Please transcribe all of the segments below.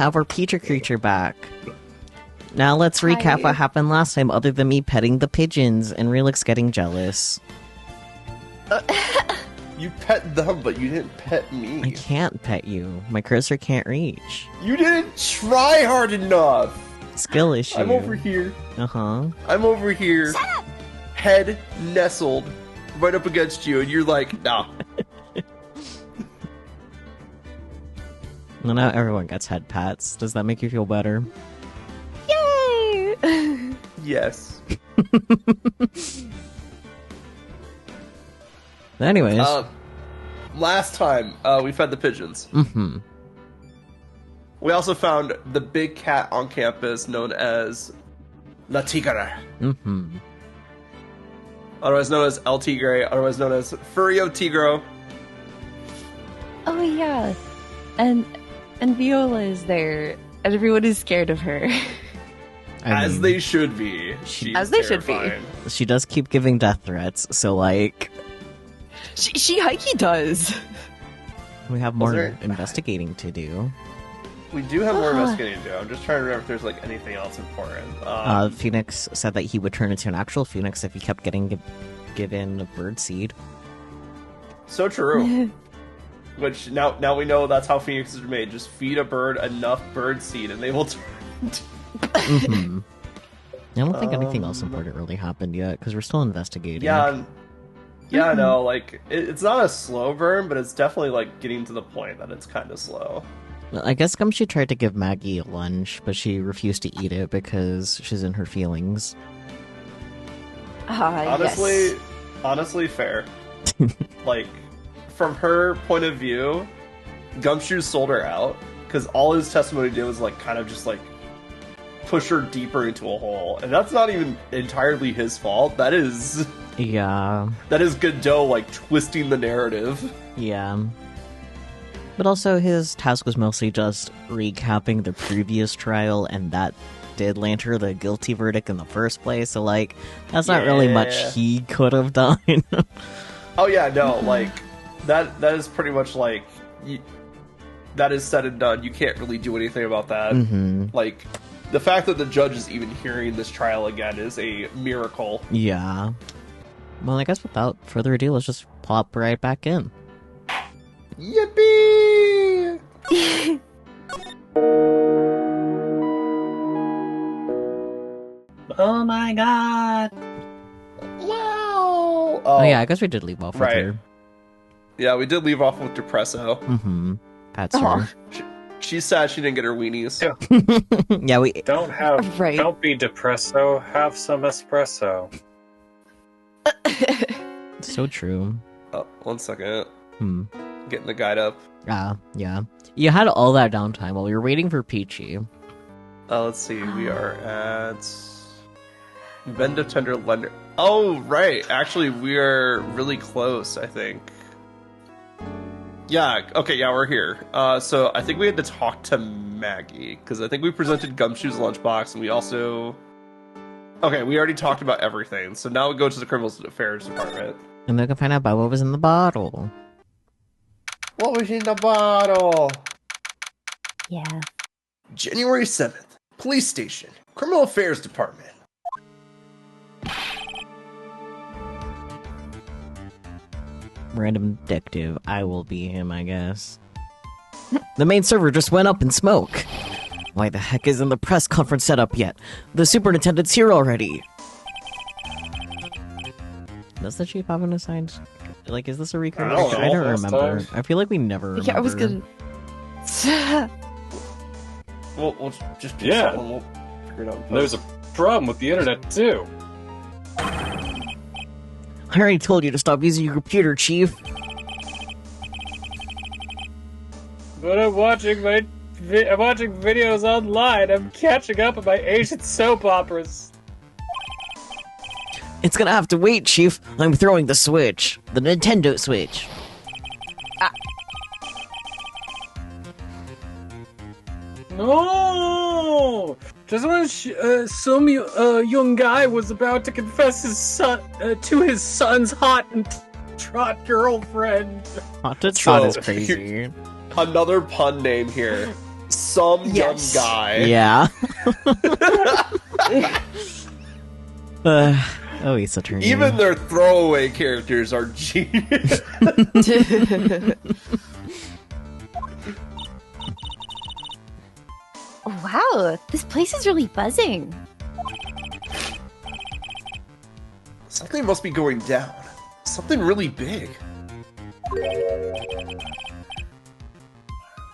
have our Peter creature back. Now let's recap what happened last time, other than me petting the pigeons and Relix getting jealous. You pet them, but you didn't pet me. I can't pet you. My cursor can't reach. You didn't try hard enough. Skill issue. I'm over here. Uh-huh. I'm over here. Head nestled right up against you, and you're like, nah. Well, now everyone gets head pats. Does that make you feel better? Yay! Yes. Anyways. Last time, we fed the pigeons. Mm-hmm. We also found the big cat on campus known as La Tigre. Mm-hmm. Otherwise known as El Tigre, otherwise known as Furio Tigro. Oh yeah, and Viola is there, and everyone is scared of her. As they should be. As they should be. She does keep giving death threats, so like... She hikey does. We have more investigating to do. We do have more investigating to do. I'm just trying to remember if there's like anything else important. Phoenix said that he would turn into an actual phoenix if he kept getting given a bird seed. So true. Which now we know that's how phoenixes are made. Just feed a bird enough bird seed and they will turn. Mm-hmm. I don't think anything else important really happened yet because we're still investigating. Yeah, no, like it's not a slow burn, but it's definitely like getting to the point that it's kind of slow. Well, I guess Gumshoe tried to give Maggie a lunch, but she refused to eat it because she's in her feelings. Honestly, yes. Honestly, fair. Like, from her point of view, Gumshoe sold her out because all his testimony did was like kind of just like push her deeper into a hole, and that's not even entirely his fault. That is, that is Godot like twisting the narrative. Yeah. But also, his task was mostly just recapping the previous trial, and that did land her the guilty verdict in the first place, so, like, that's not really much he could have done. Oh, yeah, no, like, that is pretty much, like, that is said and done. You can't really do anything about that. Mm-hmm. Like, the fact that the judge is even hearing this trial again is a miracle. Yeah. Well, I guess without further ado, let's just pop right back in. Yippee! Oh my god! Wow! Oh yeah, I guess we did leave off with her. Yeah, we did leave off with Depresso. Mm-hmm. That's her. She's sad she didn't get her weenies. Yeah, yeah we don't be Depresso, have some espresso. So true. Oh, 1 second. Getting the guide up. Yeah. You had all that downtime while we were waiting for Peachy. Let's see, we are at Vendor Tender Lender. Oh, right. Actually, we are really close, I think. Yeah, okay, yeah, we're here. So I think we had to talk to Maggie, because I think we presented Gumshoe's lunchbox, and we also... Okay, we already talked about everything, so now we go to the Criminal Affairs Department. And they can find out about what was in the bottle. What was in the bottle? Yeah. January 7th, Police Station, Criminal Affairs Department. Random detective. I will be him, I guess. The main server just went up in smoke. Why the heck isn't the press conference set up yet? The superintendent's here already. Does the chief have an assigned... Like, is this a recurring? I don't remember. I feel like we never remember. Yeah, I was gonna... We'll just do something. We'll figure it out. There's a problem with the internet, too. I already told you to stop using your computer, Chief. But I'm watching videos online. I'm catching up on my Asian soap operas. It's gonna have to wait, Chief. I'm throwing the Switch. The Nintendo Switch. No! Just when some young guy was about to confess his son to his son's hot and trot girlfriend. Hot to trot is crazy. Another pun name here. some Yes. young guy. Yeah. Oh, Ace Attorney. Even their throwaway characters are genius. Wow, this place is really buzzing. Something must be going down. Something really big.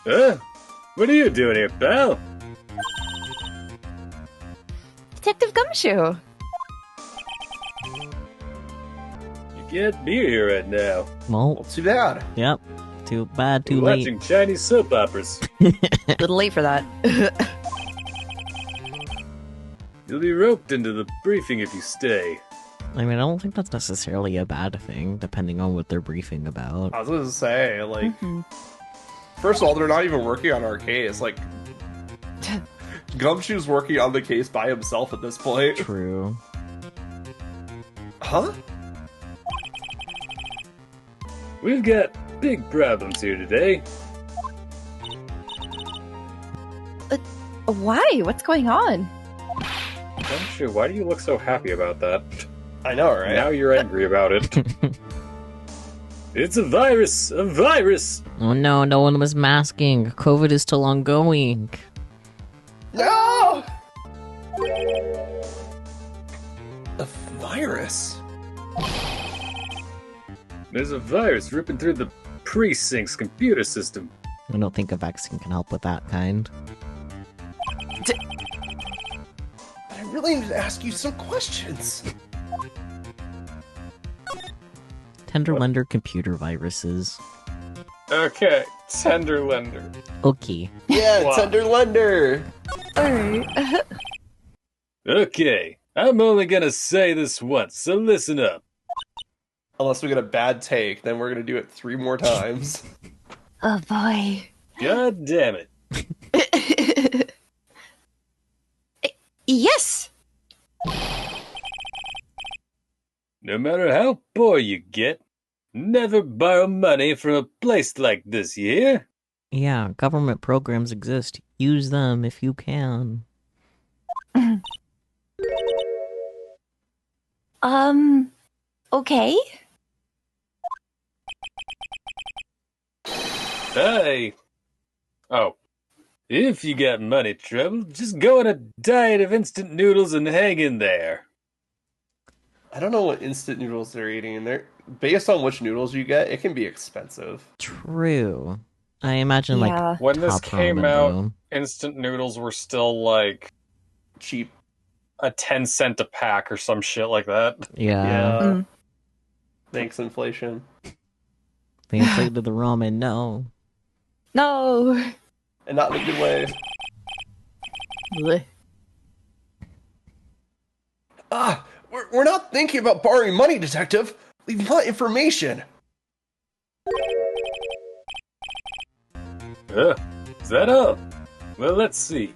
What are you doing here, pal? Detective Gumshoe. You can't be here right now. Well, Well, too bad. yep. Too bad, too You're late. watching Chinese soap operas. A little late for that. You'll be roped into the briefing if you stay. I mean, I don't think that's necessarily a bad thing, depending on what they're briefing about. I was gonna say, like, Mhm. first of all, they're not even working on our case. Like, Gumshoe's working on the case by himself at this point. True. Huh? We've got big problems here today. Why? What's going on? I'm sure. Why do you look so happy about that? I know, right? Now you're angry about it. It's a virus! A virus! Oh no, no one was masking. COVID is still ongoing. No! A virus? There's a virus ripping through the precinct's computer system. I don't think a vaccine can help with that kind. I really need to ask you some questions. Tenderlender computer viruses. Okay, Tenderlender. Okay. Yeah, Wow. Tender Lender. Alright. Okay, I'm only gonna say this once, so listen up. Unless we get a bad take, then we're gonna do it 3 more times. Oh boy. God damn it. Yes! No matter how poor you get, never borrow money from a place like this, you hear? Yeah, government programs exist. Use them if you can. Okay. Hey. Oh. If you got money trouble, just go on a diet of instant noodles and hang in there. I don't know what instant noodles they're eating, and they're based on which noodles you get, it can be expensive. True. I imagine, Yeah. like, When this top came ramen, out, though. instant noodles were still like Cheap. a 10 cent a pack or some shit like that. Yeah. Mm. Thanks, inflation. They inflated the ramen, no. No. And not in a good way. Blech. We're not thinking about borrowing money, detective. We want information. Is that all? Well, let's see.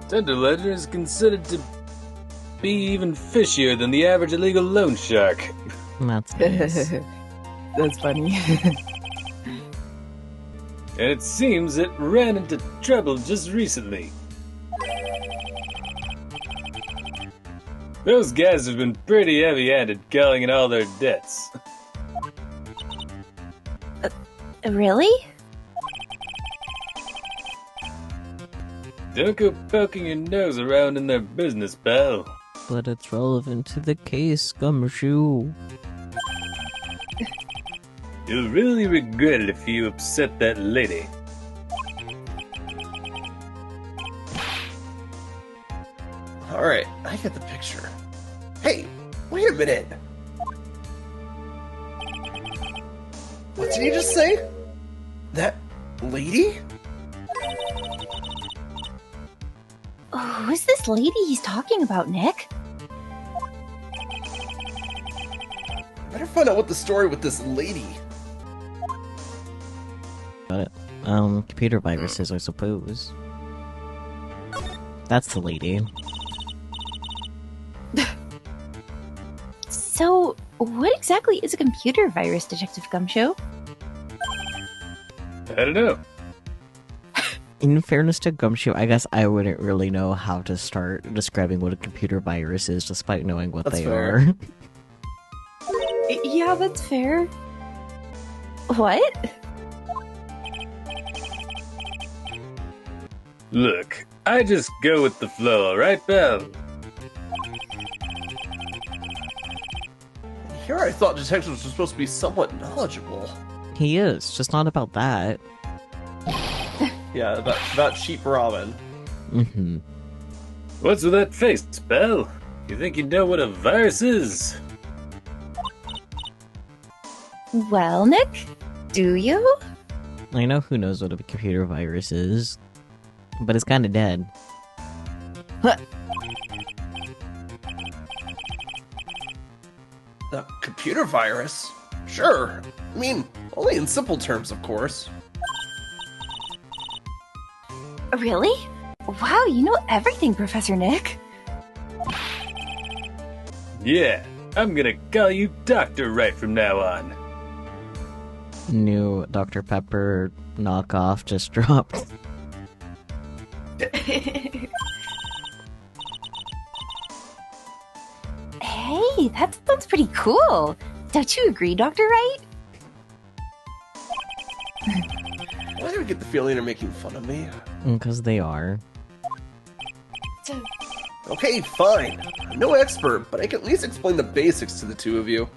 Tenderledger is considered to be even fishier than the average illegal loan shark. That's nice. That's funny. And it seems it ran into trouble just recently. Those guys have been pretty heavy-handed calling in all their debts. Really? Don't go poking your nose around in their business, pal. But it's relevant to the case, Gumshoe. You'll really regret it if you upset that lady. Alright, I get the picture. Hey, wait a minute. What did you just say? That lady? Oh, who's this lady he's talking about, Nick? Better find out what the story with this lady. Got it. Computer viruses, I suppose. That's the lady. So, what exactly is a computer virus, Detective Gumshoe? I don't know. In fairness to Gumshoe, I guess I wouldn't really know how to start describing what a computer virus is, despite knowing what That's they fair. are. Yeah, that's fair. What? Look, I just go with the flow, right, Belle? Here I thought detectives were supposed to be somewhat knowledgeable. He is, just not about that. Yeah, about cheap ramen. Mm-hmm. What's with that face, Belle? You think you know what a virus is? Well, Nick, do you? I know who knows what a computer virus is, but it's kind of dead. The computer virus? Sure. I mean, only in simple terms, of course. Really? Wow, you know everything, Professor Nick. Yeah, I'm gonna call you Doctor right from now on. New Dr. Pepper knockoff just dropped. Hey, that sounds pretty cool. Don't you agree, Dr. Wright? Why do I get the feeling they're making fun of me? Because they are. Okay, fine. I'm no expert, but I can at least explain the basics to the two of you.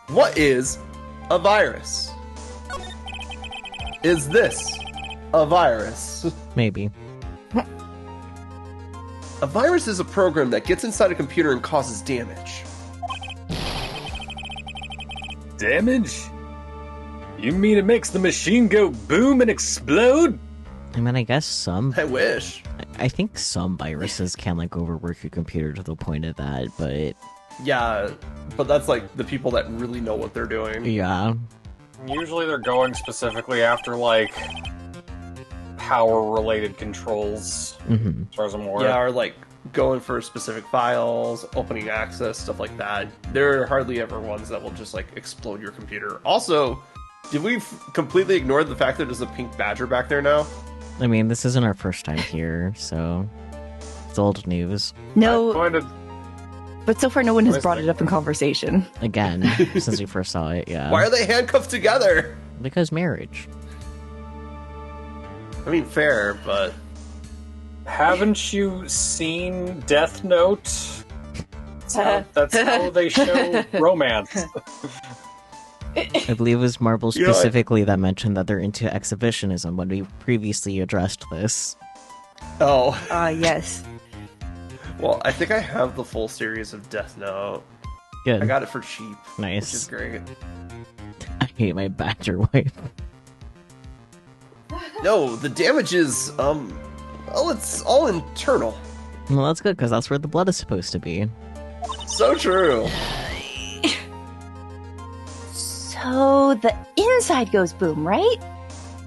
What is a virus? Is this a virus? Maybe. A virus is a program that gets inside a computer and causes damage. Damage? You mean it makes the machine go boom and explode? I mean, I guess some. I wish. I think some viruses can, like, overwork your computer to the point of that, but Yeah, but that's like the people that really know what they're doing. yeah. Usually they're going specifically after, like, power-related controls, Mm-hmm. as far as I'm aware. Yeah, or like going for specific files, opening access, stuff like that. There are hardly ever ones that will just like explode your computer. Also, did we completely ignore the fact that there's a pink badger back there now? I mean, this isn't our first time here, so it's old news. No, Going to but so far no one has Where's brought the- it up in conversation. Again, since we first saw it, yeah. Why are they handcuffed together? Because marriage. I mean, fair, but Haven't you seen Death Note? That's how they show romance. I believe it was Marvel You know, specifically that mentioned that they're into exhibitionism when we previously addressed this. oh, Yes. well, I think I have the full series of Death Note. Good. I got it for cheap, which Nice. is great. I hate my badger wife. No, the damage is well, it's all internal. Well, that's good, because that's where the blood is supposed to be. So true. So the inside goes boom, right?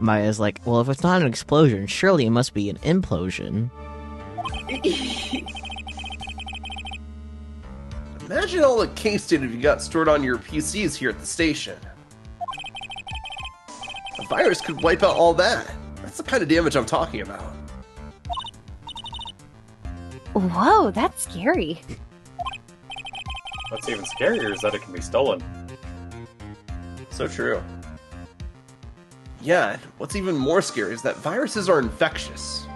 Maya's like, well, if it's not an explosion, surely it must be an implosion. Imagine all the case data you got stored on your PCs here at the station. A virus could wipe out all that. That's the kind of damage I'm talking about. Whoa, that's scary. What's even scarier is that it can be stolen. So true. Yeah, and what's even more scary is that viruses are infectious.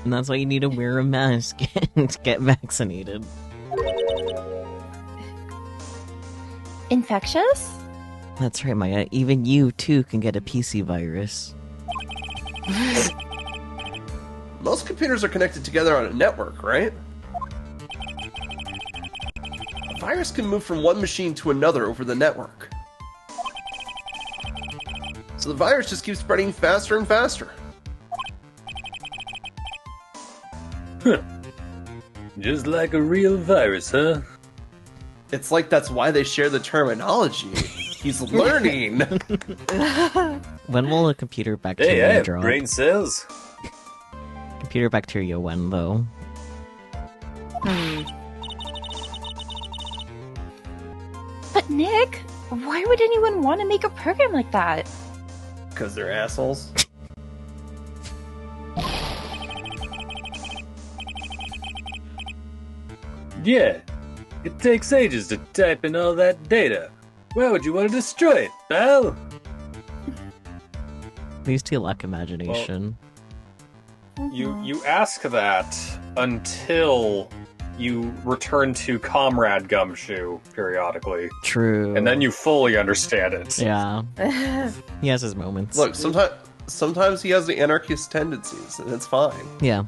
And that's why you need to wear a mask and get vaccinated. Infectious? That's right, Maya. Even you, too, can get a PC virus. Most computers are connected together on a network, right? A virus can move from one machine to another over the network. So the virus just keeps spreading faster and faster. Just like a real virus, huh? It's like that's why they share the terminology. He's learning. When will a computer Hey, bacteria I have drop? brain cells. Computer bacteria when, though? But Nick, Why would anyone want to make a program like that? Because they're assholes. Yeah, it takes ages to type in all that data. Why would you want to destroy it, pal? These two lack imagination. You ask that until you return to Comrade Gumshoe periodically, True. and then you fully understand it. Yeah. He has his moments. Look, sometimes he has the anarchist tendencies, and it's fine. Yeah.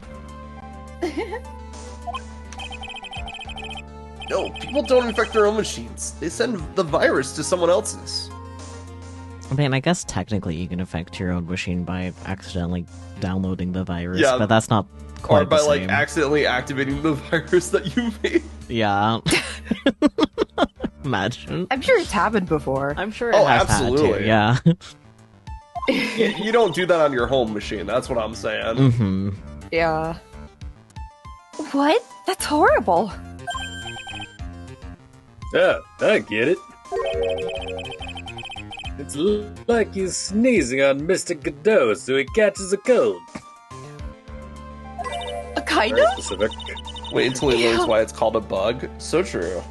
No, people don't infect their own machines. They send the virus to someone else's. I mean, I guess technically you can affect your own machine by accidentally downloading the virus, Yeah. but that's not quite Or by, the same. like, accidentally activating the virus that you made. Yeah. Imagine. I'm sure it's happened before. I'm sure it Oh, has had absolutely. to, yeah. You don't do that on your home machine, that's what I'm saying. Mm-hmm. Yeah. What? That's horrible. Oh, I get it. It's like he's sneezing on Mr. Godot so he catches a cold. Kind Very of? specific. Wait until he learns why it's called a bug. So true.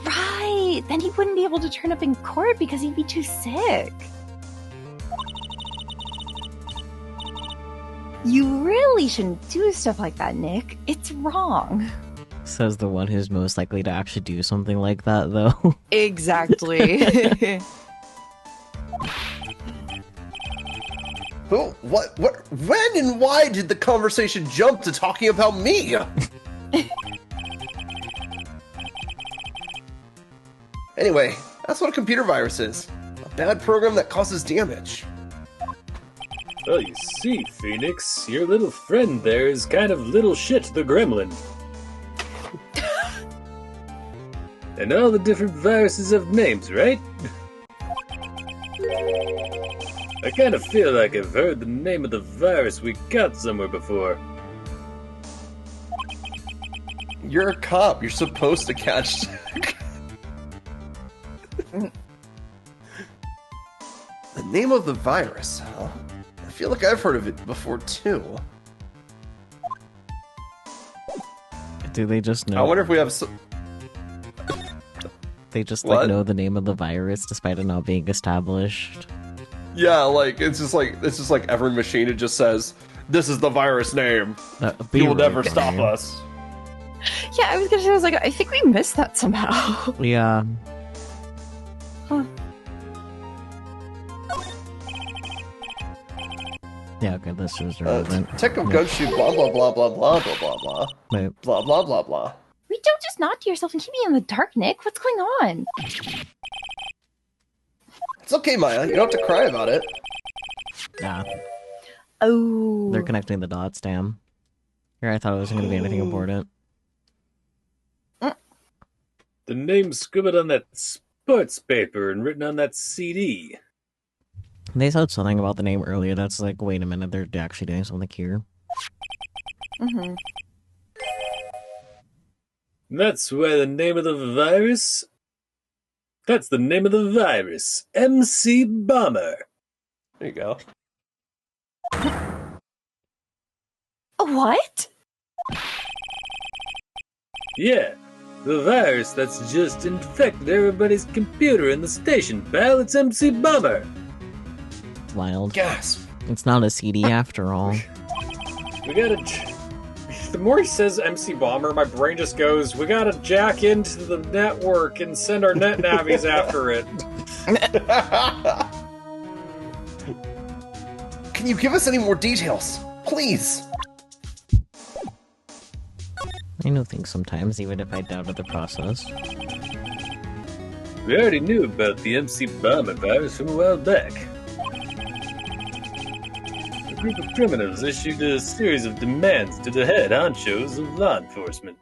Right. Then he wouldn't be able to turn up in court because he'd be too sick. You really shouldn't do stuff like that, Nick. It's wrong. Says the one who's most likely to actually do something like that, though. Exactly. Who? What? When and why did the conversation jump to talking about me? Anyway, that's what a computer virus is. A bad program that causes damage. Oh, you see, Phoenix, your little friend there is kind of little shit the gremlin. And all the different viruses have names, right? I kind of feel like I've heard the name of the virus we got somewhere before. You're a cop. You're supposed to catch. The name of the virus, huh? I feel like I've heard of it before, too. Do they just know? I wonder if we have They just What? like know the name of the virus despite it not being established. Yeah, like it's just like every machine. It just says, "This is the virus name. That would be You will really never stop funny. us." Yeah, I was gonna say, I think we missed that somehow. Yeah. Huh. Yeah, okay, this is relevant. Tech of Gumshoe, blah blah blah blah blah blah blah blah Wait, blah blah blah blah. Wait, don't just nod to yourself and keep me in the dark, Nick. What's going on? It's okay, Maya. You don't have to cry about it. yeah, Oh. they're connecting the dots, damn. Here, I thought it wasn't going to be anything important. The name's scribbled on that sports paper and written on that CD. They said something about the name earlier that's like, wait a minute, they're actually doing something here. Mm-hmm. That's why the name of the virus... That's the name of the virus. MC Bomber. There you go. What? Yeah, the virus that's just infected everybody's computer in the station, pal. It's MC Bomber. It's wild. Gasp. It's not a CD after all. We gotta. The more he says MC Bomber, my brain just goes, we gotta jack into the network and send our net navies after it. Can you give us any more details, please? I know things sometimes, even if I doubted the process. We already knew about the MC Bomber virus from a while back. A group of criminals issued a series of demands to the head honchos of law enforcement.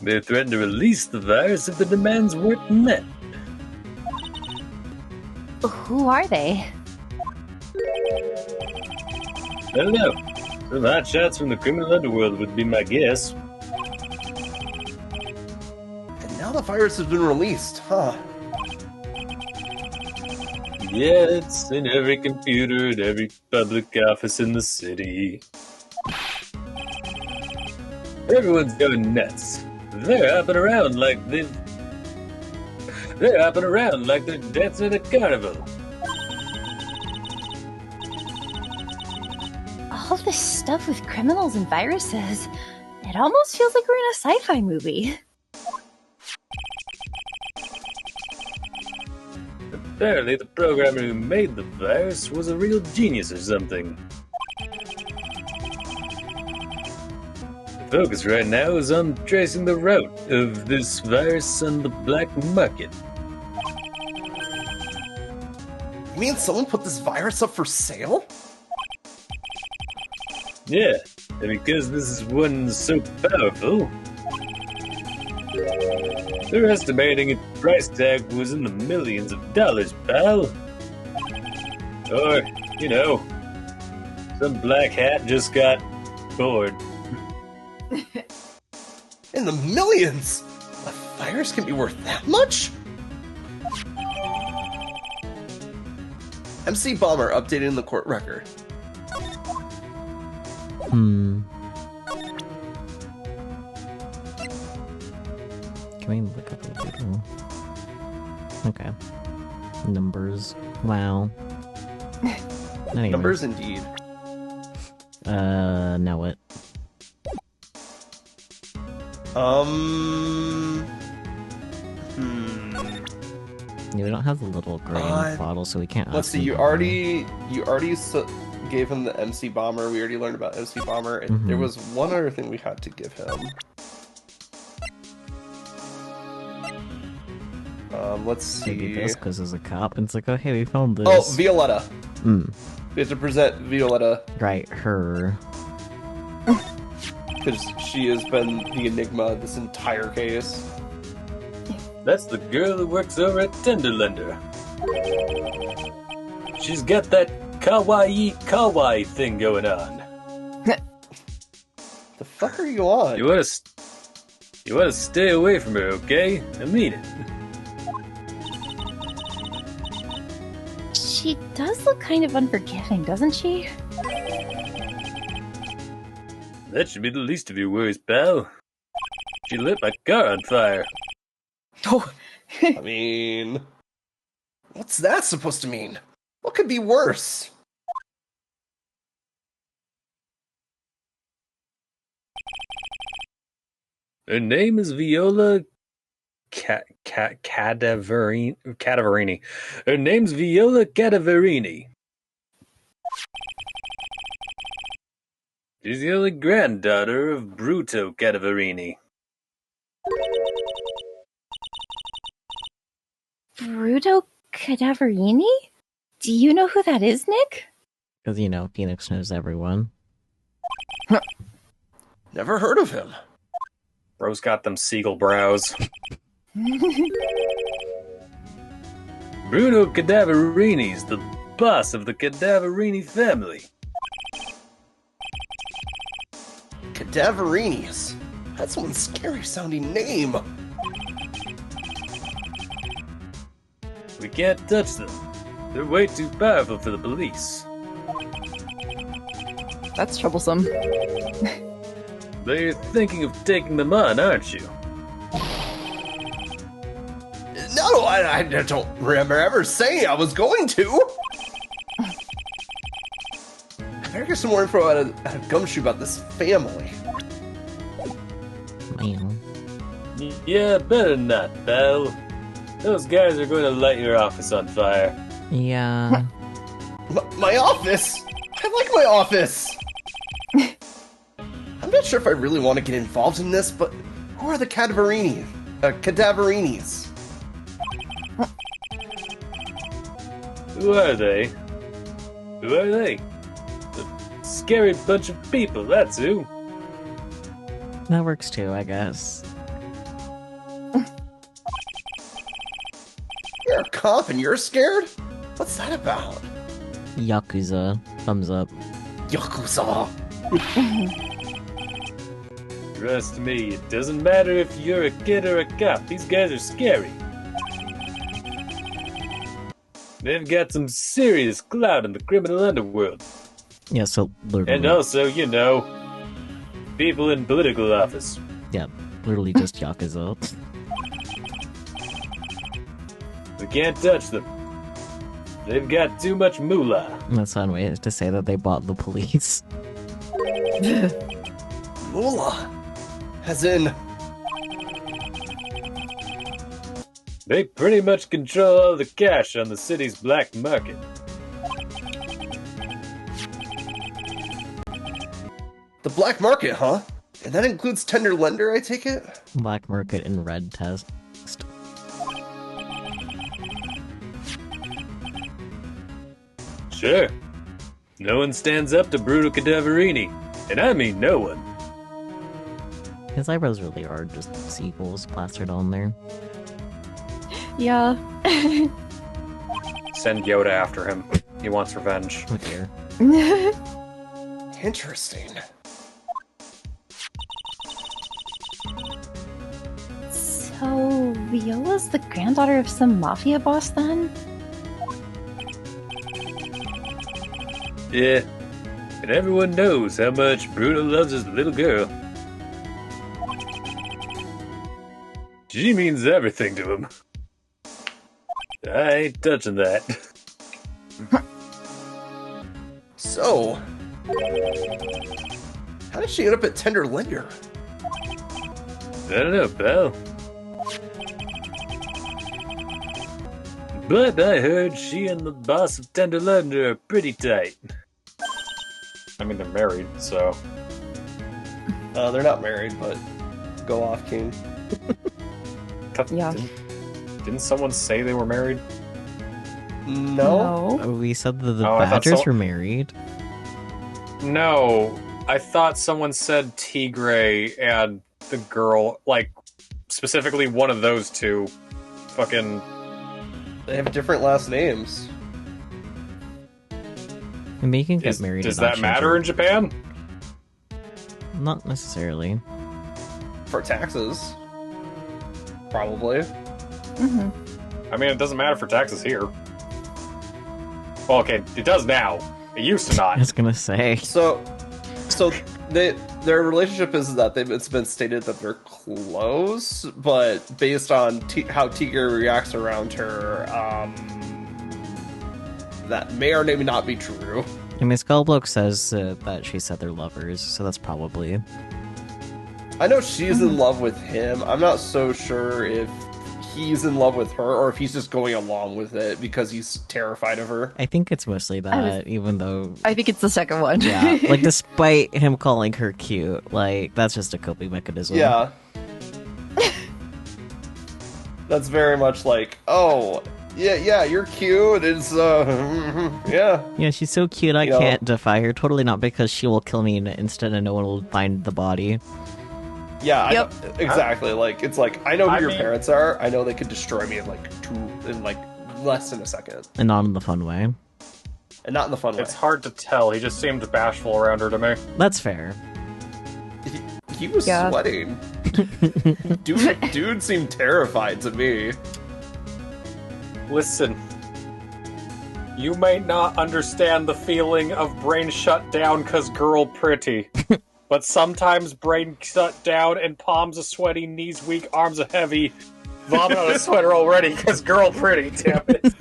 They threatened to release the virus if the demands weren't met. Who are they? I don't know. Some hotshots from the criminal underworld would be my guess. Now the virus has been released, huh? Yeah, it's in every computer at every public office in the city. Everyone's going nuts. They're hopping around like they're dancing at a carnival. All this stuff with criminals and viruses. It almost feels like we're in a sci-fi movie. Apparently, the programmer who made the virus was a real genius or something. The focus right now is on tracing the route of this virus on the black market. You mean someone put this virus up for sale? Yeah, and because this one is so powerful, they're estimating its price tag was in the millions of dollars, pal. Or, you know, some black hat just got bored. In the millions? A virus can be worth that much? MC Bomber updating the court record. Can we look up a little? Okay. Numbers. Wow. Anyway. Numbers indeed. Now what? Yeah, we don't have the little gray bottle, so we can't. Let's see. You already gave him the MC Bomber. We already learned about MC Bomber. And there was one other thing we had to give him. Let's see. Maybe this because as a cop, and it's like, oh hey, we found this. Oh, Violetta. We have to present Violetta. Right, her. Because she has been the enigma this entire case. That's the girl who works over at Tenderlender. She's got that kawaii thing going on. The fuck are you on? You wanna stay away from her, okay? I mean it. She does look kind of unforgiving, doesn't she? That should be the least of your worries, pal. She lit my car on fire. Oh, I mean, what's that supposed to mean? What could be worse? Her name is Viola Cadaverini. Her name's Viola Cadaverini. She's the only granddaughter of Bruto Cadaverini. Bruto Cadaverini? Do you know who that is, Nick? Because, you know, Phoenix knows everyone. Never heard of him. Bro's got them seagull brows. Bruno Cadaverini's the boss of the Cadaverini family. Cadaverinis. That's one scary sounding name. We can't touch them. They're way too powerful for the police. That's troublesome. But you're thinking of taking them on, aren't you? No, I don't remember ever saying I was going to. I better get some more info out of Gumshoe about this family. Man. Yeah, better not, pal. Those guys are going to light your office on fire. Yeah. My office? I like my office! I'm not sure if I really want to get involved in this, but who are the Cadaverinis? Who are they? Who are they? A scary bunch of people, that's who. That works too, I guess. You're a cop and you're scared? What's that about? Yakuza. Thumbs up. Yakuza! Trust me, it doesn't matter if you're a kid or a cop. These guys are scary. They've got some serious clout in the criminal underworld. Yeah, so literally, And also, you know, people in political office. yeah, literally just Yakuza. We can't touch them. They've got too much moolah. That's one way to say that they bought the police. Moolah. As in, They pretty much control all the cash on the city's black market. the black market, huh? And that includes tender lender, I take it? Black market in red text. Sure. No one stands up to Bruno Cadaverini. And I mean no one. His eyebrows really are just sequels plastered on there. Yeah. Send Yoda after him. He wants revenge. Oh dear. Interesting. So, Viola's the granddaughter of some mafia boss then? Yeah. And everyone knows how much Bruno loves his little girl. She means everything to him. I ain't touching that. So, how did she end up at tender lender? I don't know, pal. But I heard she and the boss of Tenderlander are pretty tight. I mean, they're married, so. They're not married, but go off, King. Yeah. Didn't someone say they were married? No? Oh, we said that the Oh, I thought Badgers so. were married. No. I thought someone said Tigre and the girl, like, specifically one of those two. Fucking. They have different last names. And you can get married. Does and not that change matter your- in Japan? Not necessarily. For taxes. Probably. Mm-hmm. I mean, it doesn't matter for taxes here. Well, okay, it does now. It used to I not. was gonna say. So their relationship is that it's been stated that they're close, but based on how Tiger reacts around her, that may or may not be true. I mean, Skullbloke says that she said they're lovers, so that's probably. I know she's in love with him. I'm not so sure if he's in love with her or if he's just going along with it because he's terrified of her. I think it's mostly that, even though. I think it's the second one. Yeah, like despite him calling her cute, like that's just a coping mechanism. Yeah. That's very much like, oh, yeah, you're cute. It's, yeah. Yeah, she's so cute, I You know. can't defy her. Totally not because she will kill me in an instant and no one will find the body. Yeah, Yep. exactly. Like, it's like, I know who I your mean- parents are. I know they could destroy me in less than a second. And not in the fun way. And not in the fun way. It's hard to tell. He just seemed bashful around her to me. That's fair. He was Yeah. sweating. Dude seemed terrified to me. Listen. You may not understand the feeling of brain shut down cause girl pretty. But sometimes brain shut down and palms are sweaty, knees weak, arms are heavy. Vomit on a sweater already cause girl pretty, damn it.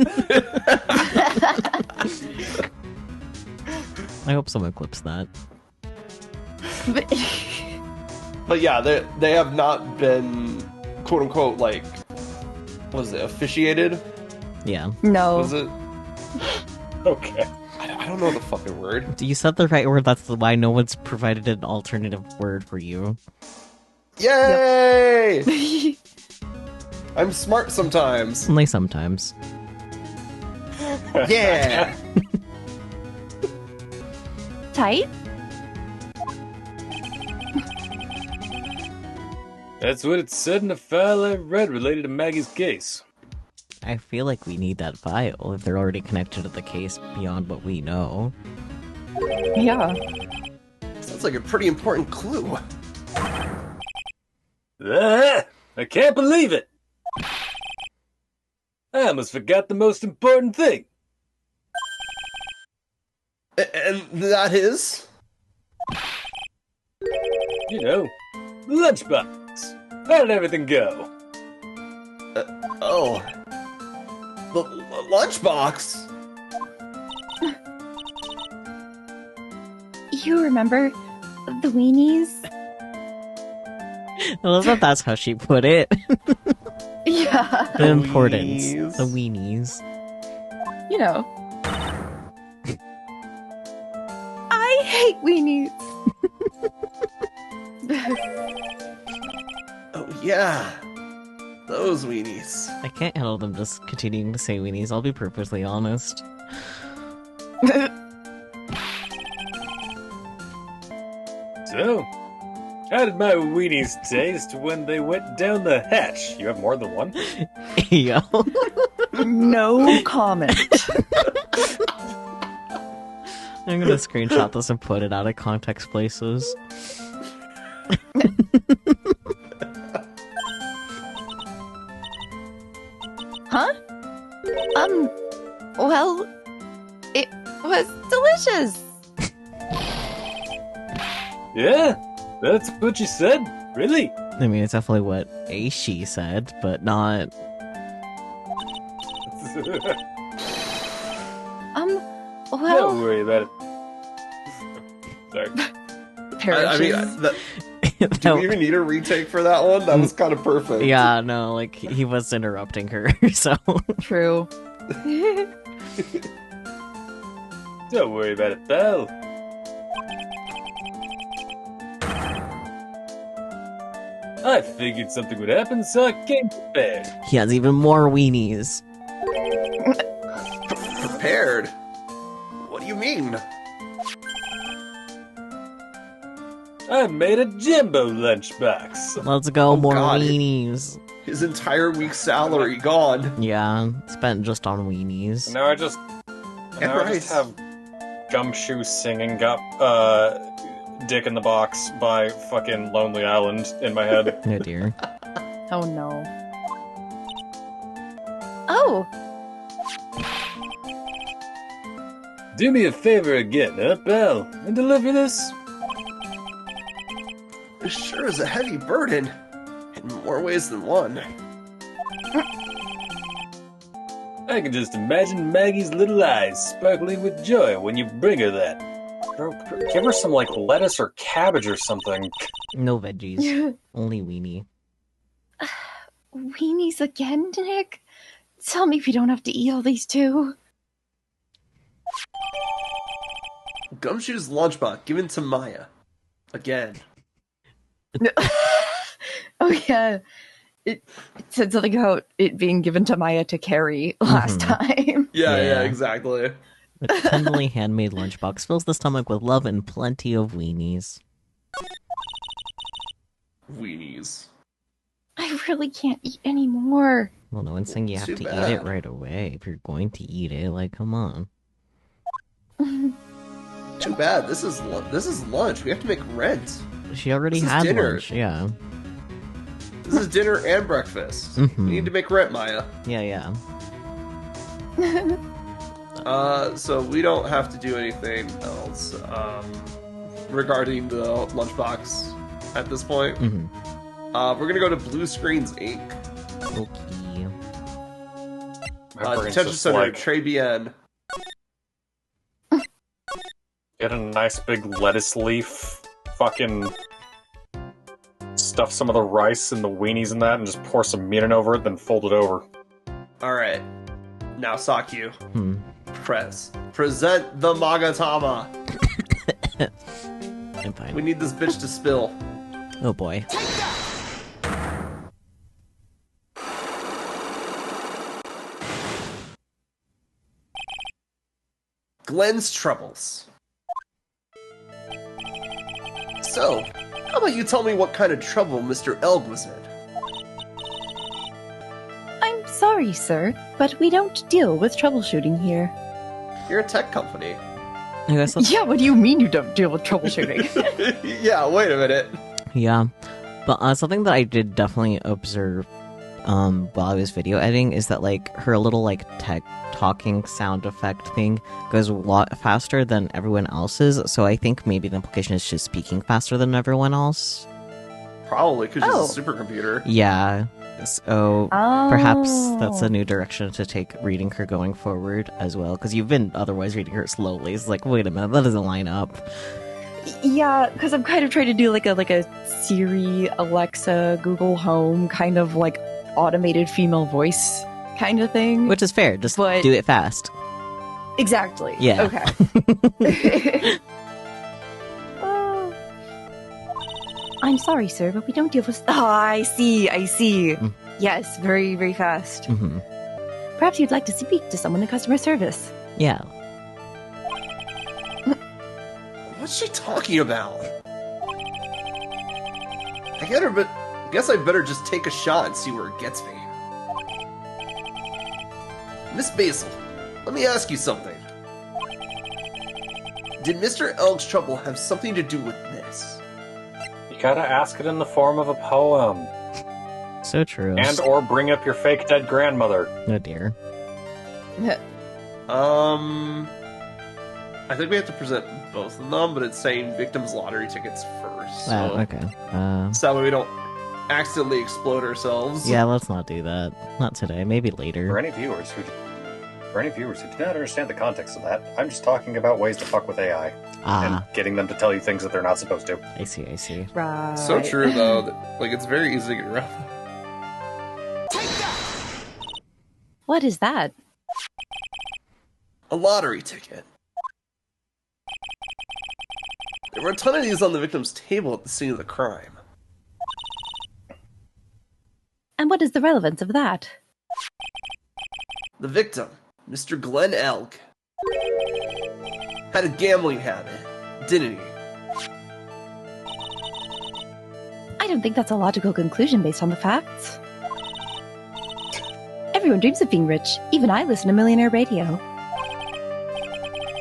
I hope someone clips that. But yeah, they have not been, quote unquote, like, was it officiated? Yeah. No. Was it? Okay. I don't know the fucking word. You said the right word, that's why no one's provided an alternative word for you. Yay! I'm smart sometimes. Only sometimes. Yeah. Tight? That's what it said in the file I read related to Maggie's case. I feel like we need that file if they're already connected to the case beyond what we know. Yeah. Sounds like a pretty important clue. I can't believe it! I almost forgot the most important thing. And that is? You know, the lunchbox. How did everything go? Oh. The lunchbox? You remember the weenies? I love that that's how she put it. Yeah. The importance. Weenies. The weenies. You know. I hate weenies. Oh, yeah. Those weenies. I can't handle them just continuing to say weenies, I'll be perfectly honest. So, how did my weenies taste when they went down the hatch? You have more than one? Yo. No comment. I'm gonna screenshot this and put it out of context places. Huh? Well, it was delicious. Yeah? That's what you said? Really? I mean, it's definitely what a she said, but not. Well, Don't worry about it. Sorry. I mean, perishes. do we even need a retake for that one? That was kind of perfect. Yeah, no, like, he was interrupting her, so. True. Don't worry about it, pal. I figured something would happen, so I came prepared. He has even more weenies. Prepared? What do you mean? I made a jumbo lunchbox. Let's go, Oh, more God. weenies. His entire week's salary gone. Yeah, spent just on weenies. And now I just Right. have Gumshoe singing Dick in the Box by fucking Lonely Island in my head. Oh dear. Oh no. Oh, Do me a favor again, huh, pal? And deliver this? This sure is a heavy burden. In more ways than one. I can just imagine Maggie's little eyes sparkling with joy when you bring her that. Bro, give her some, like, lettuce or cabbage or something. No veggies. Only weenie. weenies again, Nick? Tell me if you don't have to eat all these too. Gumshoe's lunchbox given to Maya. Again. Oh yeah. It said something about it being given to Maya to carry last time. Yeah, Yeah. exactly. The tenderly handmade lunchbox fills the stomach with love and plenty of weenies. Weenies. I really can't eat anymore. Well, no one's saying you have Too to bad. eat it right away. If you're going to eat it, like, come on. Too bad. This is lunch. We have to make rent. She already This is had dinner. lunch, yeah. This is dinner and breakfast. Mhm. We need to make rent, Maya. Yeah. So we don't have to do anything else regarding the lunchbox at this point. Mm-hmm. We're gonna go to Blue Screens Inc. Okay. My brain's Detention just Center, like, Très Bien. get a nice big lettuce leaf, fucking stuff some of the rice and the weenies in that, and just pour some meat in over it, then fold it over. Alright. Now, Sakyu. Hmm. Present the Magatama. I'm fine. We need this bitch to spill. Oh boy. Glenn's troubles. So, how about you tell me what kind of trouble Mr. Elg was in? I'm sorry, sir, but we don't deal with troubleshooting here. You're a tech company. I guess that's... Yeah, what do you mean you don't deal with troubleshooting? Yeah, wait a minute. Yeah. But something that I did definitely observe while I was video editing is that like her little like tech talking sound effect thing goes a lot faster than everyone else's. So I think maybe the implication is she's speaking faster than everyone else. Probably because Oh. she's a supercomputer. Yeah. So Oh. perhaps that's a new direction to take reading her going forward as well. Because you've been otherwise reading her slowly. It's like, wait a minute, that doesn't line up. Yeah, because I'm kind of trying to do like a Siri, Alexa, Google Home kind of like automated female voice kind of thing. Which is fair. Just But- do it fast. Exactly. Yeah. Okay. Oh. I'm sorry, sir, but we don't deal with. Oh, I see. Mm. Yes, very, very fast. Hmm. Perhaps you'd like to speak to someone in customer service. Yeah. What's she talking about? I get her, but guess I better just take a shot and see where it gets me. Miss Basil, let me ask you something. Did Mr. Elk's trouble have something to do with this? You gotta ask it in the form of a poem. So true. And or bring up your fake dead grandmother. Oh dear. I think we have to present both of them, but it's saying victims' lottery tickets first. So, Okay. so that way we don't accidentally explode ourselves. Yeah, let's not do that. Not today. Maybe For later. any viewers who do not understand the context of that, I'm just talking about ways to fuck with AI Ah, and getting them to tell you things that they're not supposed to. I see. I see. Right. So true, though. That, like, it's very easy to get around. What is that? A lottery ticket. There were a ton of these on the victim's table at the scene of the crime. And what is the relevance of that? The victim, Mr. Glenn Elk, had a gambling habit, didn't he? I don't think that's a logical conclusion based on the facts. Everyone dreams of being rich. Even I listen to Millionaire Radio.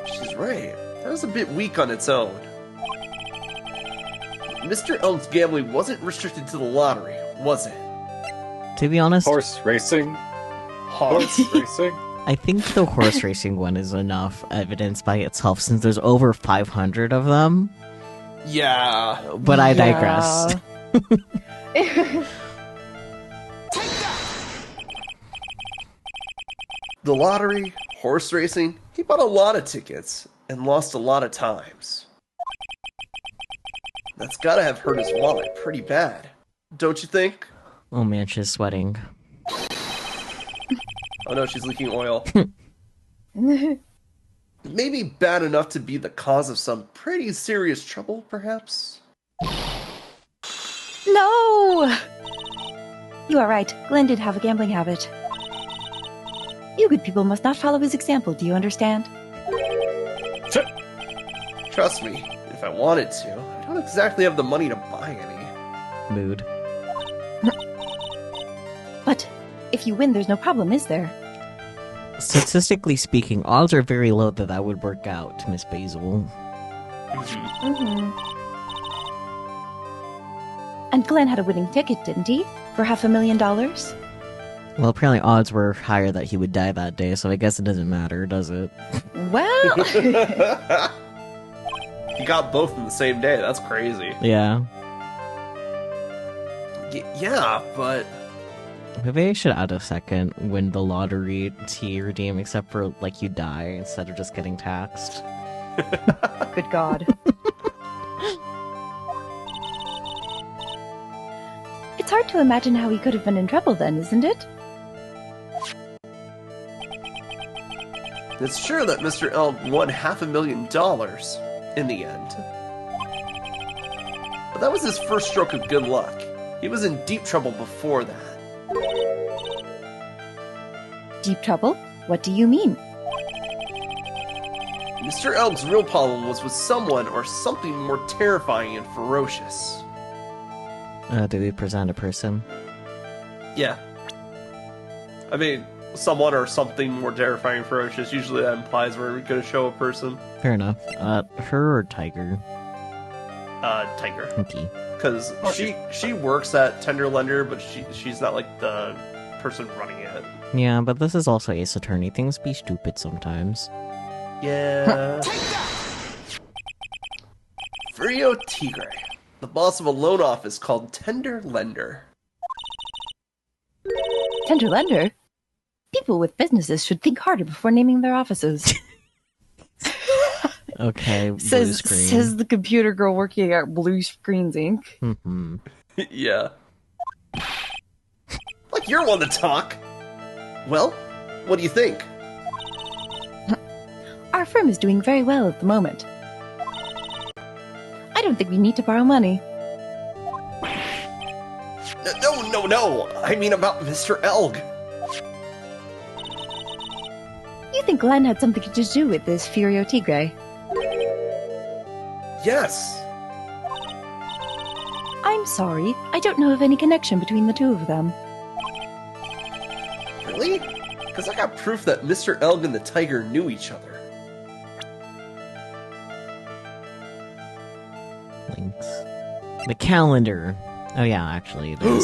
She's right. That was a bit weak on its own. Mr. Elk's gambling wasn't restricted to the lottery, was it? To be honest, Horse racing. Horse. Racing. I think the horse racing one is enough evidence by itself since there's over 500 of them. Yeah. But I digress. The lottery, horse racing, he bought a lot of tickets and lost a lot of times. That's gotta have hurt his wallet pretty bad, don't you think? Oh man, she's sweating. Oh no, she's leaking oil. Maybe bad enough to be the cause of some pretty serious trouble, perhaps? No! You are right. Glenn did have a gambling habit. You good people must not follow his example, do you understand? Trust me, if I wanted to, I don't exactly have the money to buy any. Mood. But if you win, there's no problem, is there? Statistically speaking, odds are very low that that would work out, Miss Basil. Mm-hmm. And Glenn had a winning ticket, didn't he? For $500,000? Well, apparently odds were higher that he would die that day, so I guess it doesn't matter, does it? Well, He got both in the same day, that's crazy. Yeah. Yeah, but... Maybe I should add a second win the lottery to redeem, except for, like, you die instead of just getting taxed. good God. It's hard to imagine how he could have been in trouble then, isn't it? It's sure that Mr. Elk won $500,000 in the end. But that was his first stroke of good luck. He was in deep trouble before that. Deep trouble? What do you mean? Mr. Elk's real problem was with someone or something more terrifying and ferocious. Do we present a person? Yeah. I mean, someone or something more terrifying and ferocious, usually that implies we're going to show a person. Fair enough. Her or Tiger? Tiger. Okay. Because she works at Tenderlender, but she's not like the person running it. Yeah, but this is also Ace Attorney. Things be stupid sometimes. Yeah. Frio Tigre, the boss of a loan office called Tenderlender. Tenderlender? People with businesses should think harder before naming their offices. Okay, blue says screen. the computer girl working at Blue Screens Inc. Mm-hmm. Yeah. Like you're one to talk. Well, what do you think? Our firm is doing very well at the moment. I don't think we need to borrow money. No. I mean about Mr. Elg. You think Glenn had something to do with this Furio Tigre? Yes. I'm sorry, I don't know of any connection between the two of them. Really? Because I got proof that Mr. Elg and the tiger knew each other. Links. The calendar. Oh yeah, actually it is.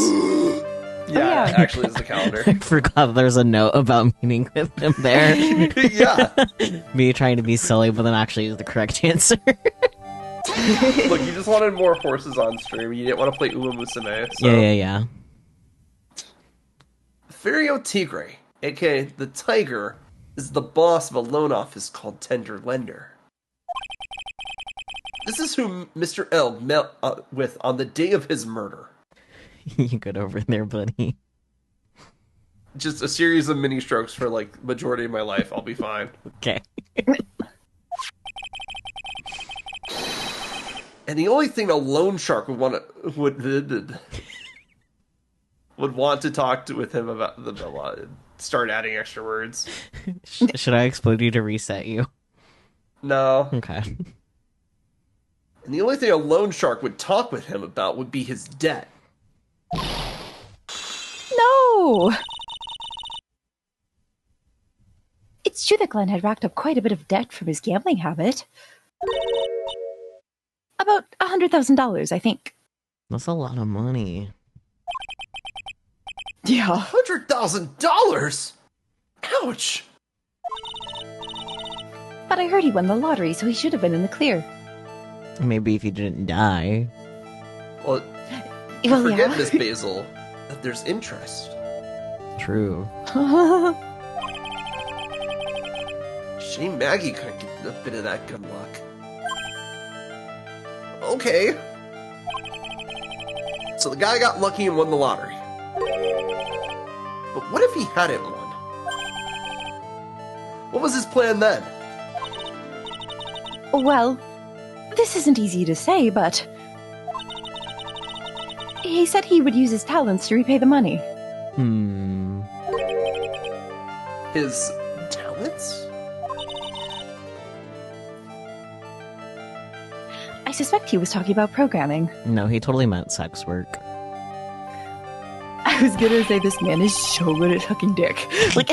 Yeah, yeah. it actually is the calendar. I forgot there's a note about meeting with him there. Yeah. Me trying to be silly, but then actually is the correct answer. Look, you just wanted more horses on stream. You didn't want to play Uma Musume. So. Yeah. Furio Tigre, aka the Tiger, is the boss of a loan office called Tenderlender. This is who Mr. Elg met with on the day of his murder. You good over there, buddy. Just a series of mini strokes for like majority of my life. I'll be fine. Okay. And the only thing a loan shark would want to talk with him about the start adding extra words. Should I explode you to reset you? No. Okay. And the only thing a loan shark would talk with him about would be his debt. No! It's true that Glenn had racked up quite a bit of debt from his gambling habit. About $100,000, I think. That's a lot of money. Yeah. $100,000? Ouch! But I heard he won the lottery, so he should have been in the clear. Maybe if you didn't die. Well, Well, forget, yeah. Miss Basil, that there's interest. True. Shame Maggie couldn't get a bit of that good luck. Okay. So the guy got lucky and won the lottery. But what if he hadn't won? What was his plan then? Well, this isn't easy to say, but he said he would use his talents to repay the money. His talents? I suspect he was talking about programming. No, he totally meant sex work. I was gonna say this man is so good at sucking dick. Like,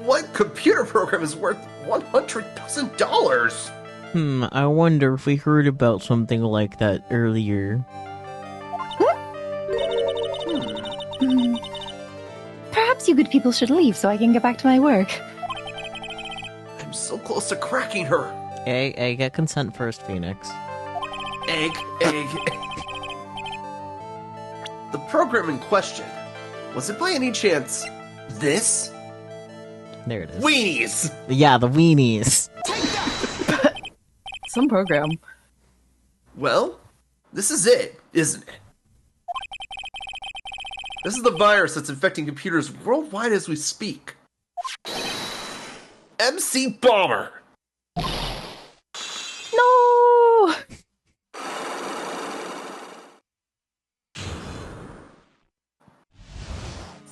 What computer program is worth $100,000? I wonder if we heard about something like that earlier. perhaps you good people should leave so I can get back to my work. I'm so close to cracking her. Hey, get consent first, Phoenix. Egg. The program in question, was it by any chance this? There it is. Weenies! Yeah, the weenies. Some program. Well, this is it, isn't it? This is the virus that's infecting computers worldwide as we speak. MC Bomber! No!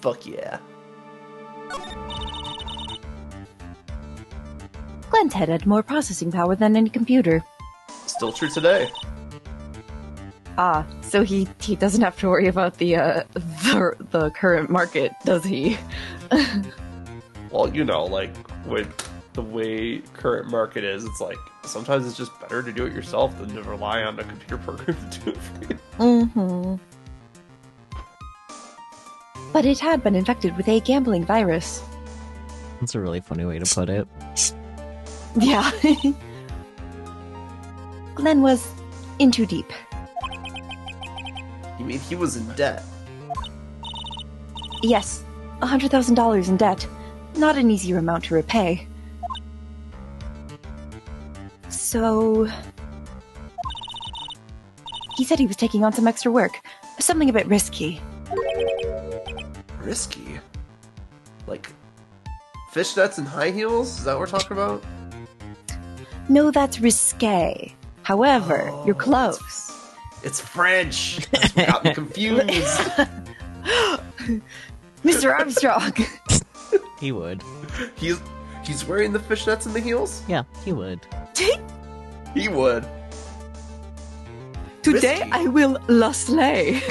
Fuck yeah. Glenn's head had more processing power than any computer. Still true today. Ah, so he doesn't have to worry about the current market, does he? Well, you know, like, with the way current market is, it's like sometimes it's just better to do it yourself than to rely on a computer program to do it for you. Mm-hmm. But it had been infected with a gambling virus. That's a really funny way to put it. Yeah. Glenn was in too deep. You mean he was in debt? Yes, $100,000 in debt. Not an easier amount to repay. So... he said he was taking on some extra work. Something a bit risky. Risky? Like fishnets and high heels? Is that what we're talking about? No, that's risque. However, Oh, you're close. It's French. That's what got me confused. Mr. Armstrong! He would. He's wearing the fishnets and the heels? Yeah, he would. He would. Today Risky. I will la slay.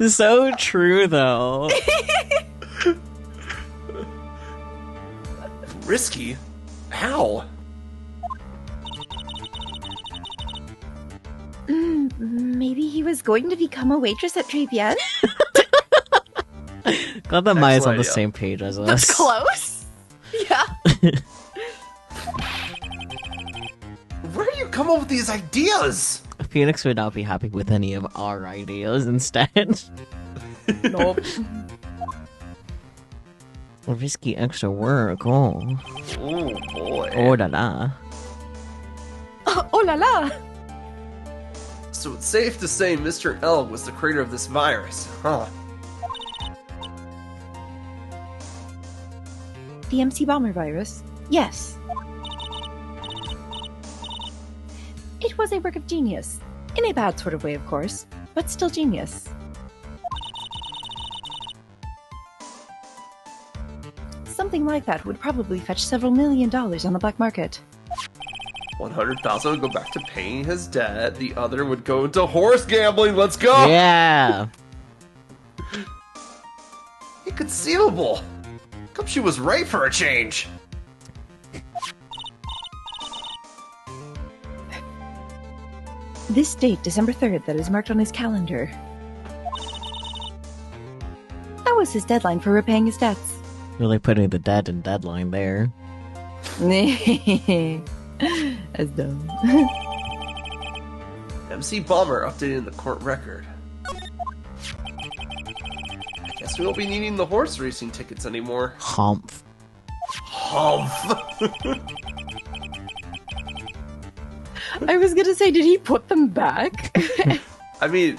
So true, though. Risky? How? Maybe he was going to become a waitress at Trepian? Glad that Maya's on the idea. same page as us. That's close. Yeah. Where do you come up with these ideas? Phoenix would not be happy with any of our ideas instead. Nope. Risky extra work, oh. Oh boy. Oh la la. Oh la la. So it's safe to say Mr. L was the creator of this virus, huh? The MC Bomber virus? Yes. It was a work of genius. In a bad sort of way, of course, but still genius. Something like that would probably fetch several $1 million on the black market. 100,000 would go back to paying his debt. The other would go into horse gambling. Let's go! Yeah! Inconceivable. Gumshoe was right for a change. This date, December 3rd, that is marked on his calendar. That was his deadline for repaying his debts. Really putting the dead in deadline there. As dumb. MC Bomber updating the court record. I guess we won't be needing the horse racing tickets anymore. Humph. Humph! I was gonna say, did he put them back? I mean,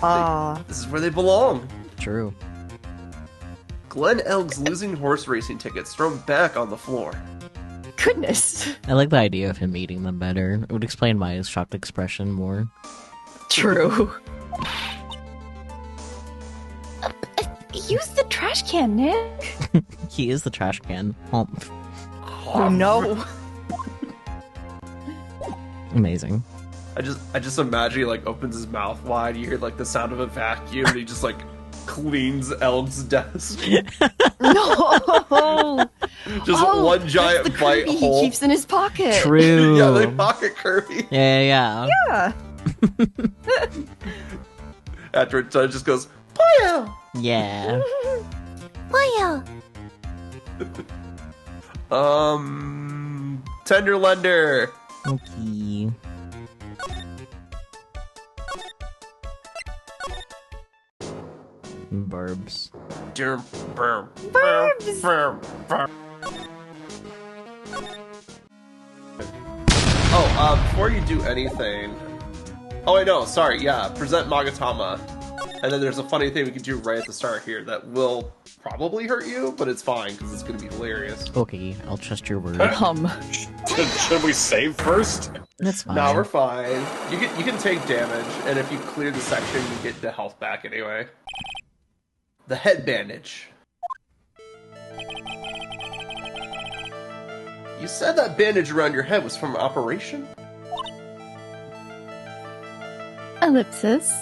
this is where they belong. True. Glenn Elg's losing horse racing tickets thrown back on the floor. Goodness. I like the idea of him eating them better. It would explain Maya's shocked expression more. True. Use the trash can, Nick. He is the trash can. Humph. Oh no. Amazing. I just imagine he like opens his mouth wide, you hear like the sound of a vacuum, and he just like cleans Elg's desk. No. Just one That's giant the bite Kirby hole. he keeps in his pocket. True. Yeah, they pocket Kirby. Yeah. Yeah. After it just goes, Poyo! Yeah. Tender Lender. Okay. Burbs. Before you do anything... Oh, wait, no, sorry, yeah, present Magatama. And then there's a funny thing we can do right at the start here that will probably hurt you, but it's fine, because it's going to be hilarious. Okay, I'll trust your word. Should we save first? That's fine. No, we're fine. You can take damage, and if you clear the section, you get the health back anyway. The head bandage. You said that bandage around your head was from an operation? Ellipsis.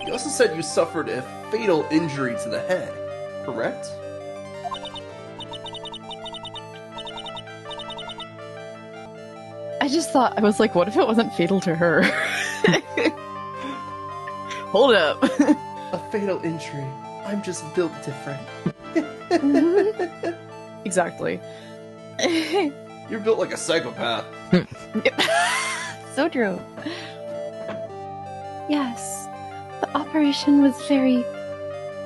You also said you suffered a fatal injury to the head, correct? I just thought, I was like, what if it wasn't fatal to her? Hold up. A fatal injury. I'm just built different. Exactly. You're built like a psychopath. So true. Yes, the operation was very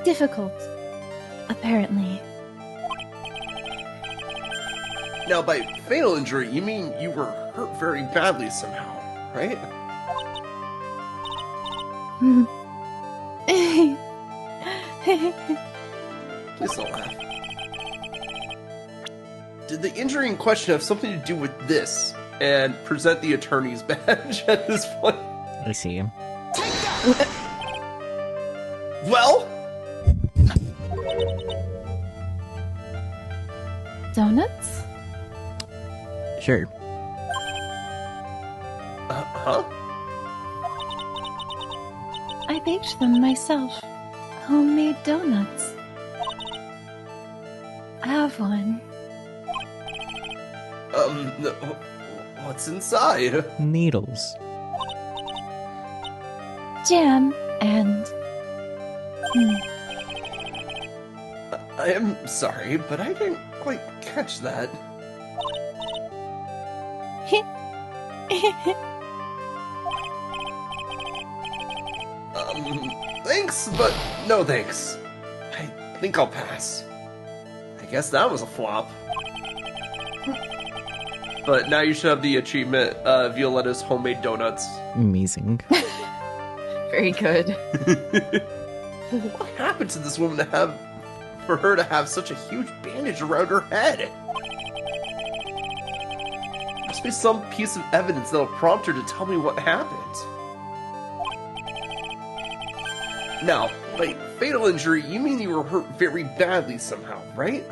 difficult, apparently. Now, by fatal injury, you mean you were hurt very badly somehow, right? Please don't laugh. Did the injury in question have something to do with this? And present the attorney's badge at this point. I see. Well? Donuts? Sure. Huh? I baked them myself. Homemade donuts. Have one. No, what's inside? Needles. Jam and... I am sorry, but I didn't quite catch that. Thanks, but no thanks. I think I'll pass. I guess that was a flop. But now you should have the achievement, Violetta's homemade donuts. Amazing. Very good. What happened to this woman for her to have such a huge bandage around her head? Must be some piece of evidence that'll prompt her to tell me what happened. Now, by fatal injury, you mean you were hurt very badly somehow, right?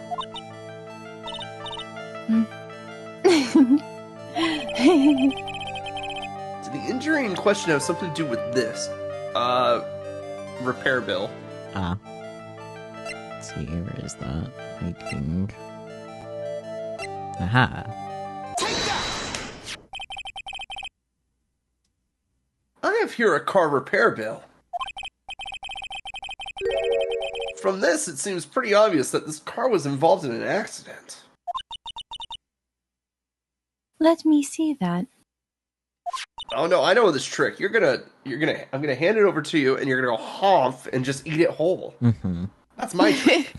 Did the injury in question have something to do with this? Repair bill. Let's see, where is that? Hiking. Aha. I have here a car repair bill. From this, it seems pretty obvious that this car was involved in an accident. Let me see that. Oh no, I know this trick. I'm gonna hand it over to you, and you're gonna go honf and just eat it whole. Mm-hmm. That's my trick.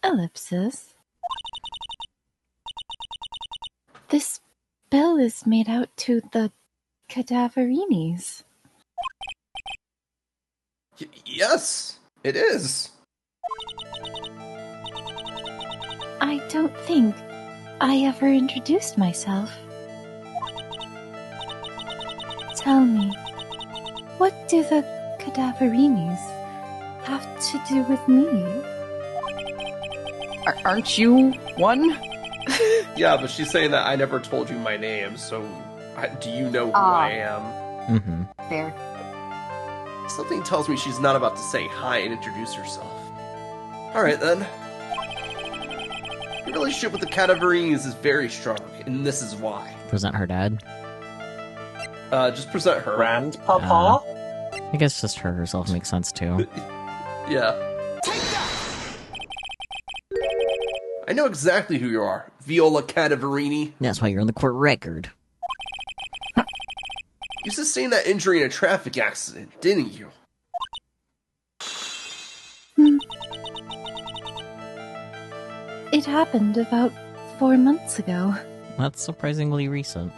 Ellipsis. This bill is made out to the cadaverinis. Yes, it is. I don't think I ever introduced myself. Tell me, what do the cadaverinis have to do with me? Aren't you one? Yeah, but she's saying that I never told you my name, so do you know who I am? Mm-hmm. There. Something tells me she's not about to say hi and introduce herself. Alright then. Your relationship with the Cadaverinis is very strong, and this is why. Present her dad. Just present her. Grandpapa? I guess just her herself makes sense too. Yeah. I know exactly who you are, Viola Cadaverini. That's why you're on the court record. You sustained that injury in a traffic accident, didn't you? It happened about 4 months ago. That's surprisingly recent.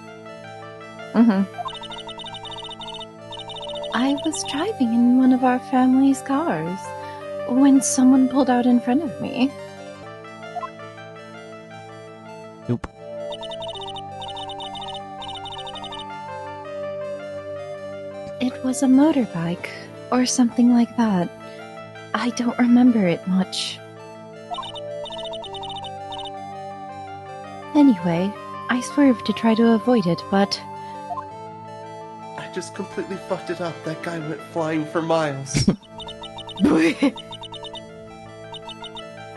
I was driving in one of our family's cars when someone pulled out in front of me. Nope. It was a motorbike or something like that. I don't remember it much. Anyway, I swerved to try to avoid it, but I just completely fucked it up. That guy went flying for miles.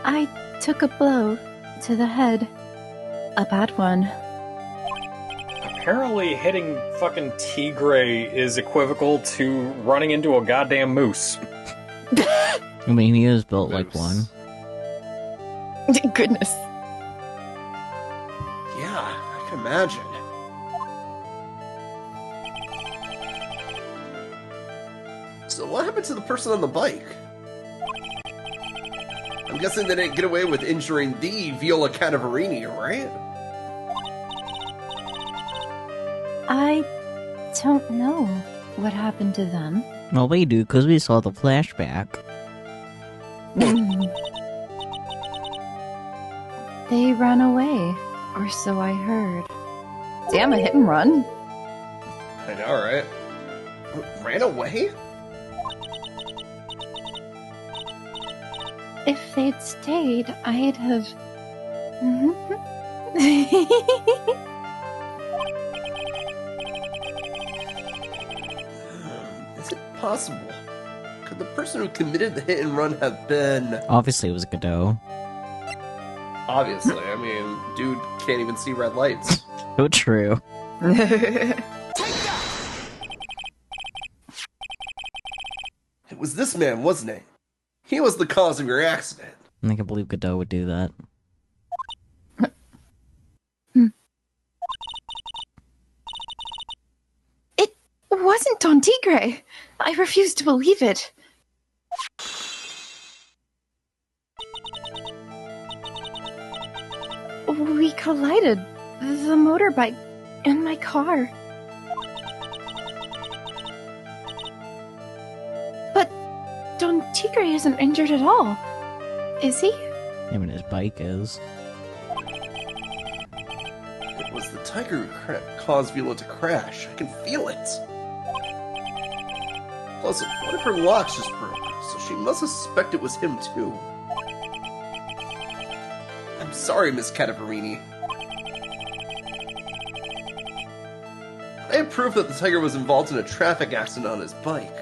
I took a blow to the head. A bad one. Apparently, hitting fucking Tigray is equivocal to running into a goddamn moose. I mean, he is built like one. Goodness. Yeah, I can imagine. So what happened to the person on the bike? I'm guessing they didn't get away with injuring the Viola Cadaverini, right? I don't know what happened to them. Well, we do, because we saw the flashback. They ran away, or so I heard. Damn, a hit and run. I know, right? Ran away? If they'd stayed, I'd have... Is it possible? Could the person who committed the hit and run have been... Obviously, it was Godot. Obviously, I mean, dude can't even see red lights. So true. It was this man, wasn't it? He was the cause of your accident. I can't believe Godot would do that. It wasn't Don Tigre. I refuse to believe it. We collided. The motorbike and my car. But Don Tigre isn't injured at all. Is he? Even his bike is. It was the tiger who caused Viola to crash. I can feel it. Plus, one of her locks just broke, so she must have suspected it was him too. I'm sorry, Miss Cadaverini. I have proof that the tiger was involved in a traffic accident on his bike.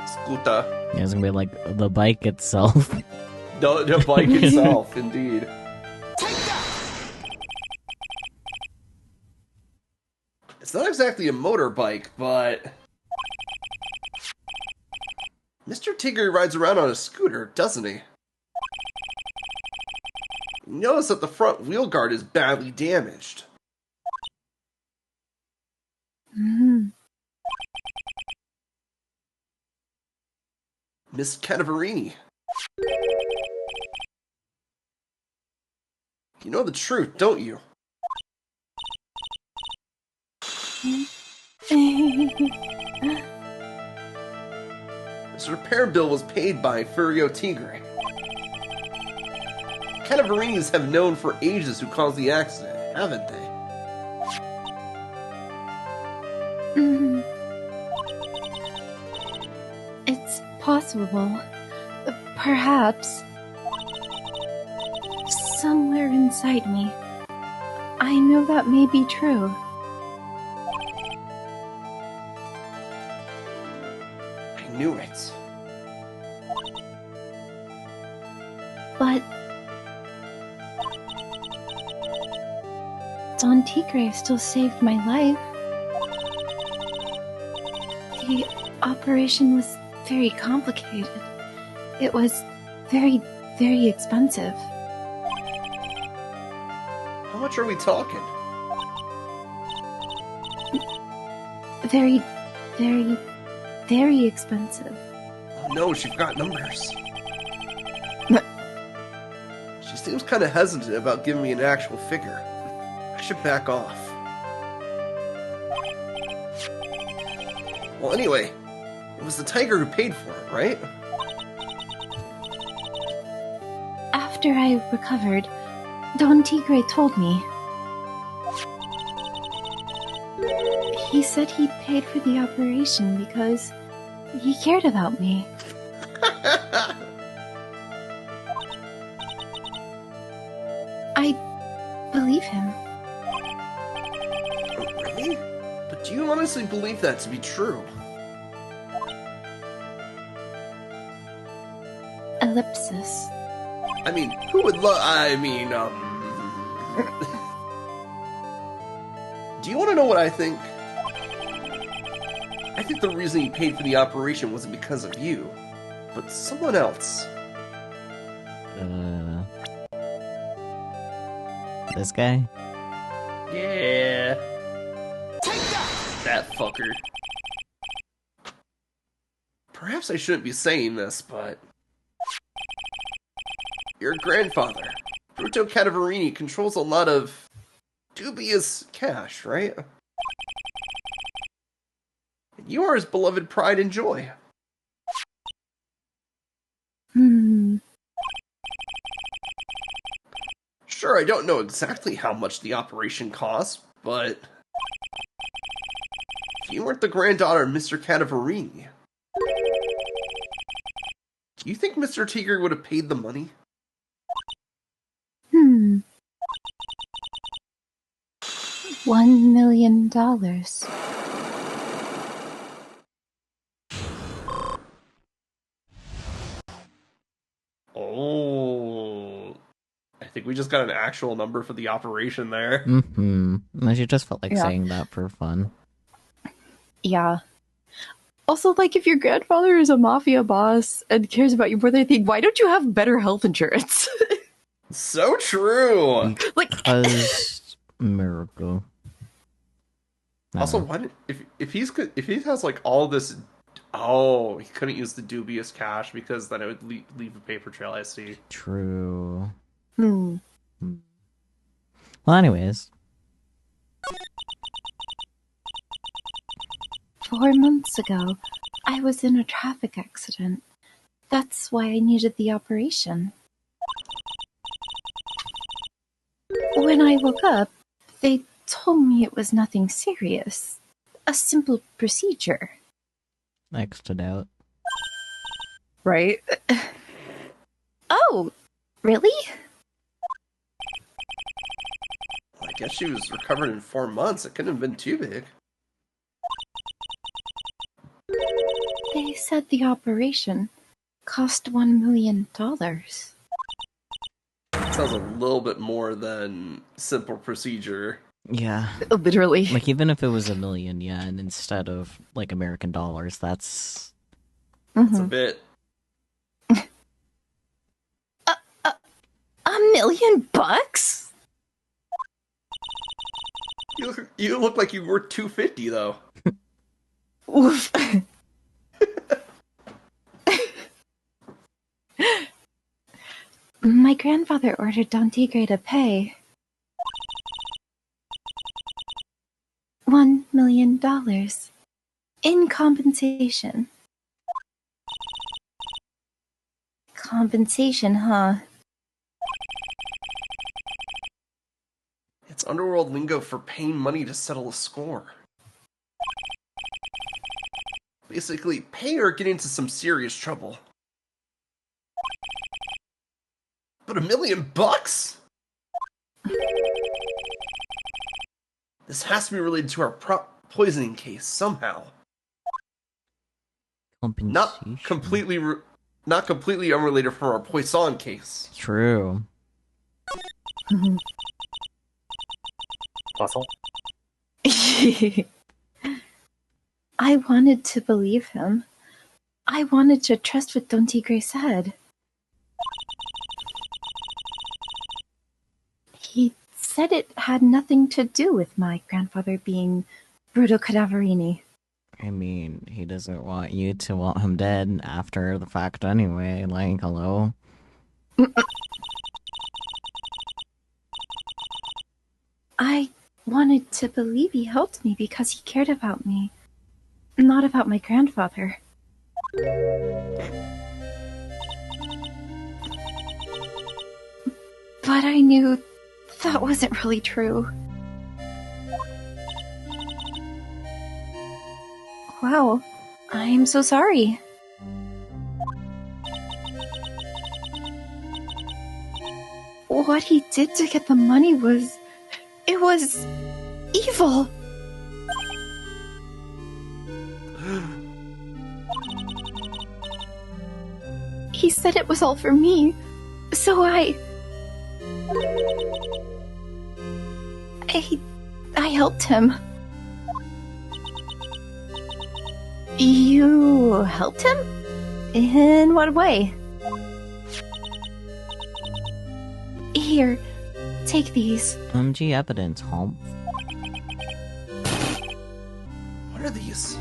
Scooter. Yeah, it's gonna be like the bike itself. The bike itself, indeed. It's not exactly a motorbike, but... Mr. Tigre rides around on a scooter, doesn't he? Notice that the front wheel guard is badly damaged. Miss Cadaverini. You know the truth, don't you? This repair bill was paid by Furio Tigre. Cadaverinis have known for ages who caused the accident, haven't they? It's possible. Perhaps. Somewhere inside me, I know that may be true. I knew it. But Don Tigre still saved my life. The operation was very complicated. It was very, very expensive. How much are we talking? Very, very, very expensive. Oh no, she forgot numbers. She seems kind of hesitant about giving me an actual figure. I should back off. Well, anyway, it was the tiger who paid for it, right? After I recovered, Don Tigre told me. He said he paid for the operation because he cared about me. I believe him. Really? But do you honestly believe that to be true? A ellipsis. I mean, who would do you want to know what I think? I think the reason he paid for the operation wasn't because of you, but someone else. This guy? Yeah. Take that fucker. Perhaps I shouldn't be saying this, but your grandfather, Bruto Cadaverini, controls a lot of dubious cash, right? You are his beloved pride and joy. Sure, I don't know exactly how much the operation cost, but if you weren't the granddaughter of Mr. Cadaverini, do you think Mr. Tigre would have paid the money? $1 million. Oh, I think we just got an actual number for the operation there. I just felt like Yeah. saying that for fun. Yeah. Also, like, if your grandfather is a mafia boss and cares about you more than anything, why don't you have better health insurance? So true. Like, Because miracle. I Also, don't know. why did, if he has like all this, he couldn't use the dubious cash because then it would leave a paper trail. I see. True. hmm. Well, anyways. 4 months ago, I was in a traffic accident. That's why I needed the operation. When I woke up, they told me it was nothing serious. A simple procedure. X'd out. Right? Oh, really? I guess she was recovered in 4 months. It couldn't have been too big. They said the operation cost $1 million. Sounds a little bit more than simple procedure. Yeah. Literally. Like, even if it was $1 million yen instead of, like, American dollars, that's... It's a bit. $1 million bucks? You look like you were 250 though. Oof. My grandfather ordered Don Tigre to pay $1 million in compensation. Compensation, huh? It's underworld lingo for paying money to settle a score. Basically, pay or get into some serious trouble. But $1 million bucks? This has to be related to our poisoning case somehow. Compensation. Not completely unrelated from our Poisson case. True. Muscle? I wanted to believe him. I wanted to trust what Don Tigre said. He said it had nothing to do with my grandfather being Bruto Cadaverini. I mean, he doesn't want you to want him dead after the fact anyway. Like, hello? I wanted to believe he helped me because he cared about me, not about my grandfather. But I knew that wasn't really true. Wow, I'm so sorry. What he did to get the money was evil. He he said it was all for me. So I helped him. You helped him? In what way? Here, take these. MG evidence, Hump. What are these?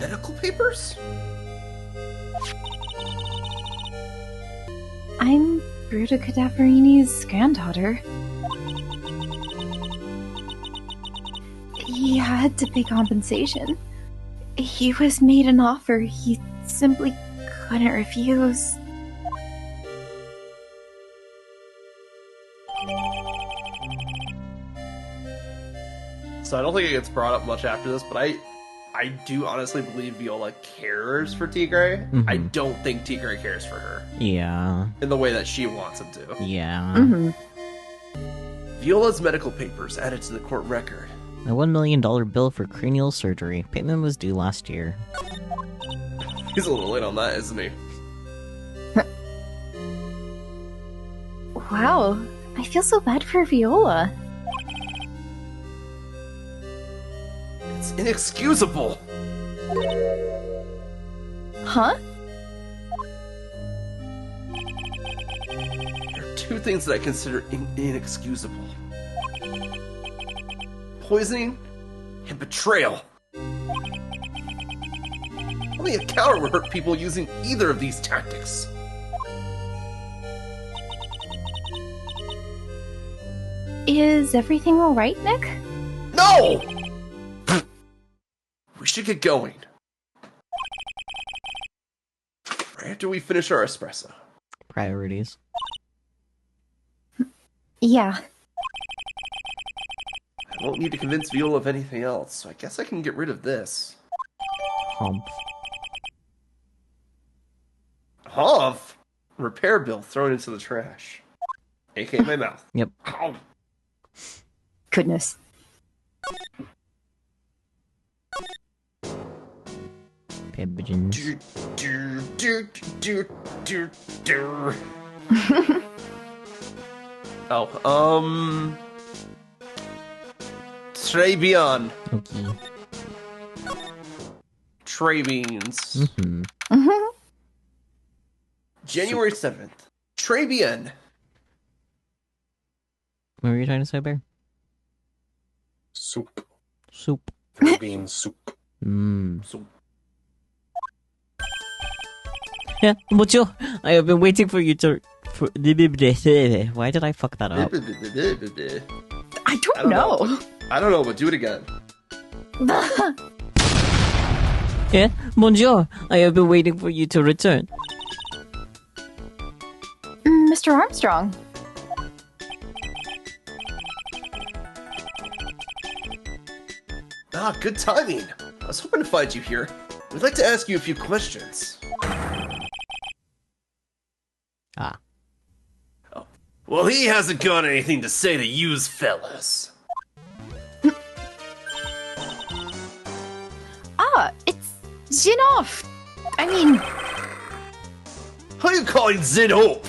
Medical papers? I'm Bruta Cadaverini's granddaughter. He had to pay compensation. He was made an offer he simply couldn't refuse. So I don't think it gets brought up much after this, but I do honestly believe Viola cares for Tigray. I don't think Tigray cares for her Yeah. in the way that she wants him to. Yeah. Mm-hmm. Viola's medical papers added to the court record. A $1 million bill for cranial surgery. Payment was due last year. He's a little late on that, isn't he? Wow, I feel so bad for Viola. It's inexcusable. Huh? There are two things that I consider inexcusable. Poisoning and betrayal. Only a coward would hurt people using either of these tactics. Is everything alright, Nick? No! We should get going. Right after we finish our espresso. Priorities. Yeah. I won't need to convince Viola of anything else, so I guess I can get rid of this. Hump. Humph! Repair bill thrown into the trash. AKA my mouth. Yep. Ow. Goodness. Pigeons. Oh, Trebian. Okay. Trey beans. Mm-hmm. Mm-hmm. January 7th. Trebian. What were you trying to say, Bear? Soup. Soup. Bean soup. Mmm. So, Yeah, Mocho, I have been waiting for you to... Why did I fuck that up? I don't know. I don't know, but do it again. Yeah, Bonjour, I have been waiting for you to return. Mr. Armstrong. Ah, good timing. I was hoping to find you here. We'd like to ask you a few questions. Ah. Oh. Well, he hasn't got anything to say to yous fellas. It's Zinov. I mean, How are you calling Zin Hope?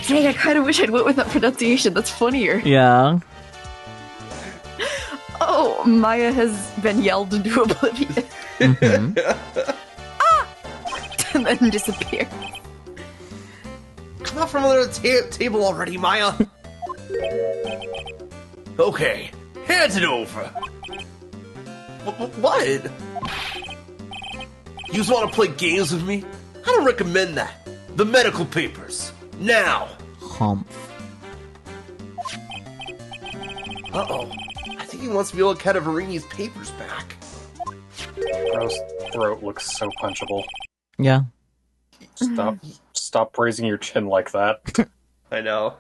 dang, I kind of wish I'd went with that pronunciation. That's funnier. Yeah. Oh, Maya has been yelled into oblivion Mm-hmm. and then disappeared. Come out from under the table already, Maya. Okay, hand it over. What? You just want to play games with me? I don't recommend that. The medical papers. Now. Hump. Uh-oh. I think he wants Viola Cadaverini's papers back. Gross throat looks so punchable. Yeah. Stop raising your chin like that. I know.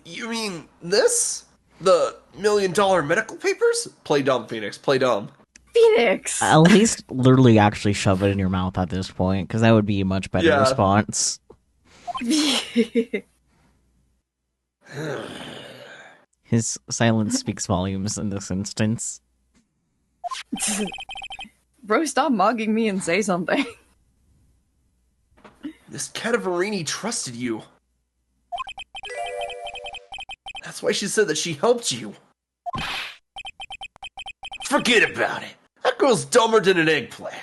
You mean this? The $1 million medical papers? Play dumb, Phoenix. Play dumb. Phoenix. At least literally actually shove it in your mouth at this point, because that would be a much better Yeah. response. His silence speaks volumes in this instance. Bro, stop mugging me and say something. This Cataverini trusted you. That's why she said that she helped you. Forget about it. That girl's dumber than an eggplant.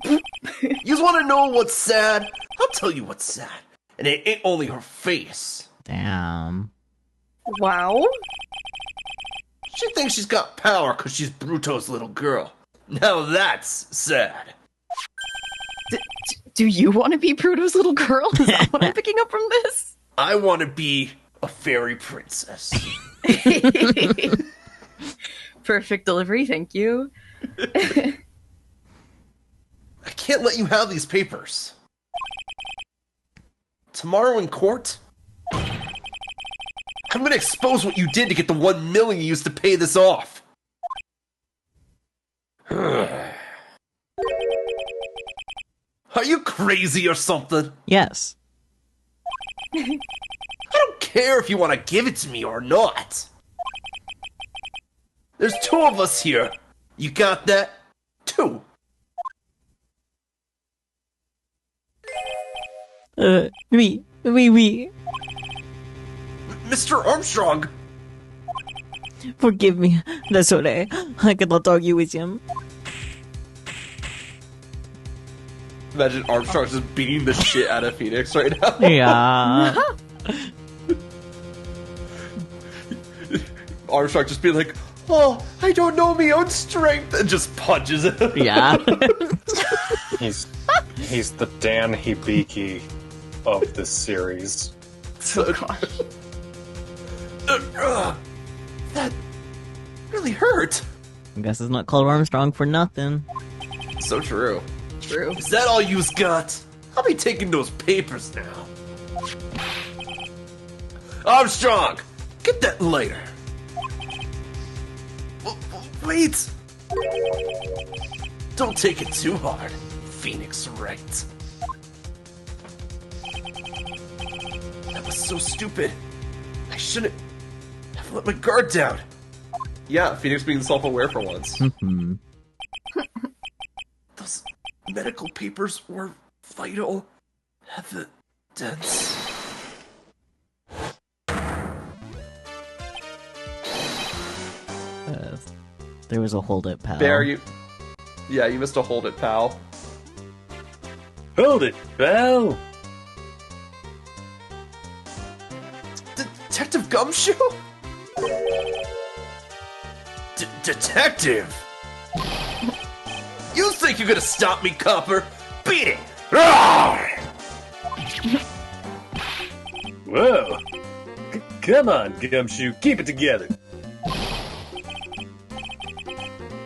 You want to know what's sad? I'll tell you what's sad. And it ain't only her face. Damn. Wow. She thinks she's got power because she's Bruto's little girl. Now that's sad. Do you want to be Prudo's little girl? Is that what I'm picking up from this? I want to be a fairy princess. Perfect delivery, thank you. I can't let you have these papers. Tomorrow in court, I'm gonna expose what you did to get the 1 million you used to pay this off. Are you crazy or something? Yes. I don't care if you want to give it to me or not. There's 2 of us here. You got that? 2. Me. Mr. Armstrong! Forgive me. That's okay. I cannot argue with him. Imagine Armstrong just beating the shit out of Phoenix right now. Yeah. Armstrong just being like, oh, I don't know my own strength, and just punches him. Yeah. He's the Dan Hibiki of this series. So, that really hurt. I guess it's not called Armstrong for nothing. So true. True. Is that all you's got? I'll be taking those papers now. Armstrong, get that lighter. Wait. Don't take it too hard. Phoenix Wright. That was so stupid. I shouldn't have let my guard down. Yeah, Phoenix being self-aware for once. Hmm. Those medical papers were vital evidence. There was a hold it, pal. Bear, you missed a hold it, pal. Hold it, pal. Detective Gumshoe? Detective? You think you're gonna stop me, Copper? Beat it! Rawr! Whoa. Come on, Gumshoe, keep it together.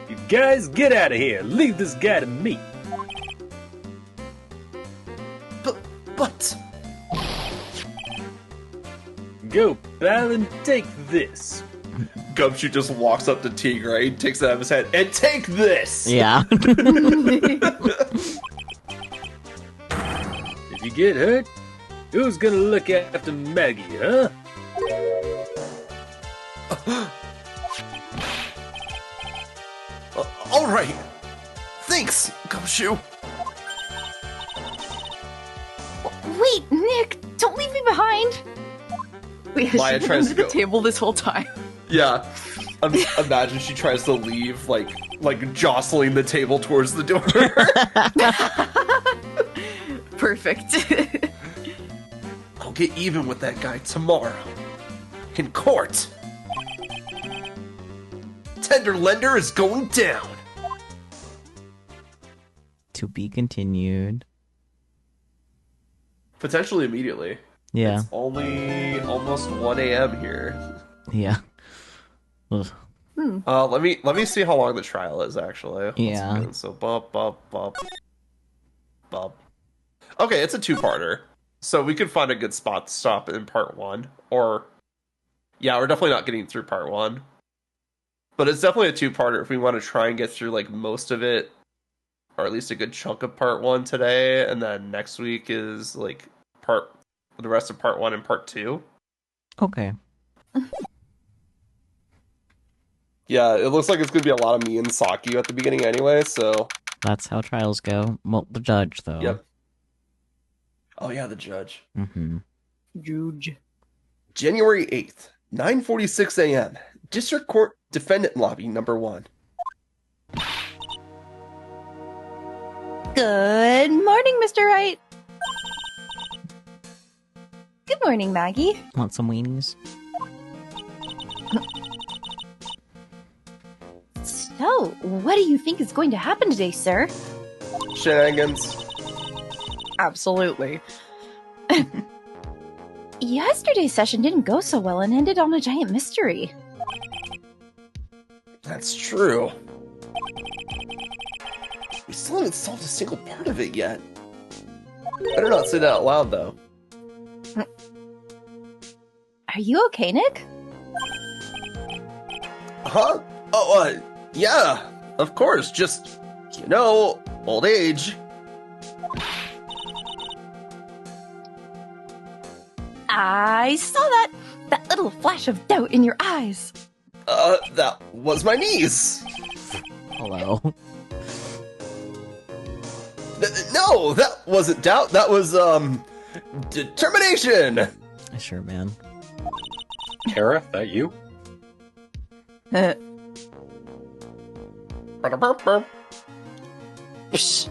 You guys, get out of here. Leave this guy to me. But... Go, pal, and take this. Gumshoe just walks up to Tigray, takes it out of his head, and take this! Yeah. If you get hurt, who's gonna look after Maggie, huh? Alright. Thanks, Gumshoe. Wait, Nick, don't leave me behind. Wait, has Maya she been tries under to the go. table this whole time? Yeah. Imagine she tries to leave, like jostling the table towards the door. Perfect. I'll get even with that guy tomorrow. In court. Tender Lender is going down. To be continued. Potentially immediately. Yeah. It's only almost 1 a.m. here. Yeah. Ugh. Let me see how long the trial is actually. Yeah. Let's go. So bop. Okay, it's a 2-parter. So we could find a good spot to stop in part 1. Or yeah, we're definitely not getting through part 1. But it's definitely a 2-parter if we want to try and get through like most of it, or at least a good chunk of part 1 today, and then next week is like the rest of part 1 and part 2. Okay. Yeah, it looks like it's going to be a lot of me and Saki at the beginning anyway, so... That's how trials go. Well, the judge, though. Yep. Oh yeah, the judge. Mm-hmm. Juge. January 8th, 9:46 a.m. District Court Defendant Lobby number 1. Good morning, Mr. Wright. Good morning, Maggie. Want some weenies? So, what do you think is going to happen today, sir? Shenanigans. Absolutely. Yesterday's session didn't go so well and ended on a giant mystery. That's true. We still haven't solved a single part of it yet. Better not say that out loud, though. Are you okay, Nick? Huh? Oh, yeah, of course. Just, old age. I saw that little flash of doubt in your eyes. That was my niece. Hello. No, that wasn't doubt. That was, determination. Sure, man. Kara, that you? Psh.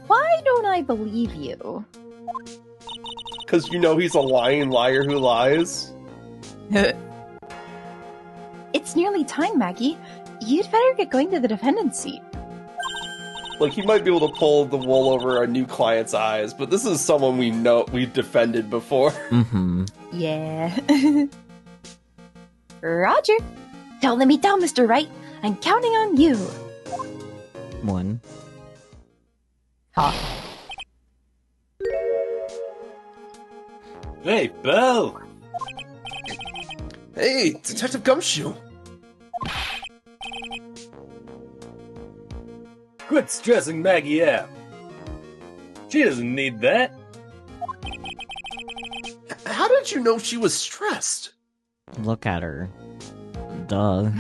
Why don't I believe you? Because he's a lying liar who lies. It's nearly time, Maggie. You'd better get going to the defendant's seat. Like, he might be able to pull the wool over our new client's eyes, but this is someone we've defended before. Mm-hmm. Yeah. Roger. Don't let me down, Mr. Wright. I'm counting on you. 1. Huh. Hey, Belle! Hey, Detective Gumshoe. Quit stressing Maggie out. She doesn't need that. How did you know she was stressed? Look at her. Duh.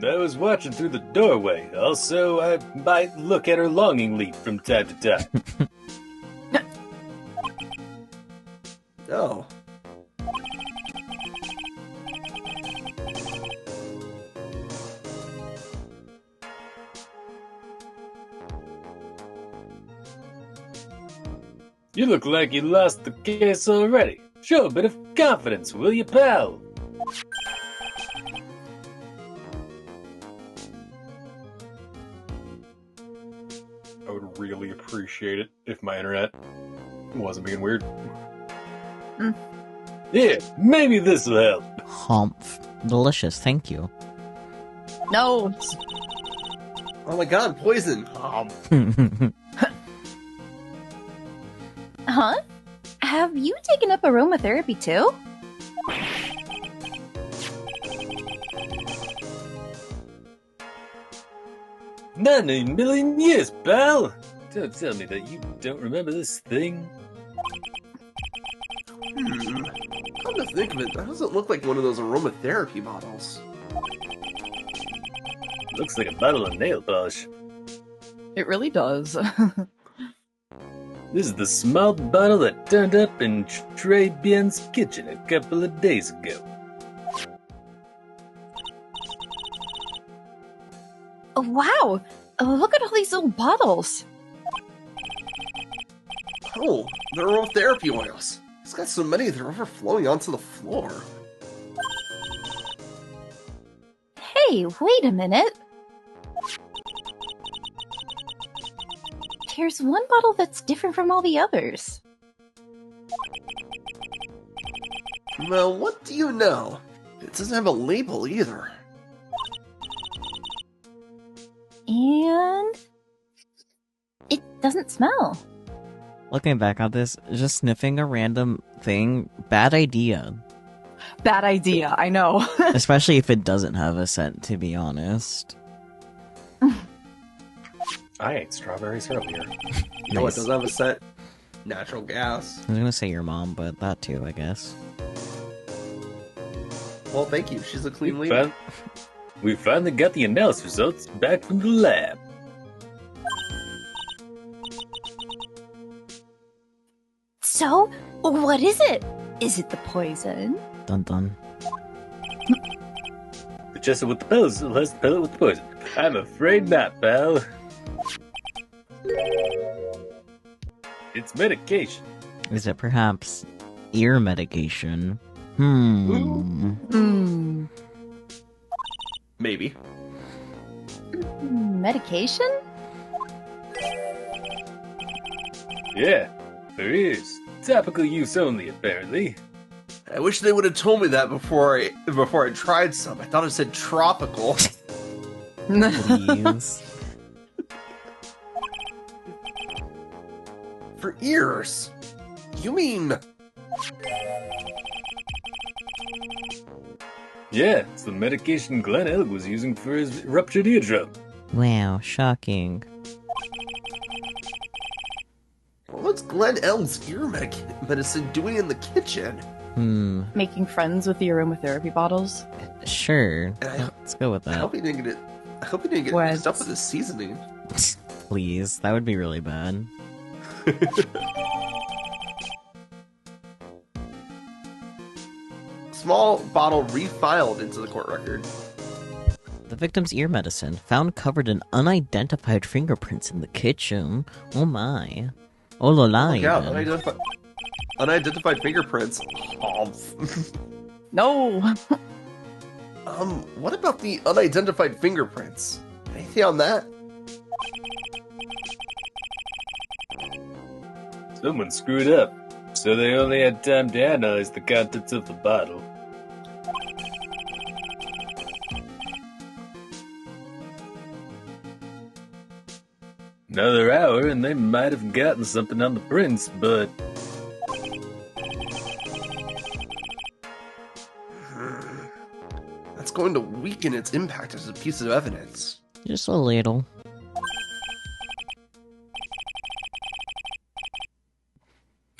I was watching through the doorway. Also, I might look at her longingly from time to time. Oh. You look like you lost the case already. Show a bit of confidence, will you, pal? I would really appreciate it if my internet wasn't being weird. Yeah, maybe this'll help. Humph. Delicious, thank you. No. Oh my god, poison. Huh? Have you taken up aromatherapy too? Not in a million years, pal. Don't tell me that you don't remember this thing. Come to think of it, that doesn't look like one of those aromatherapy bottles. Looks like a bottle of nail polish. It really does. This is the small bottle that turned up in Trey Bien's kitchen a couple of days ago. Wow! Look at all these little bottles. Oh, they're aromatherapy oils. It's got so many they're overflowing onto the floor. Hey, wait a minute. There's one bottle that's different from all the others. Well, what do you know? It doesn't have a label either. And it doesn't smell. Looking back on this, just sniffing a random thing, bad idea. Bad idea, I know. Especially if it doesn't have a scent, to be honest. I ate strawberries earlier. No, it doesn't have a scent. natural gas. I was gonna say your mom, but that too, I guess. Well, thank you. She's a clean lady. We finally got the analysis results back from the lab. So, what is it? Is it the poison? Dun dun. The chest with the pills has the pellet with the poison. I'm afraid not, pal. It's medication. Is it perhaps ear medication? Maybe. Medication? Yeah, there is. Topical use only, apparently. I wish they would have told me that before I tried some. I thought it said tropical. Please. For ears. You mean... Yeah, it's the medication Glenn Elg was using for his ruptured eardrum. Wow, shocking. What's Glenn Elm's ear medicine doing in the kitchen? Making friends with the aromatherapy bottles? Sure. And Let's go with I that. hope he didn't get What? mixed up with the seasoning. Please, that would be really bad. Small bottle refiled into the court record. The victim's ear medicine found covered in unidentified fingerprints in the kitchen. Oh my. Oh la la. Yeah, even. unidentified fingerprints. No! What about the unidentified fingerprints? Anything on that? Someone screwed up, so they only had time to analyze the contents of the bottle. Another hour and they might have gotten something on the prints, but... That's going to weaken its impact as a piece of evidence. Just a little.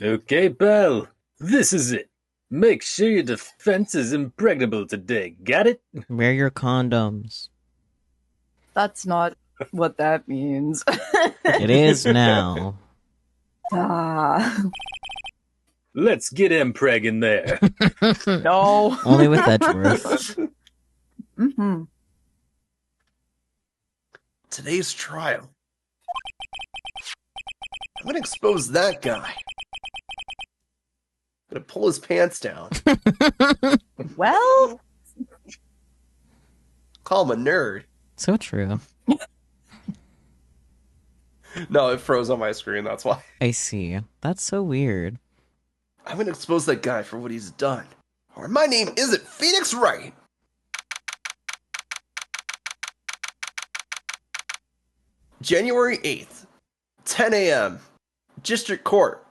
Okay, pal, this is it. Make sure your defense is impregnable today, got it? Wear your condoms. That's not what that means. It is now. Ah. Let's get Mpreg in there. No. Only with Edgeworth. Mm-hmm. Today's trial. I'm gonna expose that guy. I'm gonna pull his pants down. Well, Call him a nerd. So true. No, it froze on my screen, that's why. I see. That's so weird. I'm gonna expose that guy for what he's done. Or my name isn't Phoenix Wright. January 8th, 10 a.m. District Court.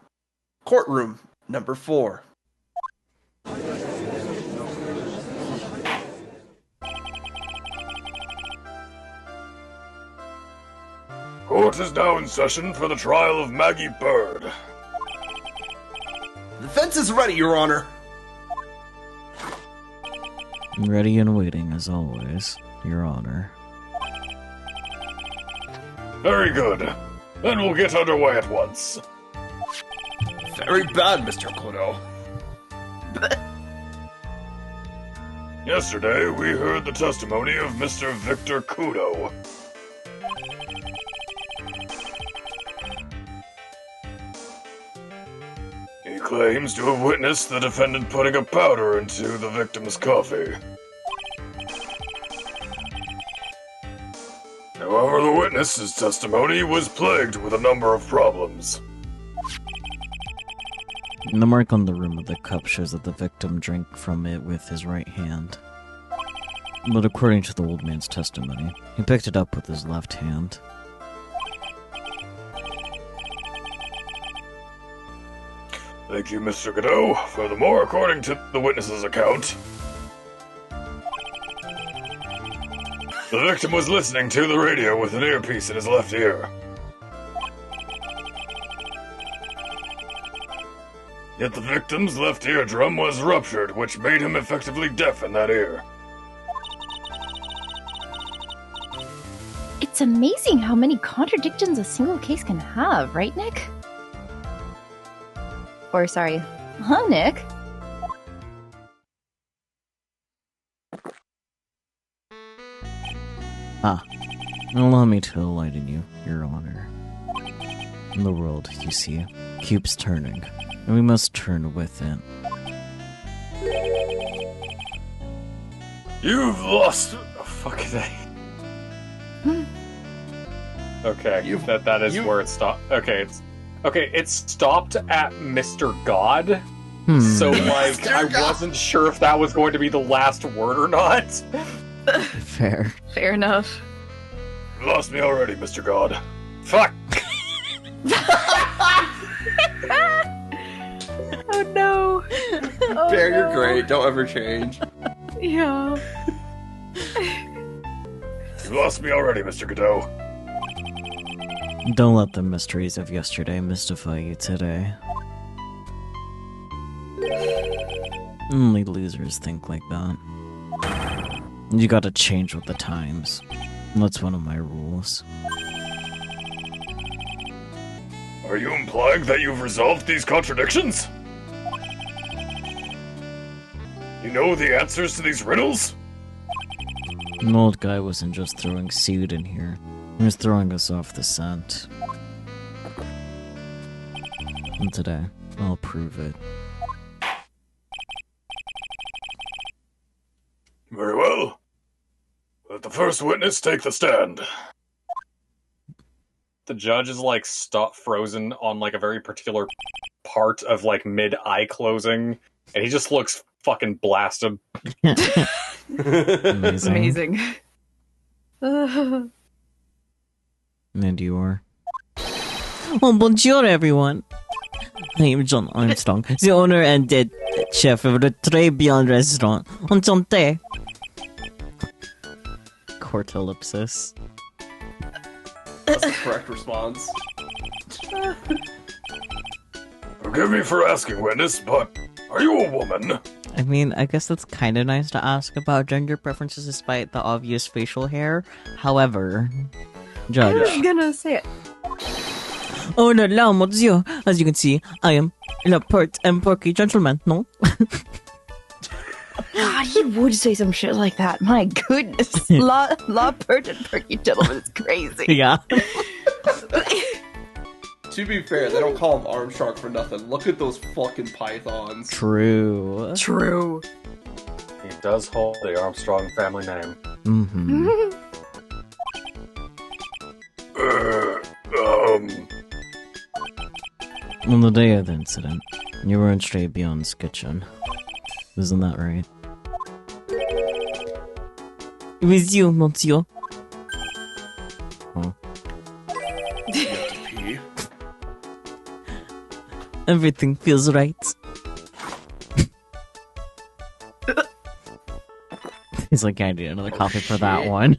Courtroom number 4. Court is now in session for the trial of Maggie Bird. The fence is ready, Your Honor. Ready and waiting as always, Your Honor. Very good. Then we'll get underway at once. Very bad, Mr. Kudo. Yesterday, we heard the testimony of Mr. Victor Kudo. He claims to have witnessed the defendant putting a powder into the victim's coffee. However, the witness's testimony was plagued with a number of problems. The mark on the rim of the cup shows that the victim drank from it with his right hand. But according to the old man's testimony, he picked it up with his left hand. Thank you, Mr. Godot. Furthermore, according to the witness's account, the victim was listening to the radio with an earpiece in his left ear. Yet the victim's left eardrum was ruptured, which made him effectively deaf in that ear. It's amazing how many contradictions a single case can have, right, Nick? Or, sorry, huh, Nick? Allow me to enlighten you, Your Honor. The world, you see, keeps turning, and we must turn with it. You've lost. Oh, fuck that. Okay, that is where it stopped. Okay, it stopped at Mr. God. So, like, I wasn't sure if that was going to be the last word or not. Fair. Fair enough. You lost me already, Mr. God. Fuck! Oh no. Oh, Bear, no. you're great. Don't ever change. Yeah. You lost me already, Mr. Godot. Don't let the mysteries of yesterday mystify you today. Only losers think like that. You gotta change with the times. That's one of my rules. Are you implying that you've resolved these contradictions? You know the answers to these riddles? An old guy wasn't just throwing seed in here. He was throwing us off the scent. And today, I'll prove it. Very well. Let the first witness take the stand. The judge is, like, frozen on, like, a very particular part of, like, mid-eye closing, and he just looks fucking blasted. Amazing. And you are? Oh, bonjour, everyone. I am John Armstrong, the owner and dead chef of the Très Bien restaurant. Enchanté. Cortellipsis. That's the correct response. Forgive me for asking, witness, but are you a woman? I mean, I guess that's kind of nice to ask about gender preferences despite the obvious facial hair. However, I Judge. was gonna say it. Oh no, la monsieur. As you can see, I am a pert and porky gentleman, no? God, he would say some shit like that. My goodness. La pert and perky gentleman is crazy. Yeah. To be fair, they don't call him Armstrong for nothing. Look at those fucking pythons. True. True. He does hold the Armstrong family name. Mm-hmm. On the day of the incident, you were in Stray Beyond's kitchen. Isn't that right? It was you, monsieur. Oh. You have to pee. Everything feels right. He's like, I need another coffee for that one.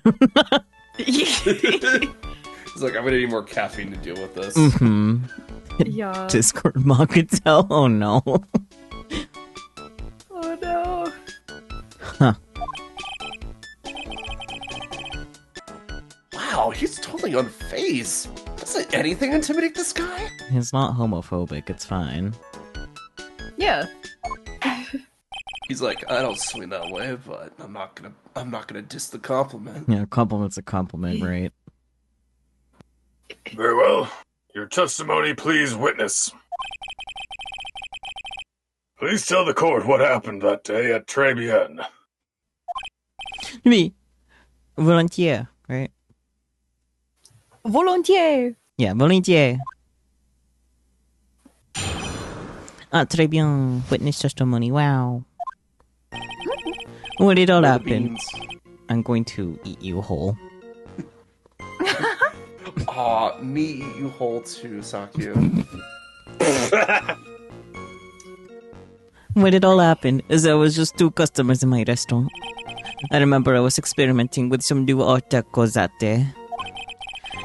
He's like, I'm gonna need more caffeine to deal with this. Mm-hmm. Yeah. Discord mod could tell. Oh no. Oh no. Huh. Wow, he's totally unfazed. Doesn't anything intimidate this guy? He's not homophobic, it's fine. Yeah. He's like, I don't swing that way, but I'm not gonna diss the compliment. Yeah, a compliment's a compliment, right? Very well. Your testimony, please, witness. Please tell the court what happened that day at Très Bien. Me. Volontiers, right? Volontiers. Yeah, volontiers. Ah, très bien. Witness testimony, wow. What did all The happen? beans. I'm going to eat you whole. Aw, me eat you whole too, Sakyu. What did all happen is there was just 2 customers in my restaurant. I remember I was experimenting with some new art deco that day.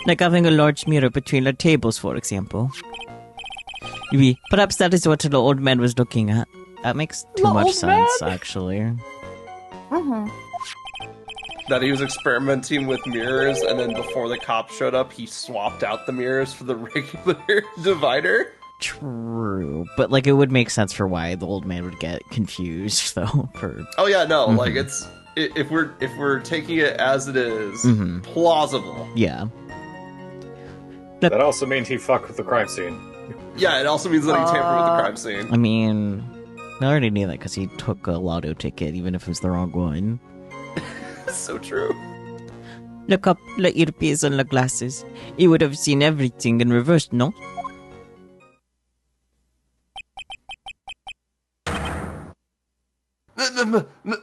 Like having a large mirror between the tables, for example. Maybe. Perhaps that is what the old man was looking at. That makes too The much old sense, man? actually. Mm-hmm. That he was experimenting with mirrors, and then before the cops showed up, he swapped out the mirrors for the regular divider. True, but like it would make sense for why the old man would get confused, though. For Oh yeah, no, Mhm. like it's if we're taking it as it is, Mhm. plausible. yeah, That also means he fucked with the crime scene. Yeah, it also means that he tampered with the crime scene. I mean, I already knew that because he took a lotto ticket, even if it was the wrong one. So true. Look up the earpiece and the glasses. He would have seen everything in reverse, no?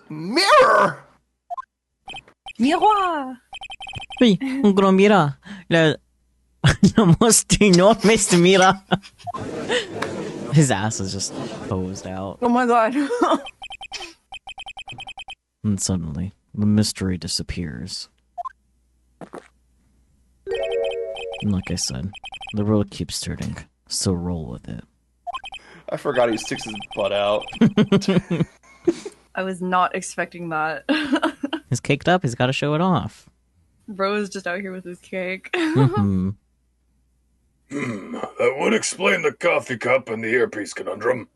Mirror. Miroir! Sí, un gran mira. La most enormous mira. His ass is just posed out. Oh my god. And suddenly, the mystery disappears. And like I said, the road keeps turning, so roll with it. I forgot he sticks his butt out. I was not expecting that. He's caked up, he's gotta show it off. Bro is just out here with his cake. Mhm. That would explain the coffee cup and the earpiece conundrum.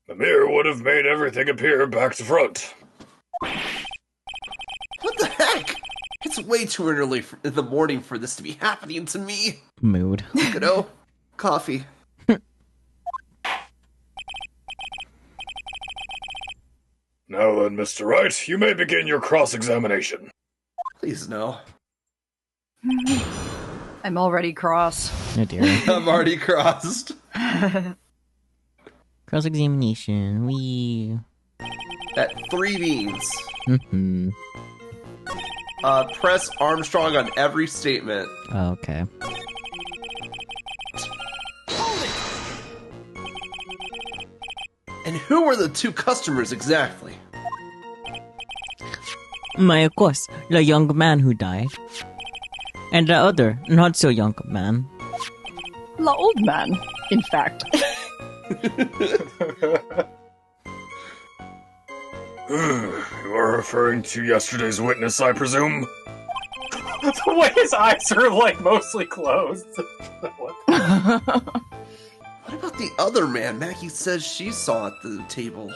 The mirror would have made everything appear back to front. What the heck? It's way too early in the morning for this to be happening to me. Mood. Kiddo, coffee. Now then, Mr. Wright, you may begin your cross-examination. Please no. I'm already cross. Oh dear. I'm already crossed. Cross-examination, we. At 3 beans. Mm-hmm. Press Armstrong on every statement. Oh, okay. And who were the 2 customers exactly? My, of course, the young man who died. And the other, not so young man. The old man, in fact. You are referring to yesterday's witness, I presume? The way his eyes are like mostly closed. What? What about the other man Maggie says she saw at the table?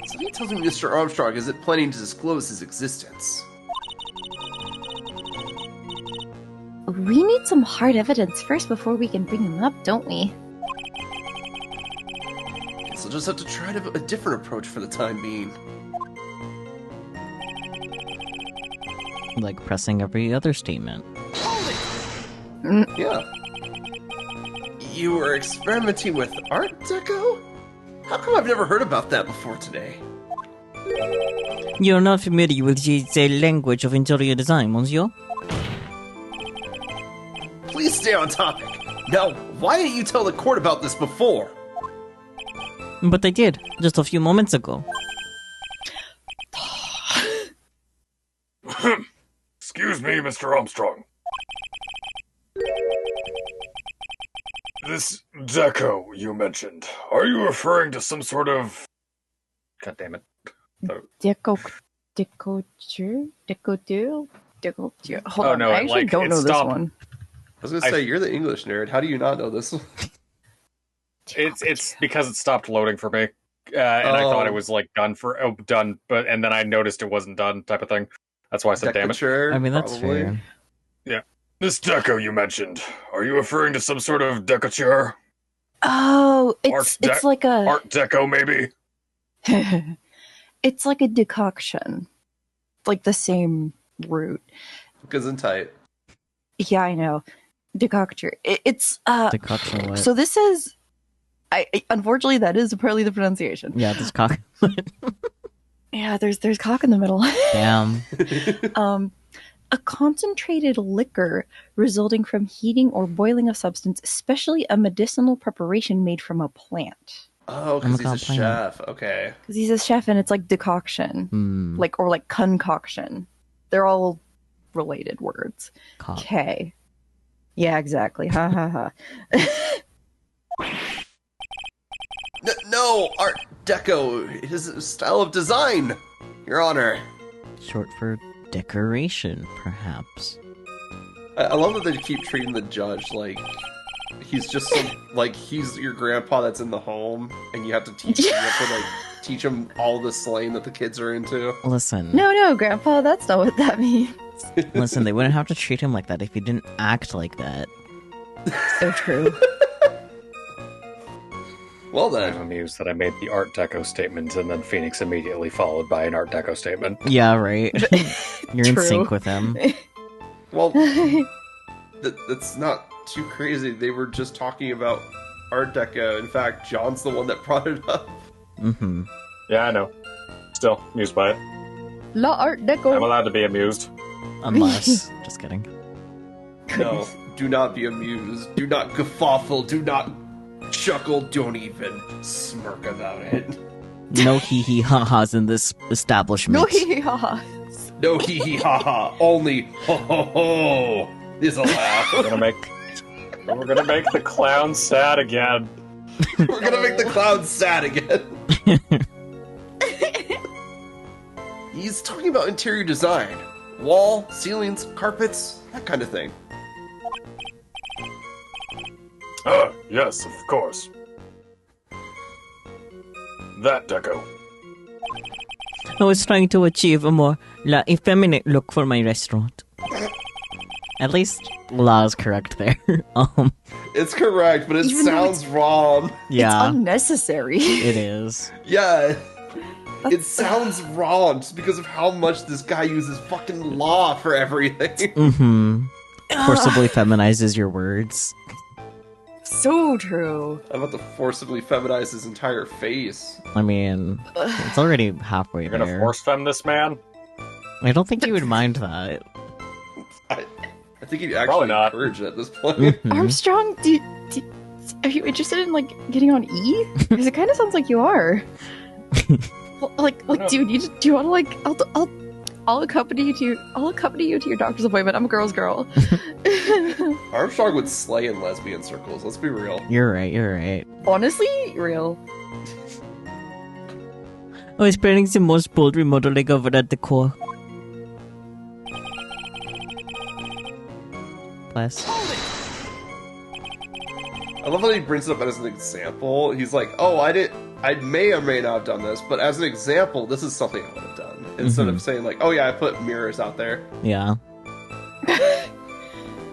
Something tells me Mr. Armstrong isn't planning to disclose his existence. We need some hard evidence first before we can bring him up, don't we? Guess I'll just have to try a different approach for the time being. Like pressing every other statement. Yeah. You were experimenting with Art Deco? How come I've never heard about that before today? You're not familiar with the language of interior design, monsieur? Please stay on topic. Now, why didn't you tell the court about this before? But I did, just a few moments ago. Excuse me, Mr. Armstrong. This deco you mentioned, are you referring to some sort of... God damn it. Decoture? Hold Oh, on, no, I it, actually like, don't it know stopped. this one. I was gonna say, you're the English nerd. How do you not know this one? It's because it stopped loading for me. And I thought it was like done, but and then I noticed it wasn't done type of thing. That's why I said damn it. Decatur, I mean, that's probably. fair. This deco you mentioned, are you referring to some sort of decatur? Oh, Art it's like a Art deco, maybe? it's like a decoction, like the same root. Because in tight. Yeah, I know. Decoction. It's Decoction what? So this is, unfortunately that is apparently the pronunciation. Yeah, this cock. Yeah, there's cock in the middle. Damn. A concentrated liquor resulting from heating or boiling a substance, especially a medicinal preparation made from a plant. Oh, because he's a chef. Okay. Because he's a chef and it's like decoction, Hmm. or concoction. They're all related words. Cop. Okay. Yeah, exactly. Ha ha ha. No, Art Deco, his style of design, Your Honor. Short for decoration, perhaps. I love that they keep treating the judge like he's just like he's your grandpa that's in the home, and you have to teach him all the slaying that the kids are into. Listen. No, Grandpa, that's not what that means. Listen, they wouldn't have to treat him like that if he didn't act like that. So true. Well I'm then, amused that I made the Art Deco statement and then Phoenix immediately followed by an Art Deco statement. Yeah, right. You're in True. sync with him. well, that's not too crazy. They were just talking about Art Deco. In fact, John's the one that brought it up. Mm-hmm. Yeah, I know. Still amused by it. La Art Deco. I'm allowed to be amused. Unless... just kidding. No, do not be amused. Do not guffaw. Do not chuckle. Don't even smirk about it. No hee-hee ha-has in this establishment. No hee hee ha ha. No hee hee ha ha. Only ho ho ho is allowed. We're gonna make the clown sad again. We're gonna make the clown sad again. He's talking about interior design. Wall, ceilings, carpets, that kind of thing. Yes, of course. That deco. I was trying to achieve a more effeminate look for my restaurant. At least La is correct there. It's correct, but it Even though sounds wrong. Yeah, It's unnecessary. it is. Yeah. It sounds wrong just because of how much this guy uses fucking law for everything. Mm-hmm. Forcibly feminizes your words. So true. I'm about to forcibly feminize his entire face. I mean, it's already halfway You're gonna there. force fem this man? I don't think you would mind that. I think he'd Probably actually not. encourage it at this point. Mhm. Armstrong, are you interested in like getting on E? Because it kind of sounds like you are. Well, like, dude, do you want to like? I'll accompany you to your doctor's appointment. I'm a girl's girl. Armstrong would slay in lesbian circles, let's be real. You're right. Honestly, real. I was planning some more bold remodeling over at the core. Bless. I love how he brings it up as an example. He's like, oh, I may or may not have done this, but as an example, this is something I would have done. Instead of saying like, oh yeah, I put mirrors out there. Yeah.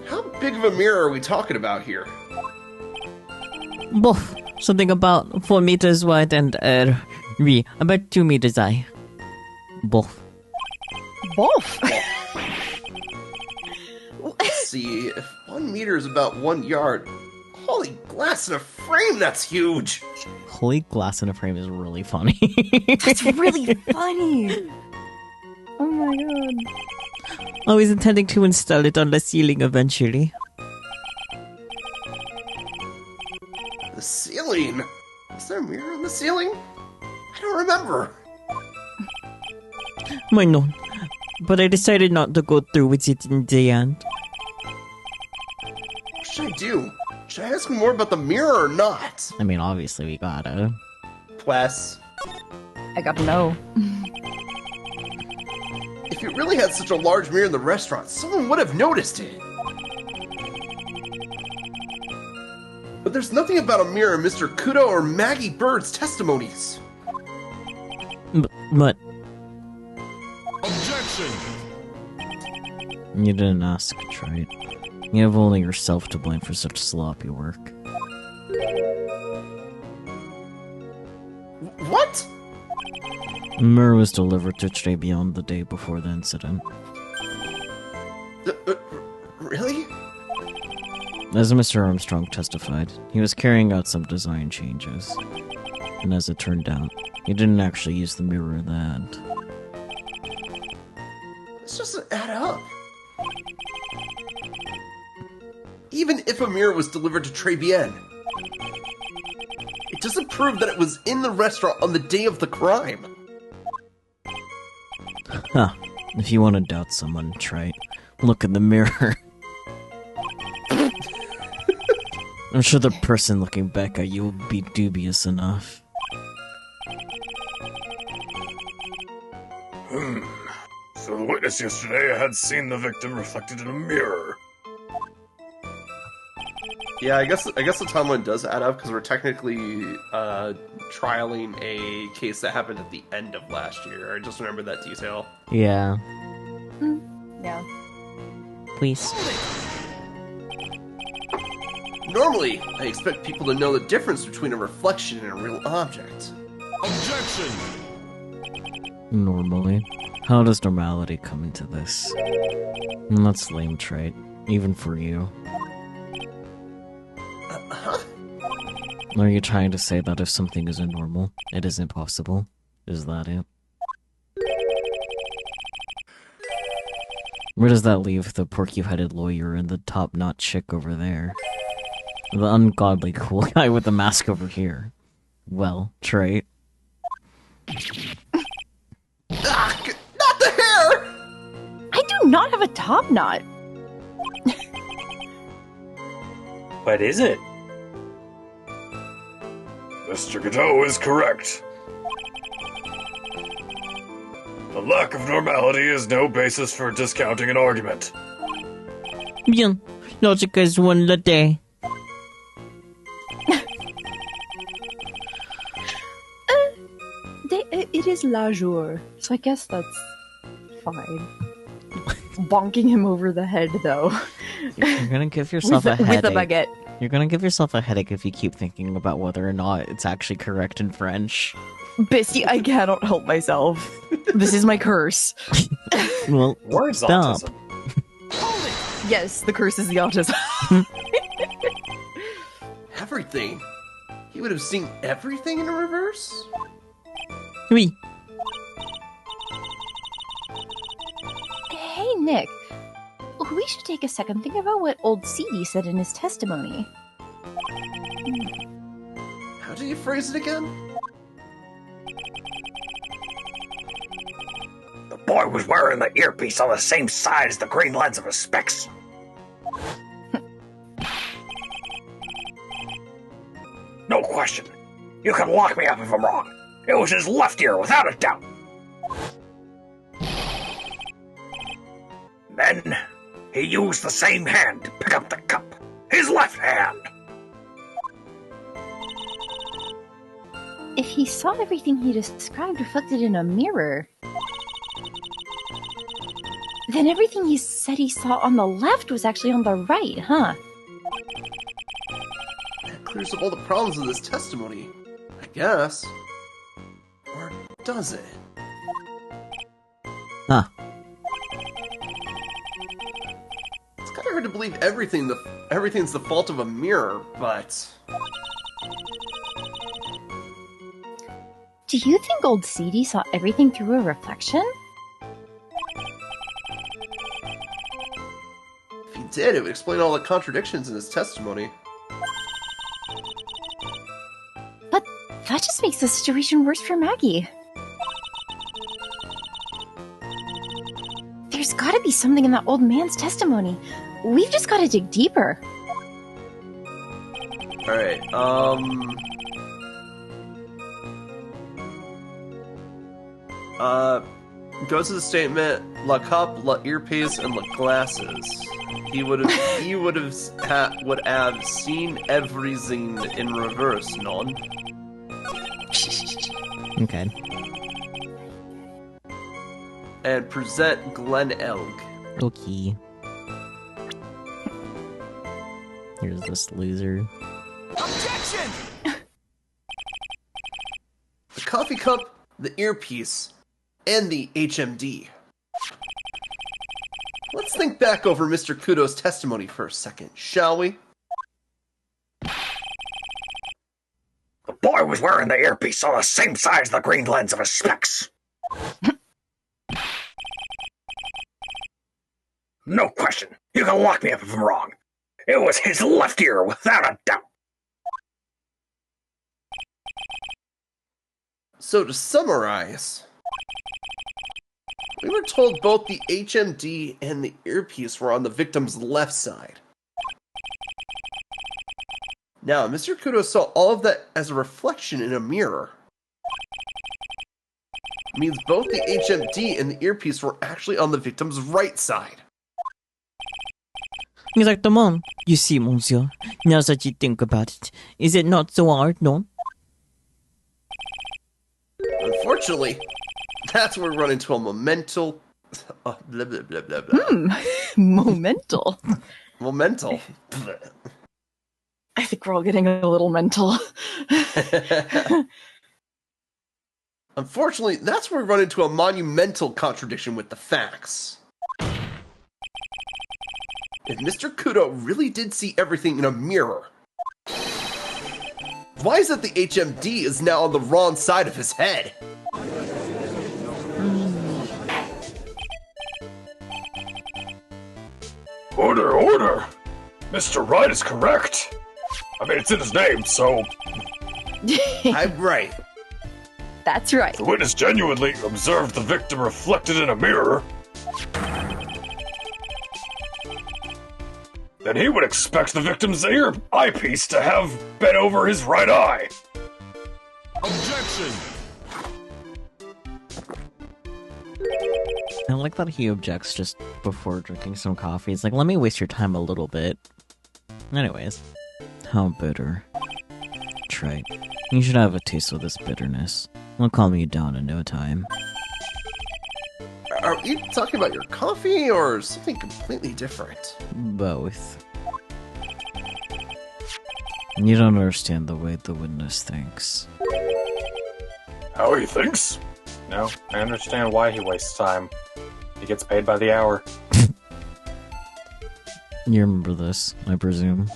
How big of a mirror are we talking about here? Boof. Something about 4 meters wide and about 2 meters high. Boof. Both. Let's see, if 1 meter is about 1 yard, holy glass in a frame, that's huge! Holy glass in a frame is really funny. That's really funny. Oh my god. I was intending to install it on the ceiling eventually. The ceiling? Is there a mirror on the ceiling? I don't remember. Why not? But I decided not to go through with it in the end. What should I do? Should I ask him more about the mirror or not? I mean, obviously we gotta. Wes, I gotta know. if you really had such a large mirror in the restaurant, someone would have noticed it. But there's nothing about a mirror in Mr. Kudo or Maggie Bird's testimonies. But Objection! you didn't ask, right? You have only yourself to blame for such sloppy work. What? The mirror was delivered to Trey beyond the day before the incident. Really? As Mr. Armstrong testified, he was carrying out some design changes. And as it turned out, he didn't actually use the mirror in the end. This doesn't add up. Even if a mirror was delivered to Trebienne, it doesn't prove that it was in the restaurant on the day of the crime. Huh. If you want to doubt someone, try it. Look in the mirror. I'm sure the person looking back at you will be dubious enough. So the witness yesterday had seen the victim reflected in a mirror. Yeah, I guess the timeline does add up because we're technically trialing a case that happened at the end of last year. I just remember that detail. Yeah. Yeah. Please. Normally, I expect people to know the difference between a reflection and a real object. Objection! Normally. How does normality come into this? That's a lame trait, even for you. Huh? Are you trying to say that if something isn't normal, it isn't possible? Is that it? Where does that leave the porky-headed lawyer and the top-notch chick over there? The ungodly cool guy with the mask over here. Well, trait. Not the hair! I do not have a top knot. What is it? Mr. Godot is correct. The lack of normality is no basis for discounting an argument. Bien. Logic is one latte. It is la jour, so I guess that's fine. Bonking him over the head, though. You're gonna give yourself a with a headache. baguette. You're gonna give yourself a headache if you keep thinking about whether or not it's actually correct in French. Bestie, I cannot help myself. This is my curse. Well, Words stop. autism. Yes, the curse is the autism. Everything. He would have seen everything in reverse? Oui. Hey, Nick. We should take a second think about what old CD said in his testimony. How did you phrase it again? The boy was wearing the earpiece on the same side as the green lens of his specs. No question. You can lock me up if I'm wrong. It was his left ear, without a doubt. Then, he used the same hand to pick up the cup. His left hand. If he saw everything he described reflected in a mirror, then everything he said he saw on the left was actually on the right, huh? That clears up all the problems of this testimony. I guess. Or does it? Huh. It's kind of hard to believe everything's the fault of a mirror, but... Do you think old CD saw everything through a reflection? If he did, it would explain all the contradictions in his testimony. But that just makes the situation worse for Maggie. There's gotta be something in that old man's testimony. We've just gotta dig deeper. Alright, go to the statement, la cup, la earpiece, and la glasses. He would have seen everything in reverse, non? Okay. And present Glen Elg. Okay. Here's this loser. The coffee cup, the earpiece, and the HMD. Let's think back over Mr. Kudo's testimony for a second, shall we? The boy was wearing the earpiece on the same side as the green lens of his specs. No question. You can lock me up if I'm wrong. It was his left ear, without a doubt. So to summarize, We were told both the HMD and the earpiece were on the victim's left side. Now, Mr. Kudo saw all of that as a reflection in a mirror. It means both the HMD and the earpiece were actually on the victim's right side. Exactement. You see, monsieur, now that you think about it, is it not so hard, no? Unfortunately, that's where we run into a momental... blah, blah, blah, blah, blah. Momental. Momental. I think we're all getting a little mental. Unfortunately, that's where we run into a monumental contradiction with the facts. If Mr. Kudo really did see everything in a mirror, why is it the HMD is now on the wrong side of his head? Order, order! Mr. Wright is correct. I mean, it's in his name, so I'm right. That's right. the witness genuinely observed the victim reflected in a mirror. Then he would expect the victim's eyepiece to have been over his right eye. Objection! I like that he objects just before drinking some coffee. He's like, let me waste your time a little bit. Anyways, how bitter. Trite. You should have a taste of this bitterness. It'll calm you down in no time. Are you talking about your coffee or something completely different? Both. You don't understand the way the witness thinks. How he thinks? No, I understand why he wastes time. He gets paid by the hour. You remember this, I presume.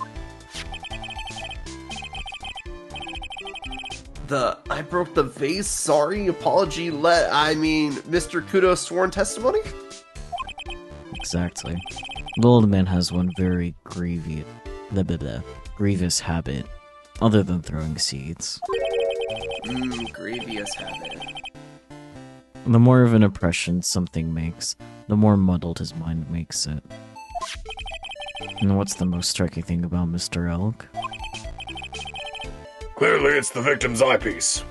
I broke the vase, sorry, apology, Mr. Kudo's sworn testimony? Exactly. The old man has one very grievous habit, other than throwing seeds. Grievous habit. The more of an impression something makes, the more muddled his mind makes it. And what's the most striking thing about Mr. Elk? Clearly it's the victim's eyepiece.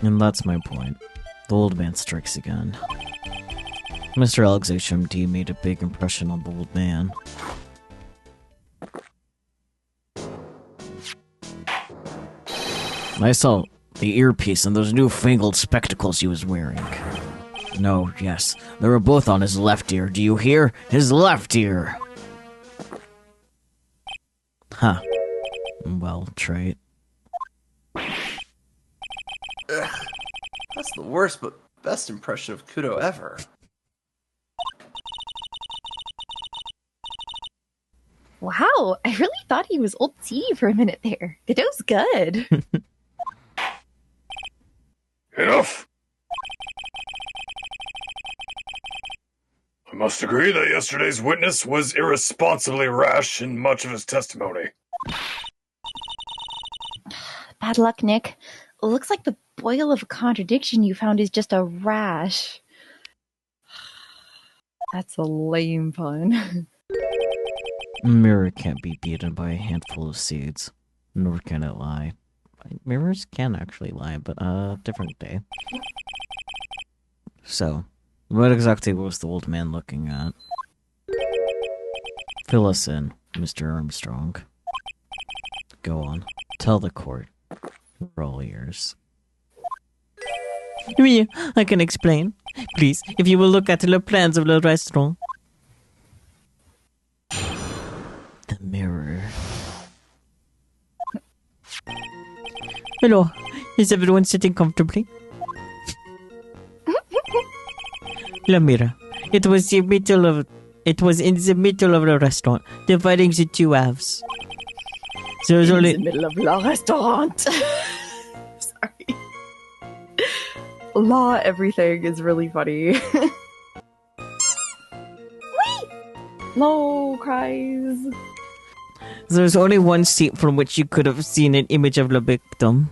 And that's my point. The old man strikes again. Mr. Elk's HMD made a big impression on the old man. I saw the earpiece and those newfangled spectacles he was wearing. No, yes, they were both on his left ear. Do you hear? His left ear! Huh. Well, trait. That's the worst but best impression of Kudo ever. Wow, I really thought he was old tea for a minute there. Kudo's good. Enough! I must agree that yesterday's witness was irresponsibly rash in much of his testimony. Bad luck, Nick. Looks like the boil of contradiction you found is just a rash. That's a lame pun. A mirror can't be beaten by a handful of seeds, nor can it lie. Mirrors can actually lie, but different day. So, what exactly was the old man looking at? Fill us in, Mr. Armstrong. Go on, tell the court. We're all ears. Oui, I can explain. Please, if you will look at the plans of the restaurant. The mirror. Hello, is everyone sitting comfortably? La mirror. It was in the middle of the restaurant, dividing the two halves. There was only in the middle of la restaurant. Sorry. La everything is really funny. Whee! Low cries. There's only one seat from which you could have seen an image of the victim.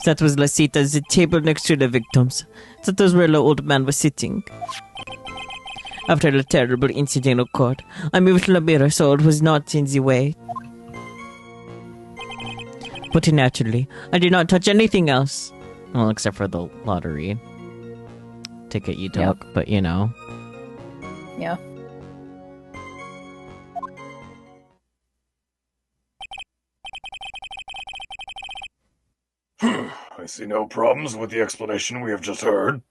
That was Lasita, the table next to the victims. That was where the old man was sitting. After the terrible incident occurred, I moved the mirror so it was not in the way. But naturally, I did not touch anything else. Well, except for the lottery ticket you took, but you know. Yeah. I see no problems with the explanation we have just heard.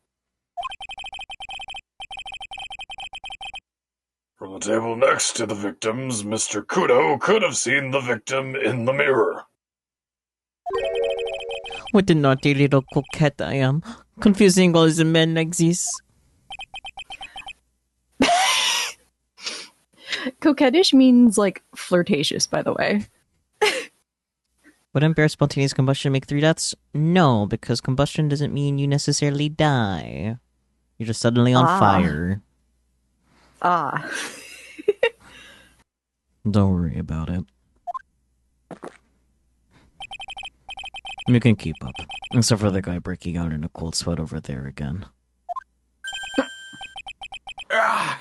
From the table next to the victims, Mr. Kudo could have seen the victim in the mirror. What a naughty little coquette I am, confusing all the men like this. Coquettish means, like, flirtatious, by the way. Would unfair spontaneous combustion make 3 deaths? No, because combustion doesn't mean you necessarily die. You're just suddenly on fire. Ah. Don't worry about it. You can keep up. Except for the guy breaking out in a cold sweat over there again. I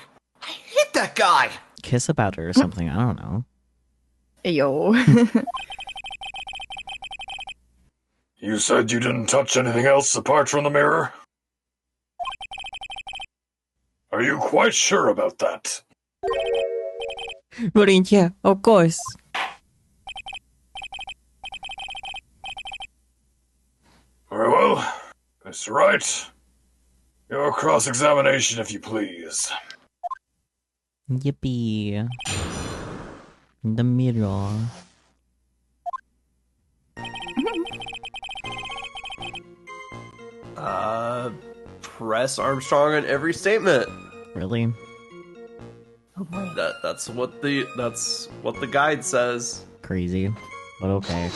hit that guy! Kiss about her or something, I don't know. Yo. You said you didn't touch anything else apart from the mirror? Are you quite sure about that? Well, yeah, of course. Very well. Mr. Wright, your cross-examination, if you please. Yippee. The mirror. Press Armstrong on every statement. Really? Oh boy. That's what the guide says. Crazy. But okay.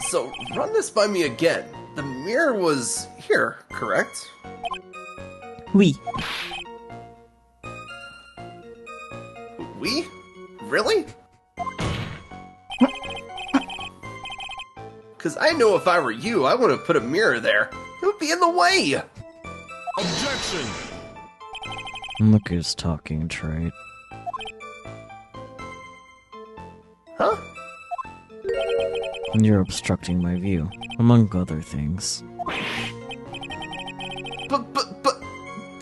So run this by me again. The mirror was here, correct? Oui. We? Really? Because I know if I were you, I would have put a mirror there. It would be in the way. Objection! Look who's talking, Trade. Huh? You're obstructing my view, among other things. But,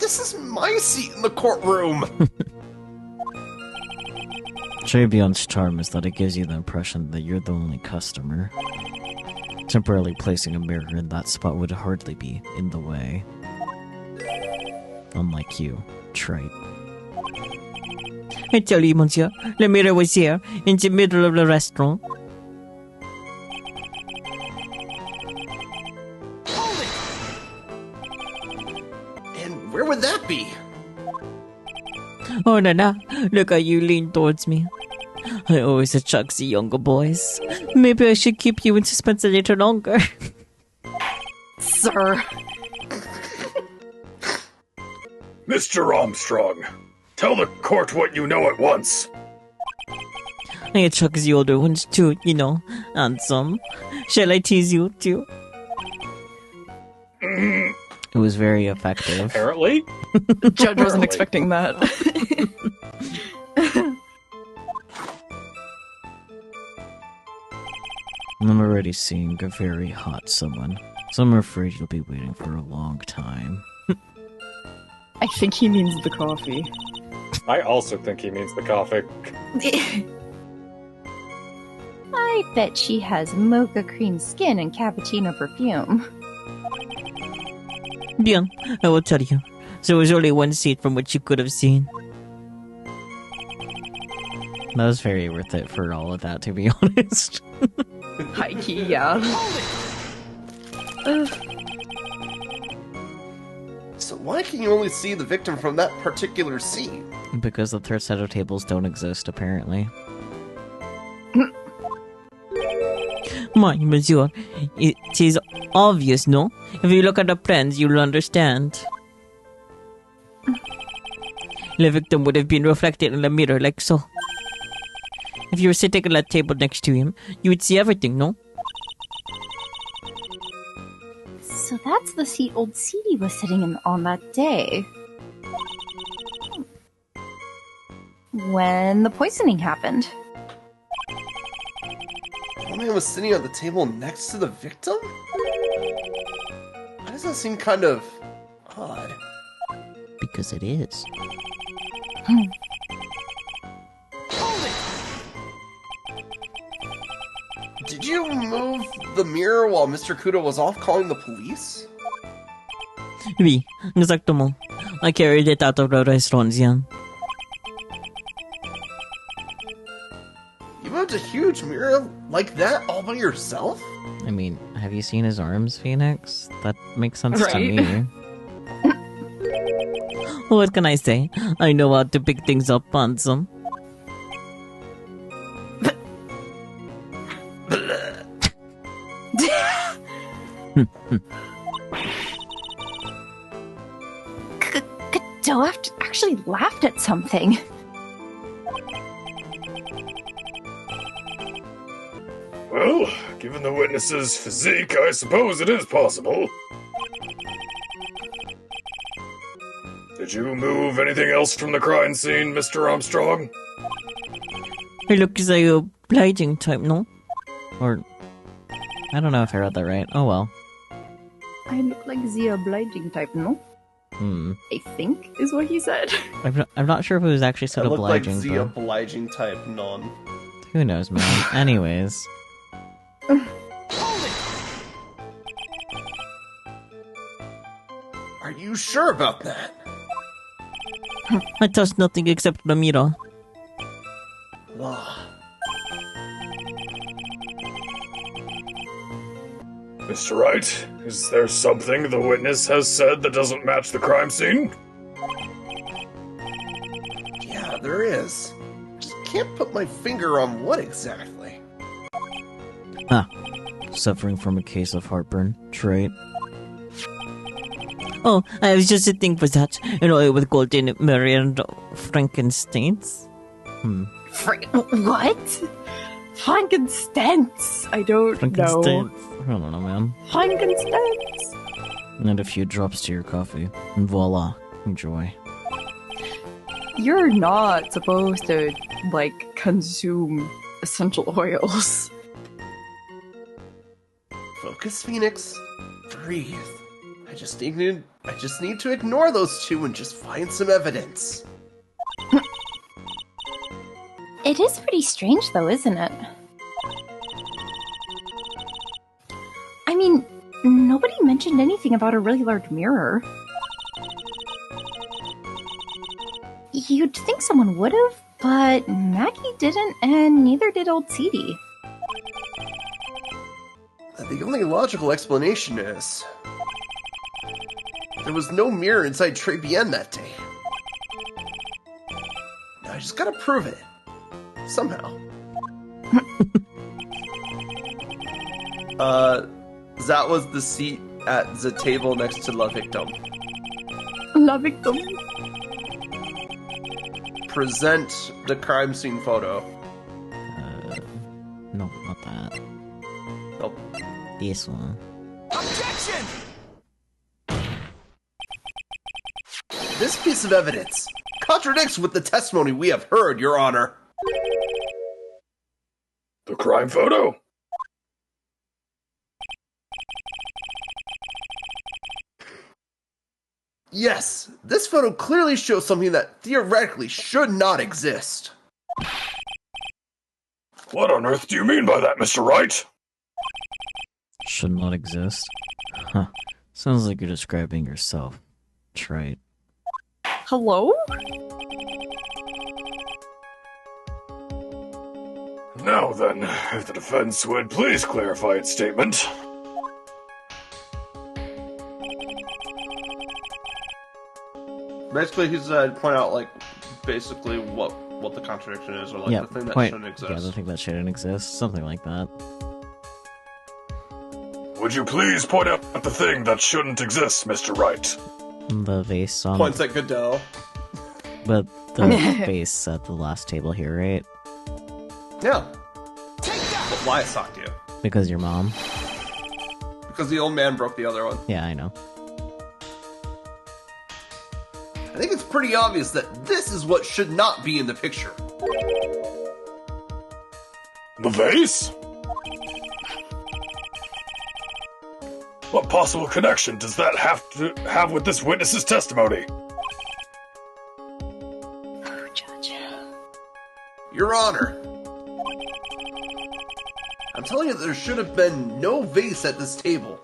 this is my seat in the courtroom. Trayvion's charm is that it gives you the impression that you're the only customer. Temporarily placing a mirror in that spot would hardly be in the way. Unlike you, Trite. I tell you, monsieur, the mirror was here, in the middle of the restaurant. And where would that be? Oh, Nana, look how you lean towards me. I always attract the younger boys. Maybe I should keep you in suspense a little longer. Sir. Mr. Armstrong, tell the court what you know at once. I attract the older ones too, you know, handsome. Shall I tease you too? It was very effective. Apparently. Judge wasn't expecting that. I'm already seeing a very hot someone, so I'm afraid you'll be waiting for a long time. I think he means the coffee. I also think he means the coffee. I bet she has mocha cream skin and cappuccino perfume. Bien, I will tell you. There was only one seat from which you could have seen. That was very worth it for all of that, to be honest. High key, yeah. So why can you only see the victim from that particular seat? Because the third set of tables don't exist, apparently. My monsieur, it is obvious, no? If you look at the plans, you'll understand. The victim would have been reflected in the mirror like so. If you were sitting at that table next to him, you would see everything, no? So that's the seat old Seedy was sitting in on that day. When the poisoning happened. The man was sitting at the table next to the victim? Why does that seem kind of odd? Because it is. Did you move the mirror while Mr. Kudo was off calling the police? Oui, exactement. I carried it out of the restaurant, yeah. You moved a huge mirror like that all by yourself? I mean, have you seen his arms, Phoenix? That makes sense to Right. me. What can I say? I know how to pick things up on some. Joe actually laughed at something. Well, given the witness's physique, I suppose it is possible. Did you move anything else from the crime scene, Mr. Armstrong? He looks like a obliging type, no? Or... I don't know if I read that right. Oh well. I look like the obliging type, no? I think is what he said. I'm not sure if it was actually said I look like obliging, the but obliging type non. who knows, man. Anyways. Are you sure about that? I touched nothing except the mirror. Ah, Mr. Wright, is there something the witness has said that doesn't match the crime scene? yeah, there is. Just can't put my finger on what exactly. Suffering from a case of heartburn. Trait. Oh, I was just sitting for that. An oil with golden mirror and Frankensteins. What? Frankensteins. I don't know. Frankensteins. I don't know, man. Frankensteins. And a few drops to your coffee. And voila. Enjoy. You're not supposed to, like, consume essential oils. Focus, Phoenix. Breathe. I just need to ignore those two and just find some evidence. It is pretty strange, though, isn't it? I mean, nobody mentioned anything about a really large mirror. You'd think someone would have, but Maggie didn't, and neither did old Seedy. The only logical explanation is... there was no mirror inside Trey Bien that day. Now I just gotta prove it. Somehow. That was the seat at the table next to La Victim. La victim. Present the crime scene photo. No, not that. Nope. This one. This piece of evidence contradicts with the testimony we have heard, Your Honor. The crime photo? Yes, this photo clearly shows something that theoretically should not exist. What on earth do you mean by that, Mr. Wright? Should not exist. Huh. Sounds like you're describing yourself. Trait. Hello? Now then, if the defense would please clarify its statement. Basically, he's point out basically what the contradiction is, or Yeah, the thing that point. shouldn't exist. Yeah, the thing that shouldn't exist. Something like that. Would you please point out the thing that shouldn't exist, Mr. Wright? The vase on... Points at Godot. But the vase at the last table here, right? Yeah. Take that. Why I socked you? Because your mom. Because the old man broke the other one. Yeah, I know. I think it's pretty obvious that this is what should not be in the picture. The vase? What possible connection does that have with this witness's testimony? Oh, Judge. Your Honor, I'm telling you that there should have been no vase at this table.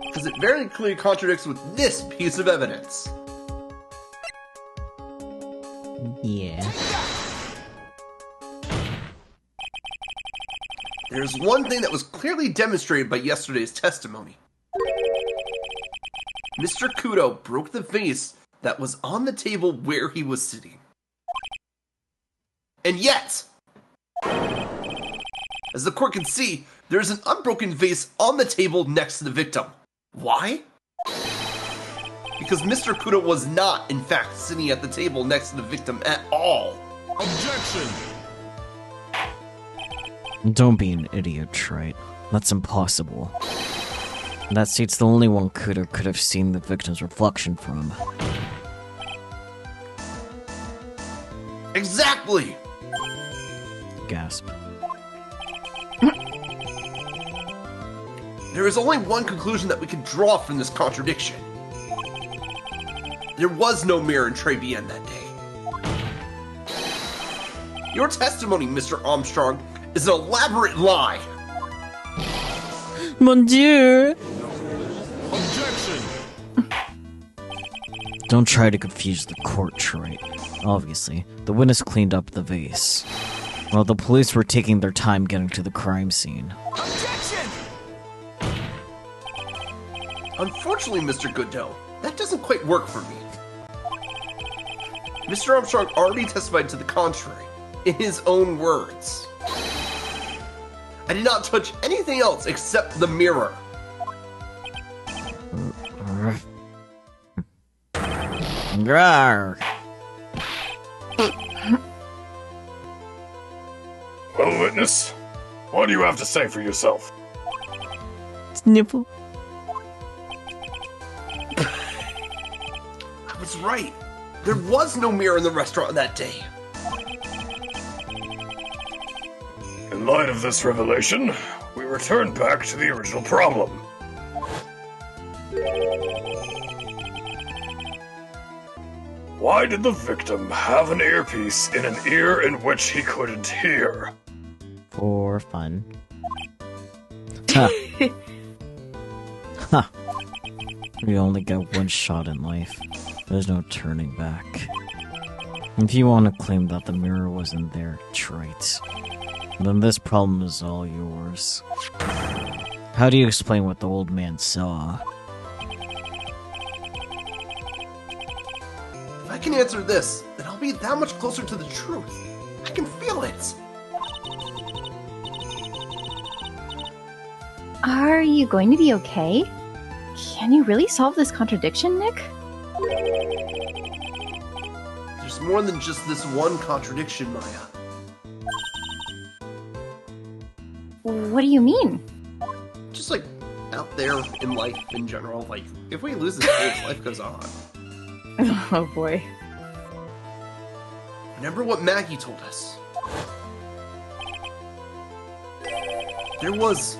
Because it very clearly contradicts with this piece of evidence. Yeah. There's one thing that was clearly demonstrated by yesterday's testimony. Mr. Kudo broke the vase that was on the table where he was sitting. And yet, as the court can see, there's an unbroken vase on the table next to the victim. Why? Because Mr. Kudo was not, in fact, sitting at the table next to the victim at all. Objection! Don't be an idiot, Trite. That's impossible. That seat's the only one Kudo could have seen the victim's reflection from. Exactly! Gasp. There is only one conclusion that we can draw from this contradiction. There was no mirror in Trebian that day. Your testimony, Mr. Armstrong, is an elaborate lie. Mon Dieu! Objection! Don't try to confuse the court, Trite. Obviously, the witness cleaned up the vase, while the police were taking their time getting to the crime scene. Objection! Unfortunately, Mr. Godot, that doesn't quite work for me. Mr. Armstrong already testified to the contrary, in his own words. I did not touch anything else except the mirror. Grar. Well, witness, what do you have to say for yourself? Snipple. I was right. There was no mirror in the restaurant that day. In light of this revelation, we return back to the original problem. Why did the victim have an earpiece in an ear in which he couldn't hear? For fun. Ha. Ha. We only get one shot in life. There's no turning back. If you want to claim that the mirror wasn't there, Trite, then this problem is all yours. How do you explain what the old man saw? If I can answer this, then I'll be that much closer to the truth. I can feel it. Are you going to be okay? Can you really solve this contradiction, Nick? There's more than just this one contradiction, Maya. What do you mean? Just like out there in life in general, like if we lose this case, life goes on. Oh boy. Remember what Maggie told us. There was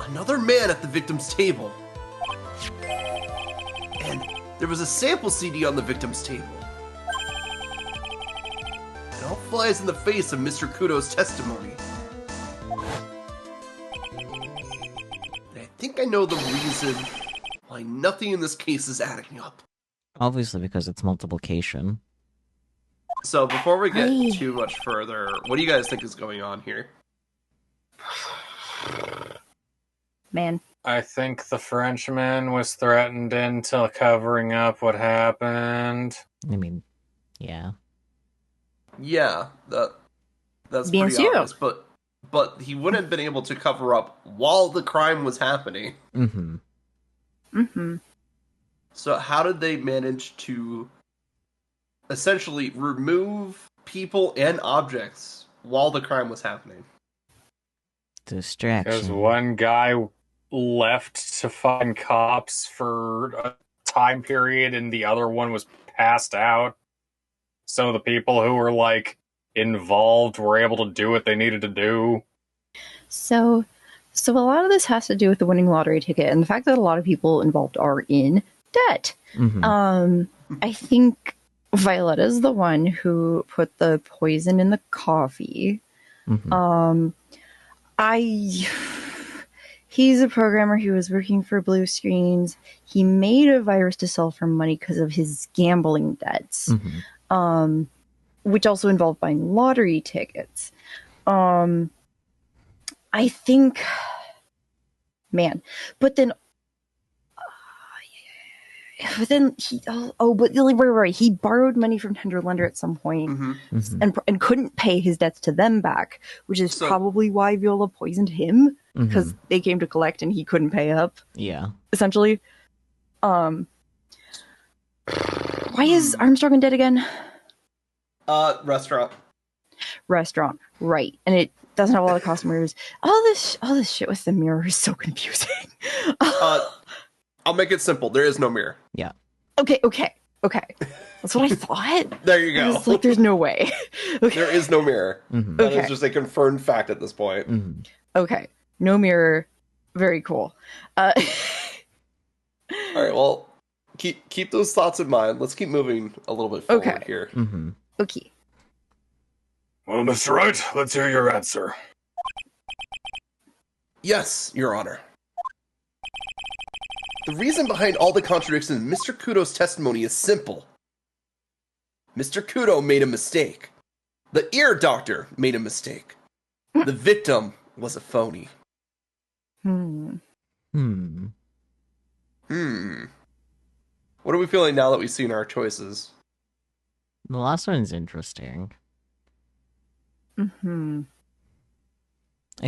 another man at the victim's table. And there was a sample CD on the victim's table. It all flies in the face of Mr. Kudo's testimony. And I think I know the reason why nothing in this case is adding up. Obviously because it's multiplication. So before we get Hey. too much further, what do you guys think is going on here? Man. I think the Frenchman was threatened into covering up what happened. I mean, yeah. Yeah, that's Bien pretty sûr. obvious, but he wouldn't have been able to cover up while the crime was happening. Mm-hmm. Mm-hmm. So how did they manage to essentially remove people and objects while the crime was happening? Distraction. Because one guy left to find cops for a time period and the other one was passed out. So the people who were, like, involved were able to do what they needed to do. So a lot of this has to do with the winning lottery ticket and the fact that a lot of people involved are in debt. Mhm. I think Violetta's the one who put the poison in the coffee. Mhm. He's a programmer who was working for Blue Screens. He made a virus to sell for money because of his gambling debts, Mhm. which also involved buying lottery tickets. I think, man, but then he right. He borrowed money from Tender Lender at some point Mhm. and couldn't pay his debts to them back, which is probably why Viola poisoned him because they came to collect and he couldn't pay up. Yeah. Essentially. Why is Armstrong in debt again? Restaurant. Restaurant, right? And it doesn't have a lot of customers. All this shit with the mirror is so confusing. I'll make it simple. There is no mirror. Yeah. Okay. That's what I thought. There you I go. was like, there's no way. Okay. There is no mirror. Mhm. That Okay. is just a confirmed fact at this point. Mhm. Okay. No mirror. Very cool. All right, well, keep those thoughts in mind. Let's keep moving a little bit forward Okay. here. Mhm. Okay. Well, Mr. Wright, let's hear your answer. Yes, Your Honor. The reason behind all the contradictions in Mr. Kudo's testimony is simple. Mr. Kudo made a mistake. The ear doctor made a mistake. The victim was a phony. Hmm. What are we feeling now that we've seen our choices? The last one's interesting. I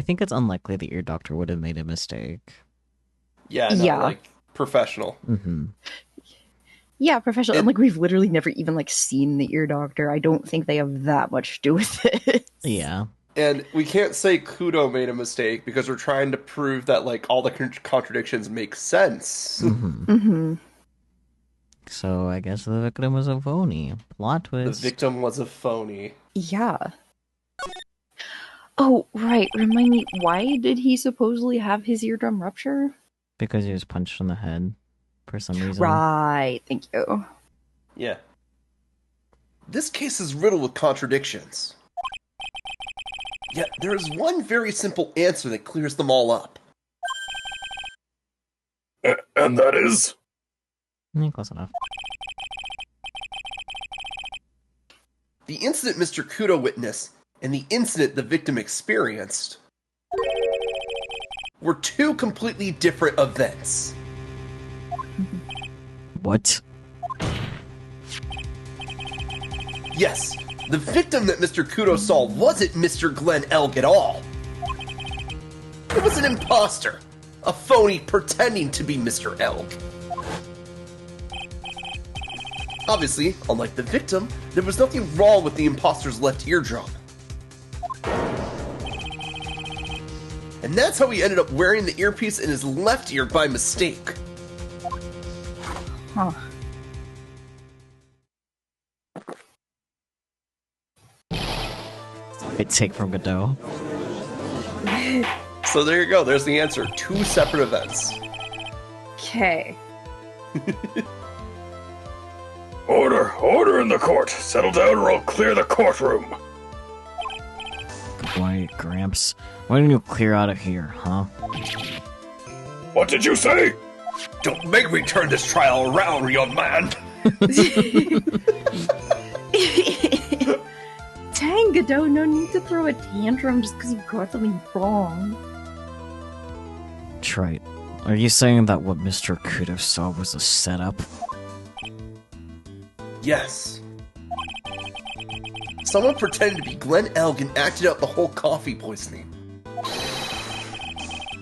think it's unlikely the ear doctor would have made a mistake. Yeah, no, Yeah. like professional. Yeah, professional. And like we've literally never even like seen the ear doctor. I don't think they have that much to do with it. Yeah. And we can't say Kudo made a mistake because we're trying to prove that like all the contradictions make sense. So I guess the victim was a phony. Plot The twist. victim was a phony. Yeah. Oh, right. Remind me, why did he supposedly have his eardrum rupture? Because he was punched in the head for some reason. Right. Thank you. Yeah. This case is riddled with contradictions. Yet there is one very simple answer that clears them all up. And that is? Close enough. The incident Mr. Kudo witnessed and the incident the victim experienced were two completely different events. What? Yes, the victim that Mr. Kudo saw wasn't Mr. Glenn Elg at all. It was an imposter, a phony pretending to be Mr. Elg. Obviously, unlike the victim, there was nothing wrong with the imposter's left eardrum. And that's how he ended up wearing the earpiece in his left ear by mistake. Huh. Great take from Godot. So there you go, there's the answer. Two separate events. Okay. Order in the court. Settle down or I'll clear the courtroom. Good boy, Gramps. Why don't you clear out of here, huh? What did you say? Don't make me turn this trial around, young man. Dang, Godot, no need to throw a tantrum just because you got something wrong. Trite. Are you saying that what Mr. Kudo saw was a setup? Yes. Someone pretended to be Glenn Elg and acted out the whole coffee poisoning.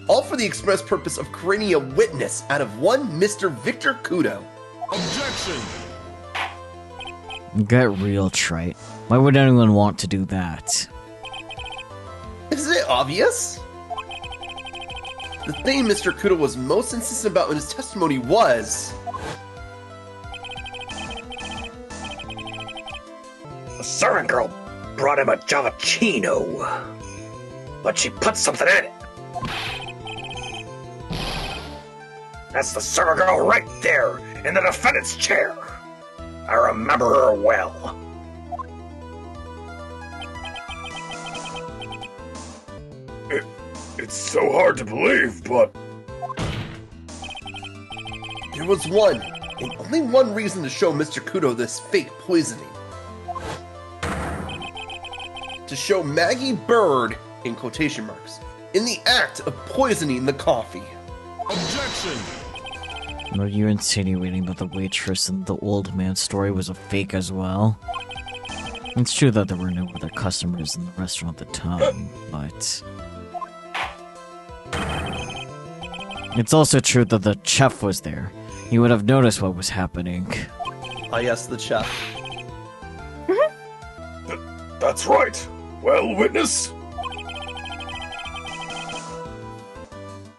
All for the express purpose of creating a witness out of one Mr. Victor Kudo. Objection! Get real, Trite. Why would anyone want to do that? Isn't it obvious? The thing Mr. Kudo was most insistent about in his testimony was... The servant girl brought him a Javachino, but she put something in it. That's the servant girl right there, in the defendant's chair. I remember her well. It's so hard to believe, but There was one, and only one reason to show Mr. Kudo this fake poisoning. To show Maggie Bird, in quotation marks, in the act of poisoning the coffee. Are you insinuating that the waitress in the old man story was a fake as well? It's true that there were no other customers in the restaurant at the time, but... It's also true that the chef was there. You would have noticed what was happening. Ah, yes, the chef. that's right. Well, witness?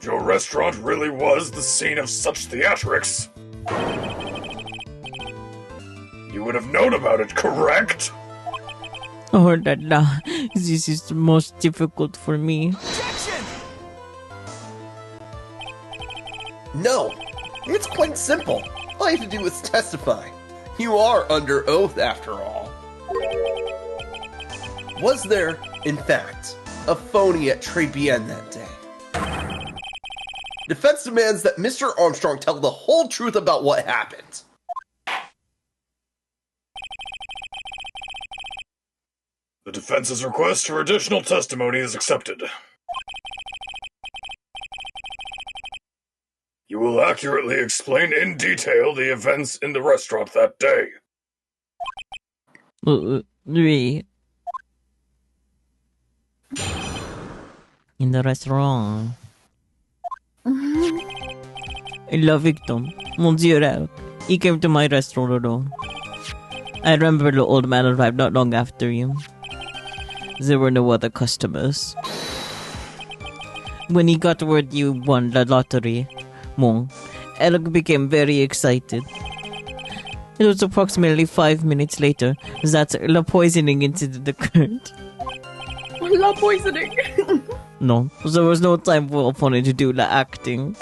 Your restaurant really was the scene of such theatrics. You would have known about it, correct? Oh, Dada, this is the most difficult for me. No, it's quite simple. All you have to do is testify. You are under oath, after all. Was there, in fact, a phony at Très Bien that day? Defense demands that Mr. Armstrong tell the whole truth about what happened. The defense's request for additional testimony is accepted. You will accurately explain in detail the events in the restaurant that day. Oui. In the restaurant. La victim, Monsieur, he came to my restaurant alone. I remember the old man arrived not long after you. There were no other customers. When he got word you won the lottery, Mong, Eric became very excited. It was approximately 5 minutes later that the poisoning incident occurred. La poisoning. No, there was no time for Opponent to do the acting.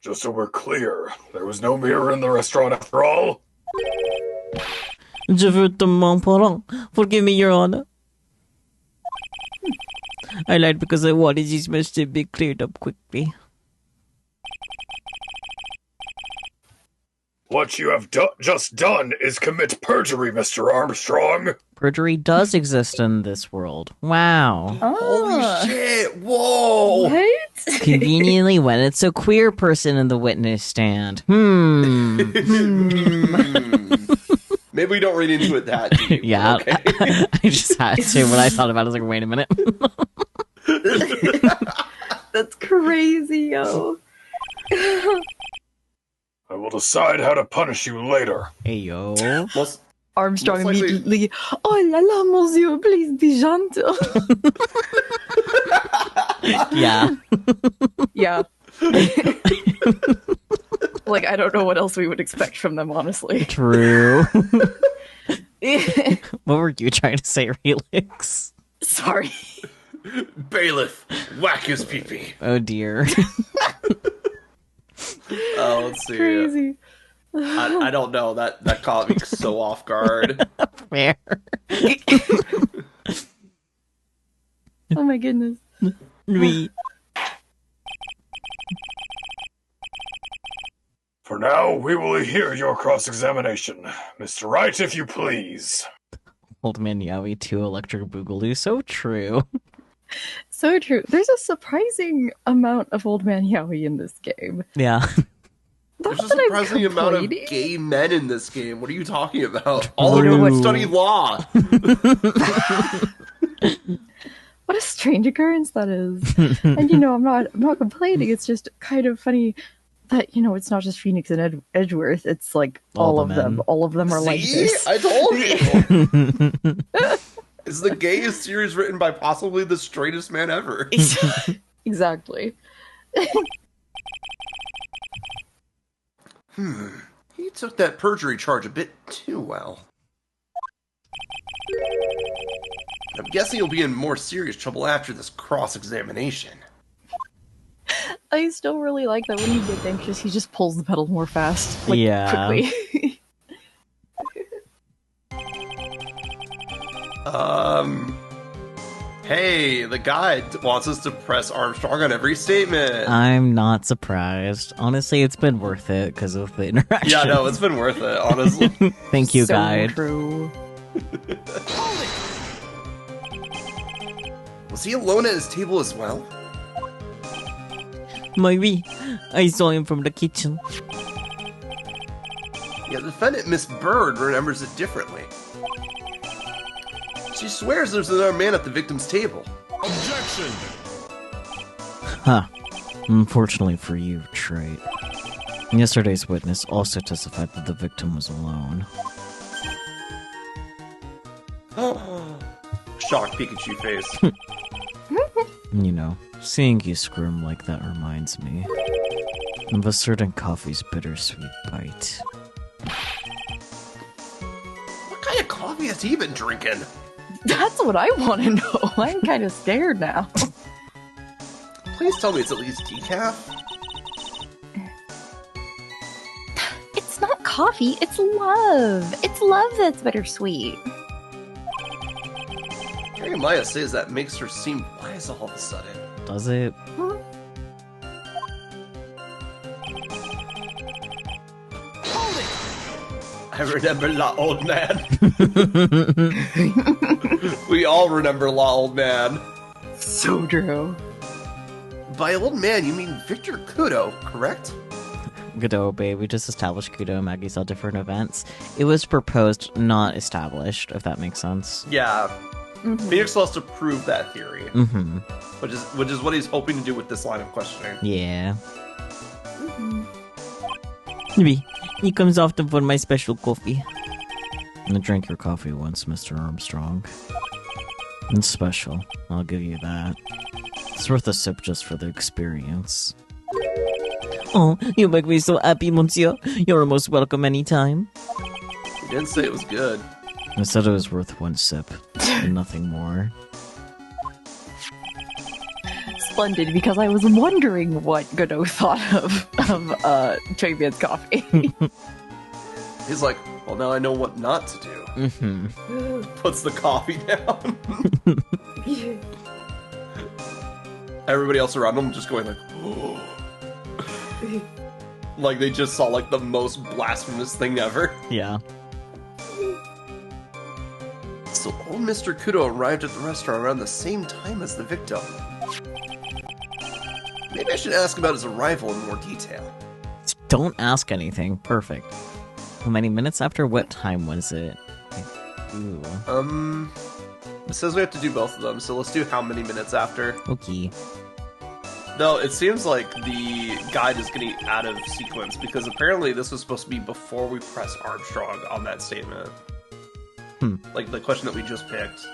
Just so we're clear, there was no mirror in the restaurant after all? Je veux te parent. Forgive me, Your Honor. I lied because I wanted these mess to be cleared up quickly. What you have just done is commit perjury, Mr. Armstrong. Perjury does exist in this world. Wow. Holy shit! Whoa! What? Conveniently, when it's a queer person in the witness stand. Maybe we don't read into it that deep. Yeah, Okay. I just had to. When I thought about it, I was like, wait a minute. That's crazy, yo. I will decide how to punish you later. Hey, yo. Most Armstrong likely- immediately. Oh la la, monsieur, please be gentle. Yeah. Yeah. Like, I don't know what else we would expect from them, honestly. True. What were you trying to say, Relix? Sorry. Bailiff, whack his pee-pee. Oh, dear. Let's see. Crazy. I don't know. That caught me so off guard. Fair. Oh my goodness. Me. For now, we will hear your cross-examination. Mr. Wright, if you please. Old Man Yowie 2 Electric Boogaloo. So true. So true. There's a surprising amount of Old Man Yowie in this game. Yeah. There's a Not that I'm surprising amount of complaining. gay men in this game. What are you talking about? All of You know them what- study law. What a strange occurrence that is. And I'm not complaining. It's just kind of funny that it's not just Phoenix and Edgeworth. It's like All all the of them. men. All of them are like See? this. I told you. is the gayest series written by possibly the straightest man ever. Exactly. He took that perjury charge a bit too well. I'm guessing he'll be in more serious trouble after this cross-examination. I still really like that when he gets anxious, he just pulls the pedal more fast. Like, Yeah. quickly. Hey, the guide wants us to press Armstrong on every statement. I'm not surprised. Honestly, it's been worth it because of the interaction. Yeah, no, it's been worth it, honestly. Thank you, So guide. true. Was he alone at his table as well? Maybe. I saw him from the kitchen. Yeah, the defendant, Miss Bird, remembers it differently. She swears there's another man at the victim's table. Objection! Huh. Unfortunately for you, Trait. Yesterday's witness also testified that the victim was alone. Shocked Pikachu face. You know, seeing you squirm like that reminds me of a certain coffee's bittersweet bite. What kind of coffee has he been drinking? That's what I want to know. I'm kind of scared now. Please tell me it's at least decaf. It's not coffee, it's love. It's love that's bittersweet. Hearing Maya says that makes her seem wise all of a sudden. Does it? I remember La Old Man. We all remember La Old Man. So true. By old man, you mean Victor Kudo, correct? Godot, babe, we just established Kudo and Maggie saw different events. It was proposed, not established, if that makes sense. Yeah. Phoenix still has to prove that theory, Mm-hmm. which is what he's hoping to do with this line of questioning. Yeah. Maybe. He comes often for my special coffee. I drank your coffee once, Mr. Armstrong. It's special, I'll give you that. It's worth a sip just for the experience. Oh, you make me so happy, monsieur. You're most welcome anytime. He didn't say it was good. I said it was worth one sip, and nothing more. Splendid, because I was wondering what Godot thought of Travian's coffee. He's like, well, now I know what not to do. Mm-hmm. Puts the coffee down. Everybody else around him just going like, oh. Like they just saw like the most blasphemous thing ever. Yeah. So old Mr. Kudo arrived at the restaurant around the same time as the victim. Maybe I should ask about his arrival in more detail. Don't ask anything. Perfect. How many minutes after? What time was it? Ooh. It says we have to do both of them, so let's do how many minutes after. Okay. No, it seems like the guide is getting out of sequence because apparently this was supposed to be before we press Armstrong on that statement. Like the question that we just picked.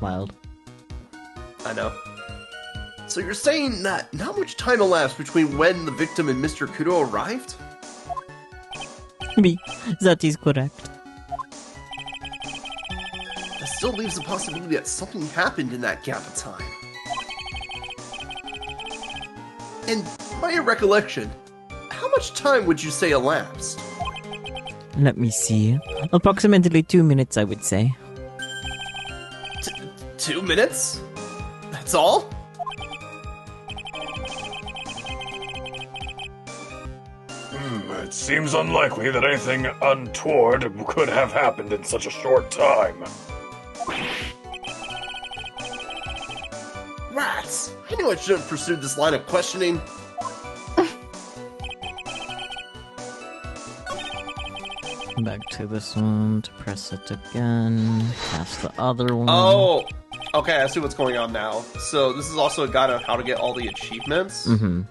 Wild. I know. So you're saying that not much time elapsed between when the victim and Mr. Kudo arrived? Maybe. That is correct. That still leaves the possibility that something happened in that gap of time. And by your recollection, how much time would you say elapsed? Let me see. Approximately 2 minutes, I would say. 2 minutes? That's all? It seems unlikely that anything untoward could have happened in such a short time. Rats! I knew I should have pursued this line of questioning. Back to this one to press it again. Past the other one. Oh! Okay, I see what's going on now. So this is also a guide on how to get all the achievements. Mm-hmm.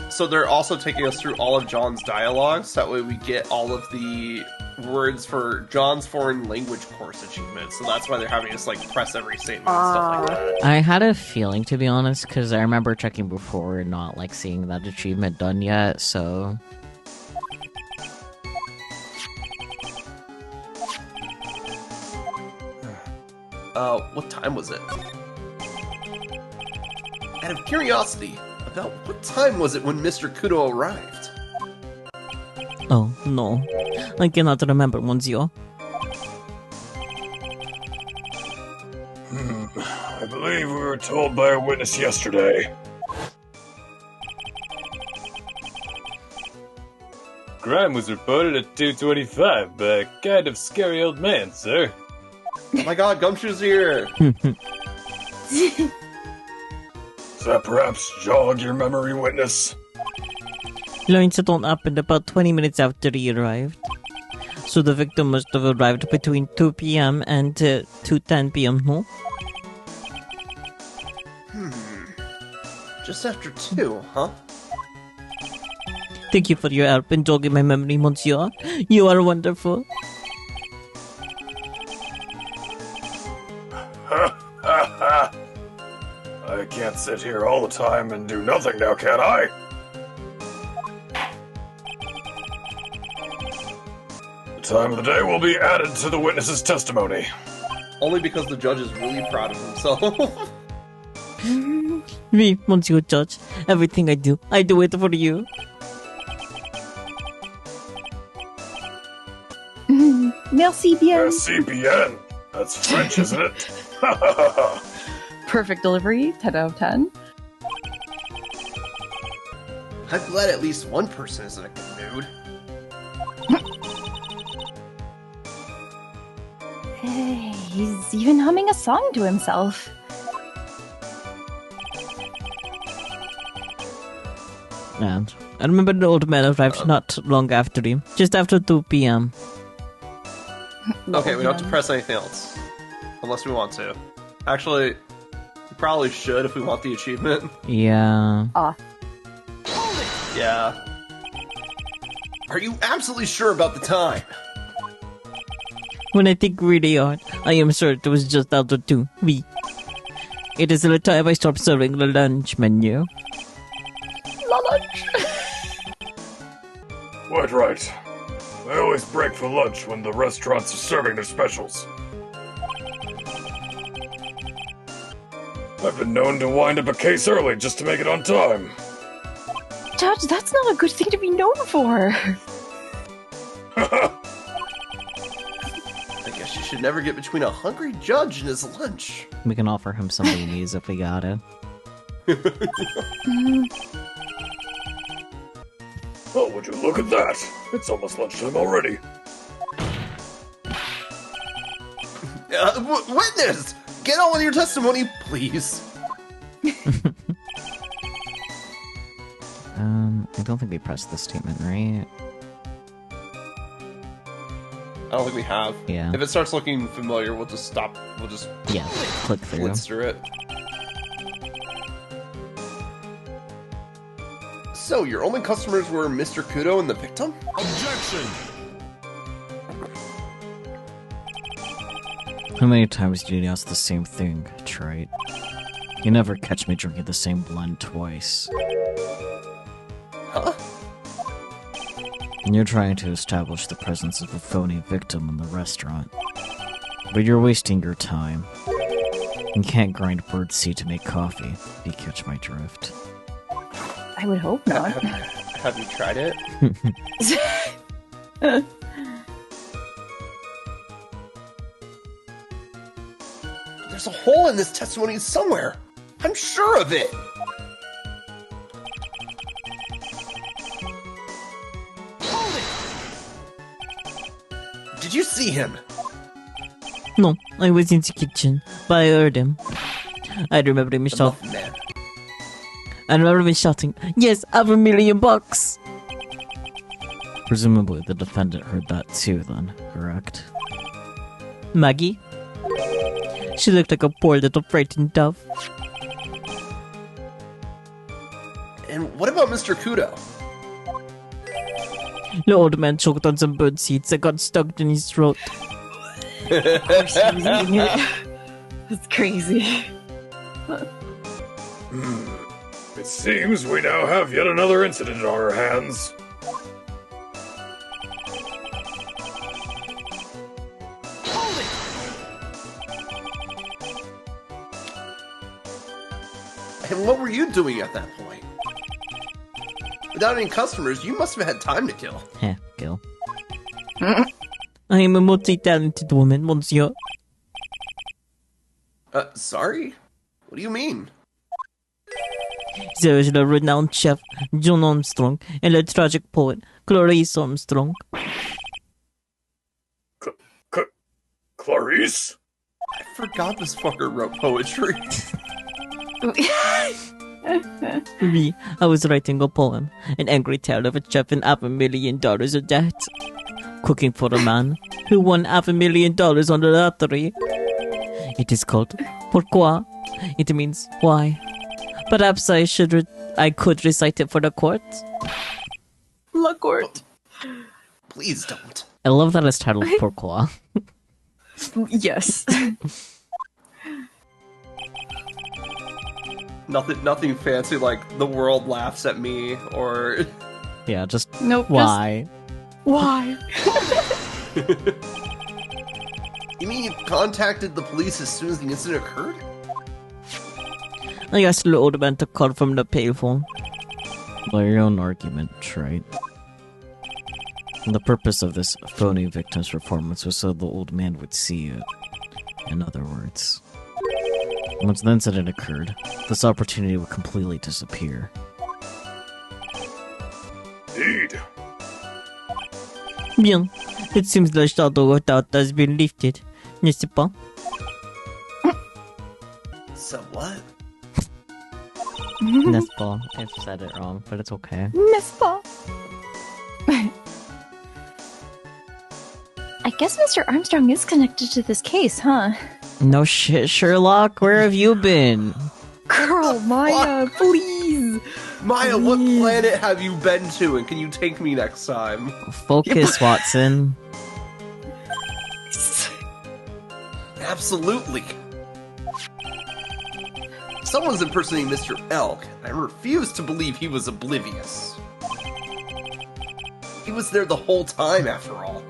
So they're also taking us through all of John's dialogues. That way we get all of the words for John's foreign language course achievement, so that's why they're having us like press every statement and stuff like that. I had a feeling, to be honest, because I remember checking before and not like seeing that achievement done yet, so... What time was it? Out of curiosity, about what time was it when Mr. Kudo arrived? Oh, no. I cannot remember, monsieur. I believe we were told by a witness yesterday. Crime was reported at 2:25 by a kind of scary old man, sir. Oh my god, Gumshoe's here! Does that perhaps jog your memory, witness? Incident happened about 20 minutes after he arrived. So the victim must have arrived between 2 p.m. and 2:10 p.m., no? Just after 2, huh? Thank you for your help in jogging my memory, monsieur. You are wonderful. I can't sit here all the time and do nothing now, can I? The time of the day will be added to the witness's testimony. Only because the judge is really proud of himself. Me, monsieur judge. Everything I do it for you. Merci bien. Merci bien. That's French, isn't it? Perfect delivery, 10 out of 10. I'm glad at least one person is in a good mood. He's even humming a song to himself. And I remember the old man arrived not long after him, just after 2 p.m. Okay, we don't have to press anything else. Unless we want to. Actually, we probably should if we want the achievement. Yeah. Yeah. Are you absolutely sure about the time? When I think really hard, I am sure it was just after 2. Oui. It is the time I stopped serving the lunch menu. Lunch! Quite right. I always break for lunch when the restaurants are serving their specials. I've been known to wind up a case early just to make it on time. Judge, that's not a good thing to be known for. I guess you should never get between a hungry judge and his lunch. We can offer him some beanies if we got it. Oh, would you look at that? It's almost lunchtime already. Witness! Get on with your testimony, please. I don't think we pressed the statement, right? I don't think we have. Yeah. If it starts looking familiar, we'll just stop. We'll just Yeah, click through. blitz through it. So, your only customers were Mr. Kudo and the victim? Objection! How many times do you ask the same thing, Trite? You never catch me drinking the same blend twice. Huh? And you're trying to establish the presence of a phony victim in the restaurant. But you're wasting your time. You can't grind birdseed to make coffee, if you catch my drift. I would hope not. Have you tried it? There's a hole in this testimony somewhere. I'm sure of it. Did you see him? No, I was in the kitchen, but I heard him. I remember him shout. Man. I remember him shouting, "Yes, I have $1 million!" Presumably the defendant heard that too then, correct? Maggie? She looked like a poor little frightened dove. And what about Mr. Kudo? The old man choked on some bird seeds that got stuck in his throat. That's crazy. It seems we now have yet another incident on our hands. And what were you doing at that point? Without any customers, you must have had time to kill. Heh, Gil. I am a multi-talented woman, monsieur. Sorry? What do you mean? There is the renowned chef, John Armstrong, and the tragic poet, Clarice Armstrong. Clarice? I forgot this fucker wrote poetry. Me, I was writing a poem, an angry tale of a chef and $500,000 of debt. Cooking for a man who won $500,000 on the lottery. It is called Pourquoi? It means why. Perhaps I could recite it for the court. La court. Please don't. I love that it's titled Pourquoi. Yes. Nothing fancy like the world laughs at me or... Yeah, just Nope. why? Why? You mean you contacted the police as soon as the incident occurred? I asked the old man to call from the payphone. Well, your own argument, right? And the purpose of this phony victim's performance was so the old man would see it. In other words, once the incident occurred, this opportunity would completely disappear. Indeed. Bien. It seems the shadow of doubt has been lifted, n'est-ce pas? So what? N'est-ce pas? I've said it wrong, but it's okay. N'est-ce pas? I guess Mr. Armstrong is connected to this case, huh? No shit, Sherlock, where have you been? Girl, Maya, please. Maya, what planet have you been to, and can you take me next time? Focus, Watson. Absolutely. Someone's impersonating Mr. Elk. I refuse to believe he was oblivious. He was there the whole time, after all.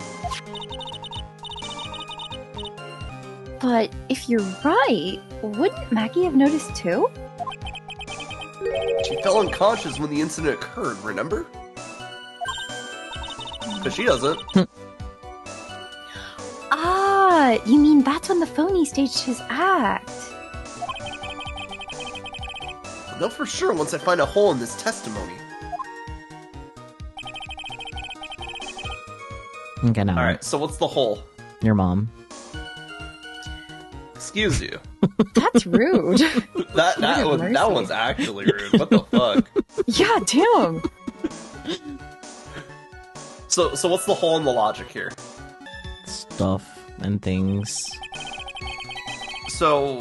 But if you're right, wouldn't Maggie have noticed too? She fell unconscious when the incident occurred, remember? But she doesn't. Ah, you mean that's when the phony staged his act? I'll know for sure once I find a hole in this testimony. Okay, now. Alright, so what's the hole? Your mom. Excuse you. That's rude. That one's actually rude. What the fuck? Yeah, damn. So what's the hole in the logic here? Stuff and things. So,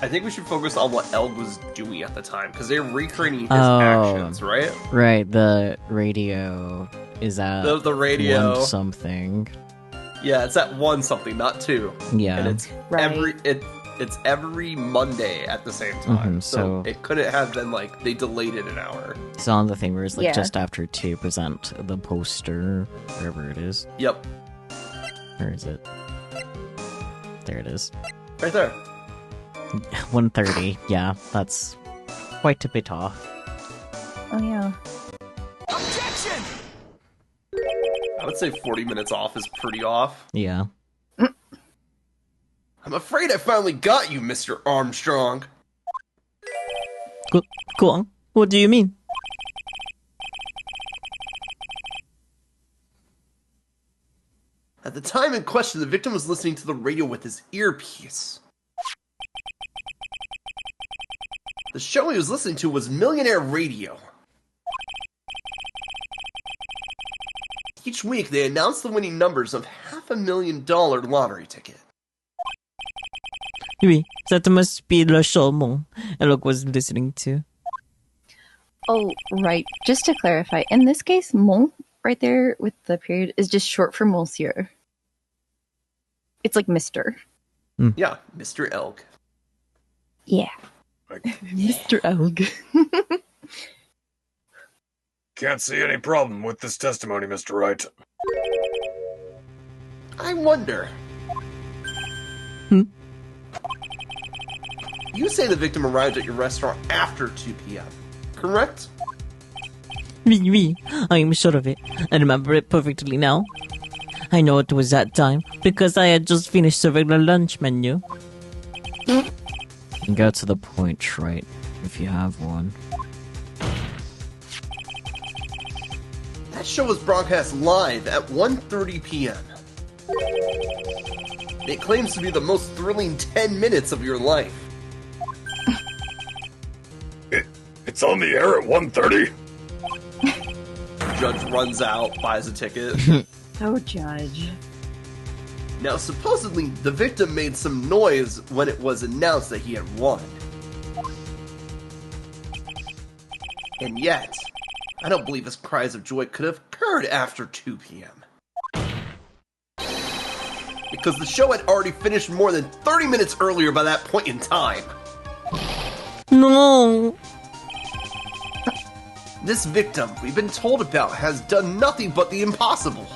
I think we should focus on what Elg was doing at the time, because they're recreating his actions, right? Right, the radio is at The radio. 1 something. Yeah, it's at 1 something, not 2. Yeah. And it's Right. it's every Monday at the same time. so it couldn't have been like they delayed it an hour. It's on the thing where it's like Yeah. just after to present the poster, wherever it is. Yep, Where is it? There it is. right there. 1:30. Yeah, that's quite a bit off. Oh, yeah. I would say 40 minutes off is pretty off. Yeah. I'm afraid I finally got you, Mr. Armstrong. Go on. What do you mean? At the time in question, the victim was listening to the radio with his earpiece. The show he was listening to was Millionaire Radio. Each week, they announced the winning numbers of $500,000 lottery ticket. Oui, that must be the show Mon Elok was listening to. Oh, right. Just to clarify, in this case, mon right there with the period is just short for Monsieur. It's like Mr. Yeah, Mr. Elk. Yeah. Mr. Elg. Can't see any problem with this testimony, Mr. Wright. I wonder. You say the victim arrived at your restaurant after 2 p.m., correct? Oui, I am sure of it. I remember it perfectly now. I know it was that time because I had just finished serving the lunch menu. Get to the point, Trite, if you have one. That show was broadcast live at 1:30 p.m. It claims to be the most thrilling 10 minutes of your life. It's on the air at 1:30? Judge runs out, buys a ticket. Oh, Judge. Now, supposedly, the victim made some noise when it was announced that he had won. And yet, I don't believe his cries of joy could have occurred after 2 p.m. Because the show had already finished more than 30 minutes earlier by that point in time. No! This victim we've been told about has done nothing but the impossible.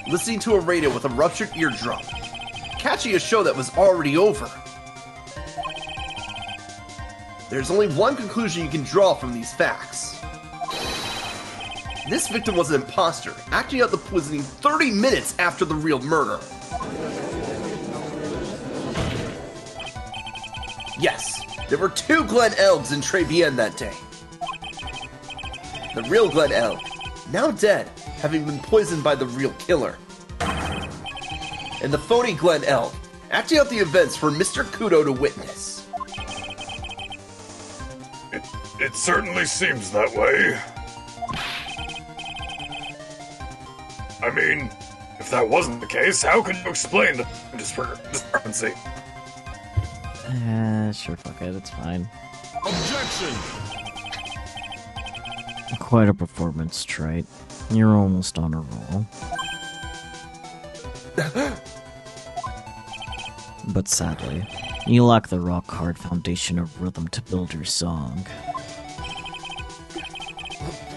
Listening to a radio with a ruptured eardrum, catching a show that was already over. There's only one conclusion you can draw from these facts. This victim was an imposter, acting out the poisoning 30 minutes after the real murder. Yes, there were 2 Glen Elgs in Trebienne that day. The real Glen Elg, now dead, having been poisoned by the real killer. And the phony Glen Elg, acting out the events for Mr. Kudo to witness. It certainly seems that way. I mean, if that wasn't the case, how could you explain the discrepancy? Sure, fuck it, it's fine. Objection! Quite a performance, Trite. You're almost on a roll. But sadly, you lack the rock-hard foundation of rhythm to build your song.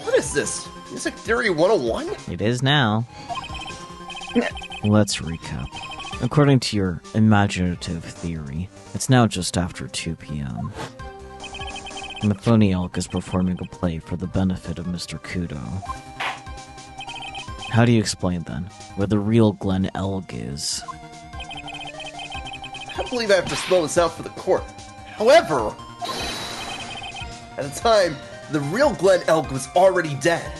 What is this? Music Theory 101? It is now. Let's recap. According to your imaginative theory, it's now just after 2 p.m. And the phony elk is performing a play for the benefit of Mr. Kudo. How do you explain, then, where the real Glen Elg is? I don't believe I have to spell this out for the court. However, at the time, the real Glen Elg was already dead.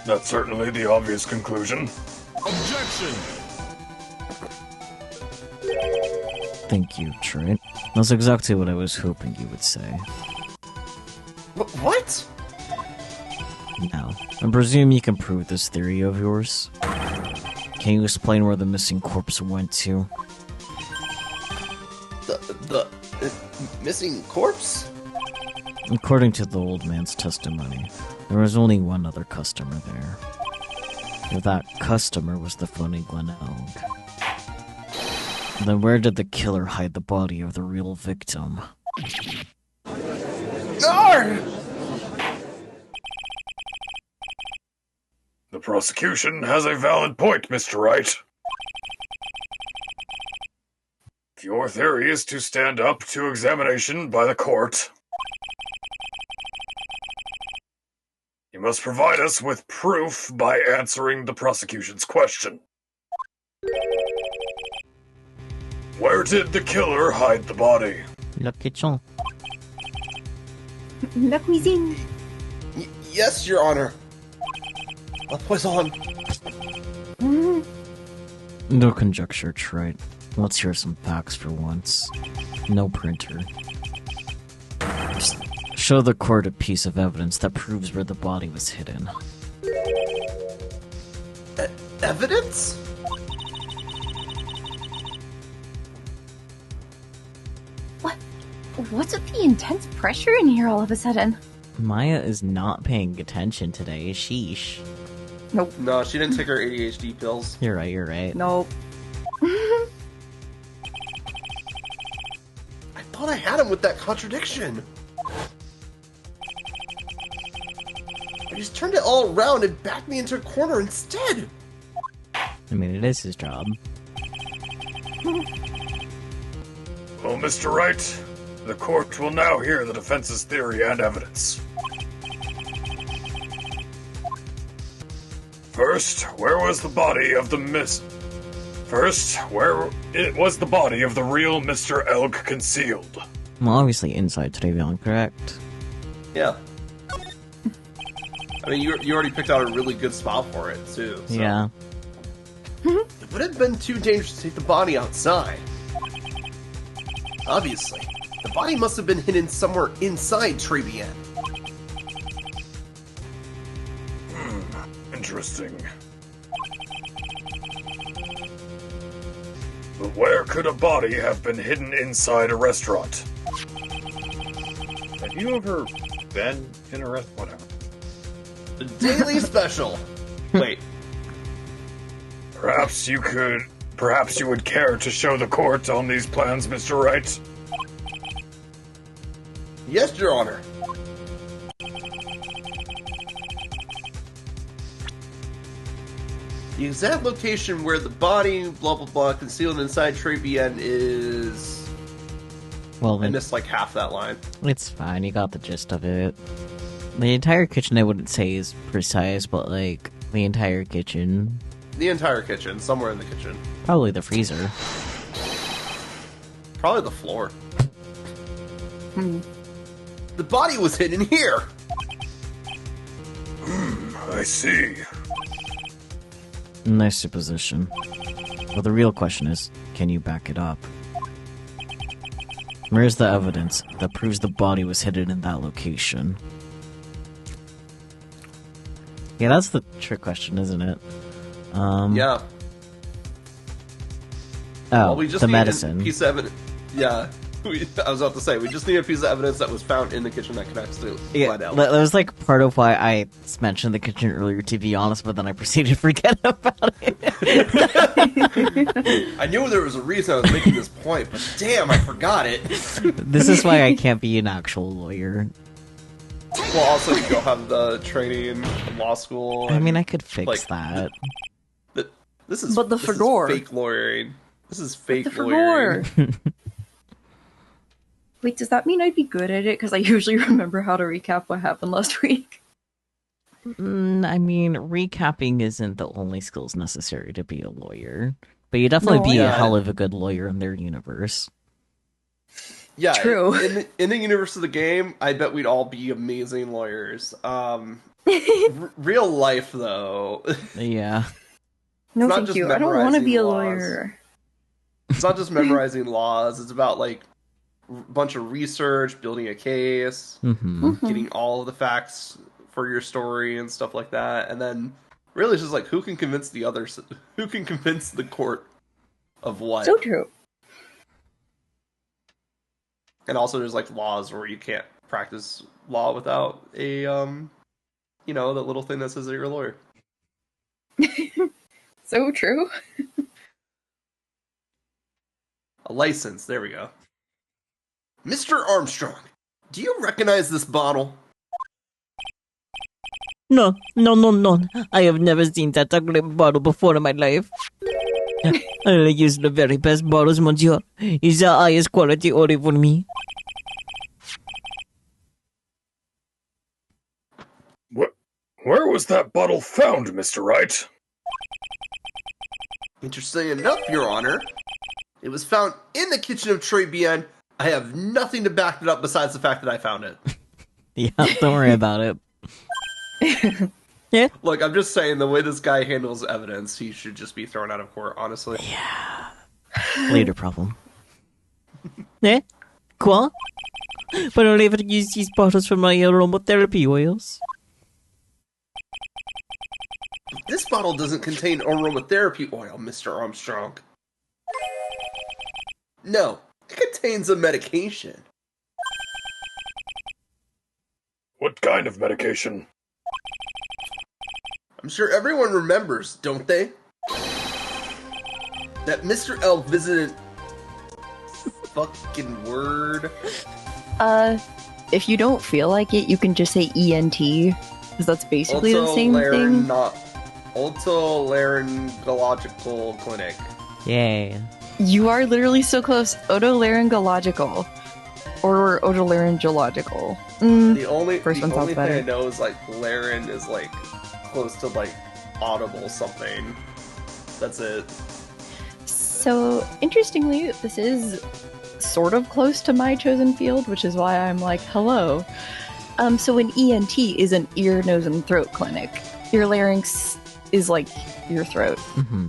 That's certainly the obvious conclusion. Objection! Thank you, Trent. That's exactly what I was hoping you would say. What? Now, I presume you can prove this theory of yours. Can you explain where the missing corpse went to? The missing corpse? According to the old man's testimony, there was only one other customer there. If that customer was the phony Glen Elg. Then where did the killer hide the body of the real victim? Arr! The prosecution has a valid point, Mr. Wright. If your theory is to stand up to examination by the court, you must provide us with proof by answering the prosecution's question. Where did the killer hide the body? La kitchen. La cuisine. Yes, Your Honor. La poison. No conjecture, Trite. Let's hear some facts for once. No printer. Just show the court a piece of evidence that proves where the body was hidden. Evidence? What's with the intense pressure in here all of a sudden? Maya is not paying attention today. Sheesh. Nope. No, she didn't take her ADHD pills. You're right, you're right. Nope. I thought I had him with that contradiction. I just turned it all around and backed me into a corner instead. I mean, it is his job. Well, Mr. Wright, the court will now hear the defense's theory and evidence. First, where was the body of the real Mr. Elk concealed? Well, obviously inside Trevion, correct? Yeah. I mean, you already picked out a really good spot for it, too. So. Yeah. It would have been too dangerous to take the body outside. Obviously, the body must have been hidden somewhere inside Trevian. Interesting. But where could a body have been hidden inside a restaurant? Have you ever been in a restaurant? Whatever. The Daily Special. Wait. Perhaps you would care to show the court on these plans, Mr. Wright? Yes, Your Honor. The exact location where the body, blah blah blah, concealed inside Trevian is... Well, I then, missed like half that line. it's fine. You got the gist of it. The entire kitchen, I wouldn't say is precise, but, like, the entire kitchen. The entire kitchen, somewhere in the kitchen. Probably the freezer. Probably the floor. The body was hidden here! I see. Nice supposition. Well, the real question is, can you back it up? Where's the evidence that proves the body was hidden in that location? Yeah, that's the trick question, isn't it? Yeah. Oh, Well, we just the need medicine. a piece of evidence. Yeah. I was about to say, we just need a piece of evidence that was found in the kitchen that connects to Yeah, Blood Elk. that was like part of why I mentioned the kitchen earlier, to be honest, but then I proceeded to forget about it. I knew there was a reason I was making this point, but damn, I forgot it. This is why I can't be an actual lawyer. Well, also, you go have the training in law school. I and, mean, I could fix like, that. This is But the this is fedora. fake lawyering. This is fake The lawyering. fedora. Wait, does that mean I'd be good at it? Because I usually remember how to recap what happened last week. I mean, recapping isn't the only skills necessary to be a lawyer, but you definitely No, be yeah. a hell of a good lawyer in their universe. Yeah, True. In the universe of the game, I bet we'd all be amazing lawyers. Real life, though, Yeah. No, not thank just you. I don't want to memorizing be a laws. lawyer. it's not just memorizing laws. It's about like a bunch of research, building a case, Hmm. getting all of the facts for your story and stuff like that, and then really it's just like who can convince the others, who can convince the court of what. So true. And also there's like laws where you can't practice law without a you know, that little thing that says that you're a lawyer. So true. A license, there we go. Mr. Armstrong, do you recognize this bottle? No. I have never seen that ugly bottle before in my life. I only use the very best bottles, monsieur. Is the highest quality order for me? Where was that bottle found, Mr. Wright? Interesting enough, Your Honor. It was found in the kitchen of Trebian. I have nothing to back it up besides the fact that I found it. Yeah, don't worry about it. Yeah. Look, I'm just saying, the way this guy handles evidence, he should just be thrown out of court, honestly. Later problem. Eh? Quoi? But I'll never use these bottles for my aromatherapy oils. This bottle doesn't contain aromatherapy oil, Mr. Armstrong. No, it contains a medication. What kind of medication? I'm sure everyone remembers, don't they? That Mr. L visited... Fucking word. If you don't feel like it, you can just say ENT, because that's basically the same thing. Otolaryngological clinic. Yay. You are literally so close. Otolaryngological. Or otolaryngological. The only First one sounds thing better. I know is like Laren is like close to like audible something. That's it. So, interestingly, this is sort of close to my chosen field, which is why I'm like, hello. So an ENT is an ear, nose, and throat clinic. Your larynx is like your throat. Mm-hmm.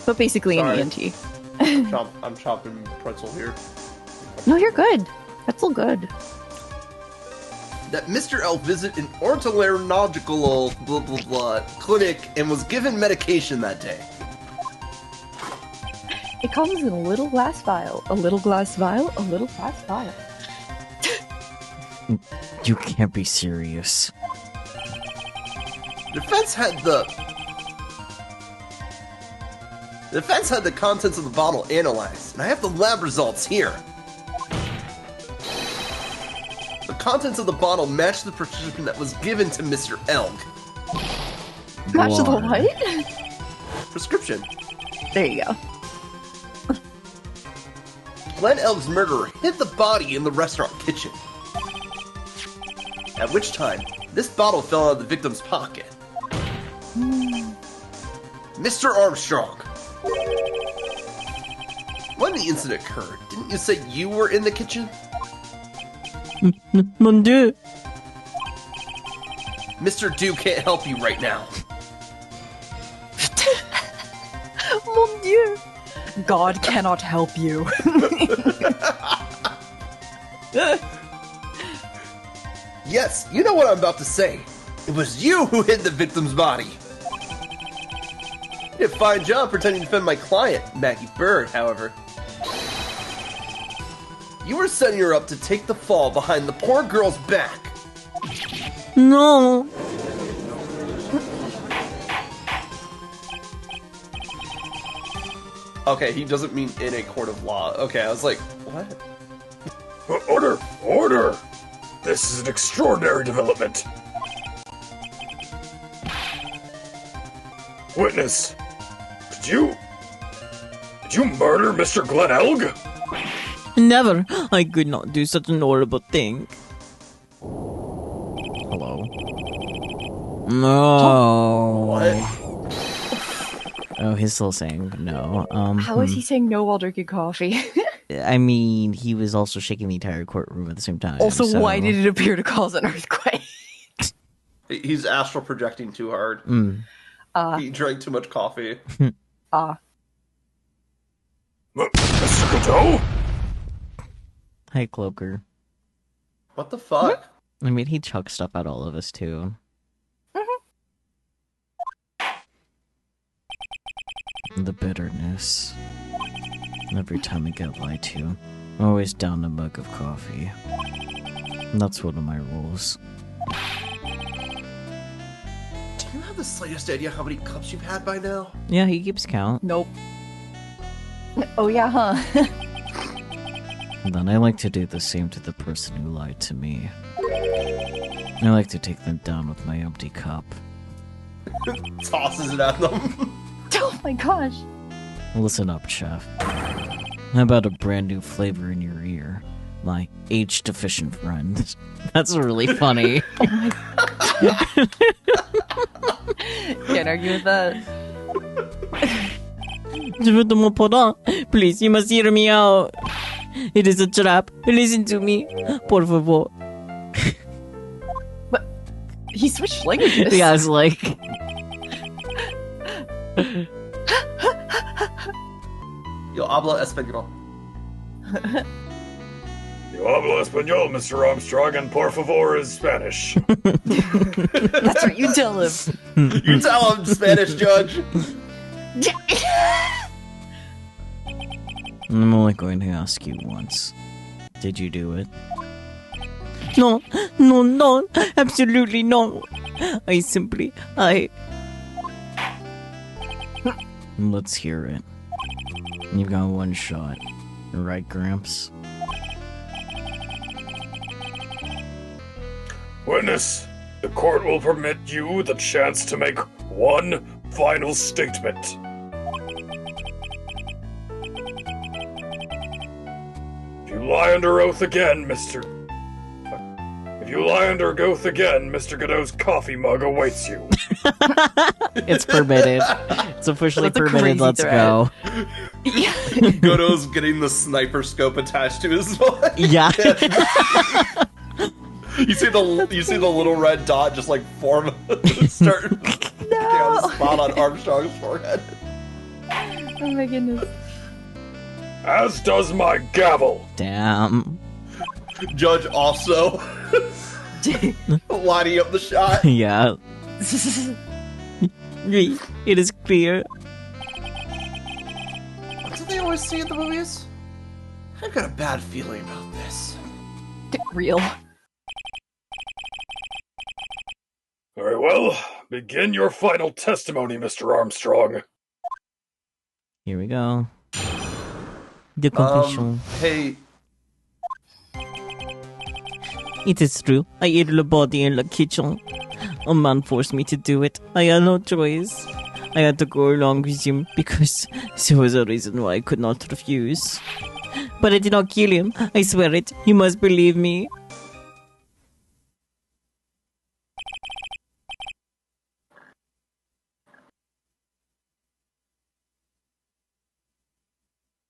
But basically Sorry. an ENT. I'm chopping pretzel here. No, you're good. That's all good. That Mr. L visited an otolaryngological blah blah blah clinic and was given medication that day. It comes in a little glass vial. A little glass vial, a little glass vial. You can't be serious. The defense had the contents of the bottle analyzed, and I have the lab results here. The contents of the bottle match the prescription that was given to Mr. Elg. Match the Lord. what? Prescription. There you go. Glenn Elg's murderer hid the body in the restaurant kitchen. At which time, this bottle fell out of the victim's pocket. Mr. Armstrong. When the incident occurred, didn't you say you were in the kitchen? Mon Dieu. Mr. Dew can't help you right now. Mon Dieu. God cannot help you. Yes, you know what I'm about to say. It was you who hid the victim's body. You did a fine job pretending to defend my client, Maggie Bird, however. You were setting her up to take the fall behind the poor girl's back. No. Okay, he doesn't mean in a court of law. Okay, I was like, what? Order! Order! This is an extraordinary development. Witness, did you murder Mr. Glenn Elg? Never. I could not do such an horrible thing. Hello? No. What? Oh, he's still saying no. How is he saying no while drinking coffee? I mean, he was also shaking the entire courtroom at the same time. Also, so... why did it appear to cause an earthquake? He's astral projecting too hard. He drank too much coffee. Mr. Godot? Hi, Cloaker. What the fuck? I mean, he chucks stuff at all of us, too. The bitterness. Every time I get lied to, I'm always down a mug of coffee. And that's one of my rules. Do you have the slightest idea how many cups you've had by now? Yeah, he keeps count. Nope. Oh yeah, huh? And then I like to do the same to the person who lied to me. I like to take them down with my empty cup. Tosses it at them. Oh my gosh. Listen up, chef. How about a brand new flavor in your ear? My age-deficient friend. That's really funny. Can't argue with that. Please, you must hear me out. It is a trap. Listen to me. Por favor. But he switched languages. Yeah, I was like... Yo habla español. Yo hablo español, Mr. Armstrong, and por favor is Spanish. That's what you tell him. You tell him, Spanish judge. I'm only going to ask you once. Did you do it? No, no, no, absolutely no. Let's hear it. You've got one shot. Right, Gramps? Witness, the court will permit you the chance to make one final statement. If you lie under oath again, Mr. Godot's coffee mug awaits you. It's permitted. It's officially That's a permitted. crazy Let's threat. go. Godot's getting the sniper scope attached to his body. Yeah. You see the little red dot just like form start on the spot on Armstrong's forehead. Oh my goodness. As does my gavel. Damn. Judge also lining up the shot. Yeah. It is clear. What do they always say in the movies? I've got a bad feeling about this. Real. Very well. Begin your final testimony, Mr. Armstrong. Here we go. The confession. Hey, It is true. I ate the body in the kitchen. A man forced me to do it. I had no choice. I had to go along with him because there was a reason why I could not refuse. But I did not kill him. I swear it. You must believe me.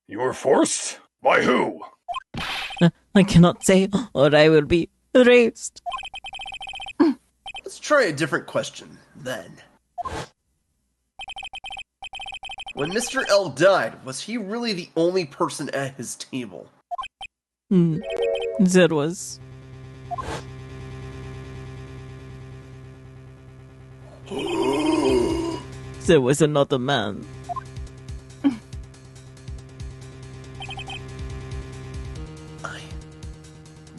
You were forced? By who? I cannot say, or I will be erased. let's try a different question, then. When Mr. L died, was he really the only person at his table? There was. There was another man. I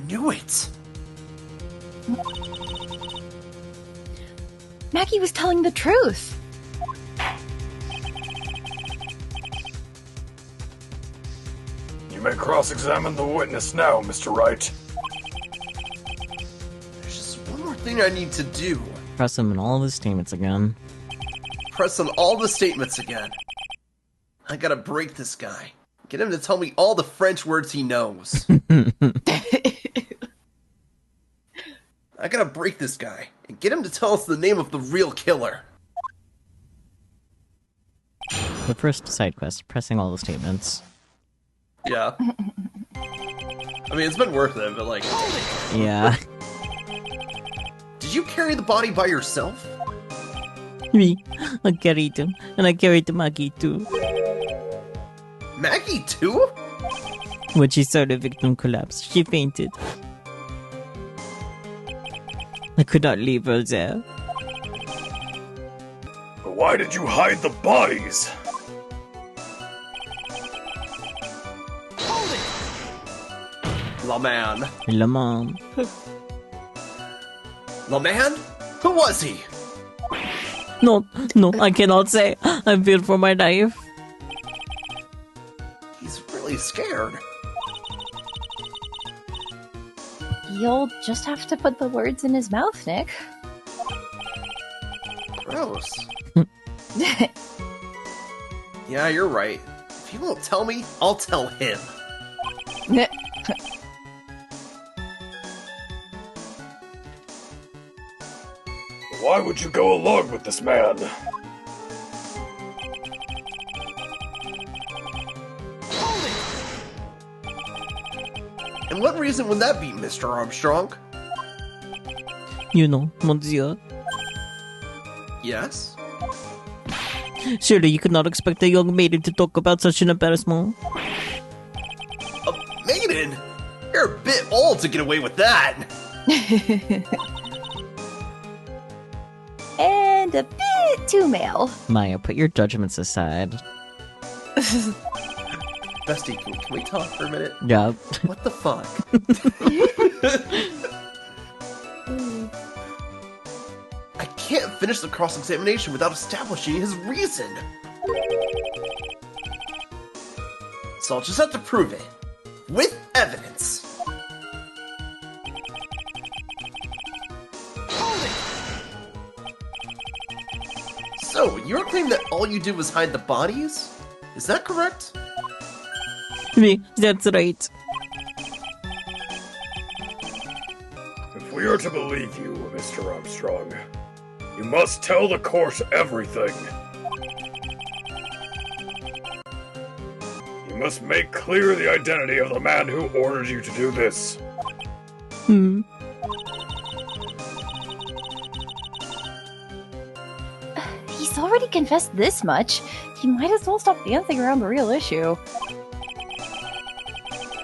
knew it. Maggie was telling the truth. You may cross-examine the witness now, Mr. Wright. There's just one more thing I need to do. Press him in all of his statements again. Press on all the statements again. I gotta break this guy. Get him to tell me all the French words he knows. I gotta break this guy and get him to tell us the name of the real killer. The first side quest, pressing all the statements. Yeah. I mean, it's been worth it, but like... Yeah. Did you carry the body by yourself? Me, I carried him, and I carried Maggie too. Maggie too? When she saw the victim collapse, she fainted. I could not leave her there. But why did you hide the bodies? La Man. La mom. La Man? Who was he? No, I cannot say. I fear for my life. He's really scared. You'll just have to put the words in his mouth, Nick. Gross. Yeah, you're right. If he won't tell me, I'll tell him. Why would you go along with this man? And what reason would that be, Mr. Armstrong? You know, monsieur. Yes? Surely you could not expect a young maiden to talk about such an embarrassment. A maiden? You're a bit old to get away with that. And a bit too male. Maya, put your judgments aside. Bestie, can we talk for a minute? Yeah. What the fuck? can't finish the cross-examination without establishing his reason. So I'll just have to prove it. With evidence. So, you're claiming that all you did was hide the bodies? Is that correct? That's right. If we are to believe you, Mr. Armstrong, you must tell the court everything. You must make clear the identity of the man who ordered you to do this. He's already confessed this much. He might as well stop dancing around the real issue.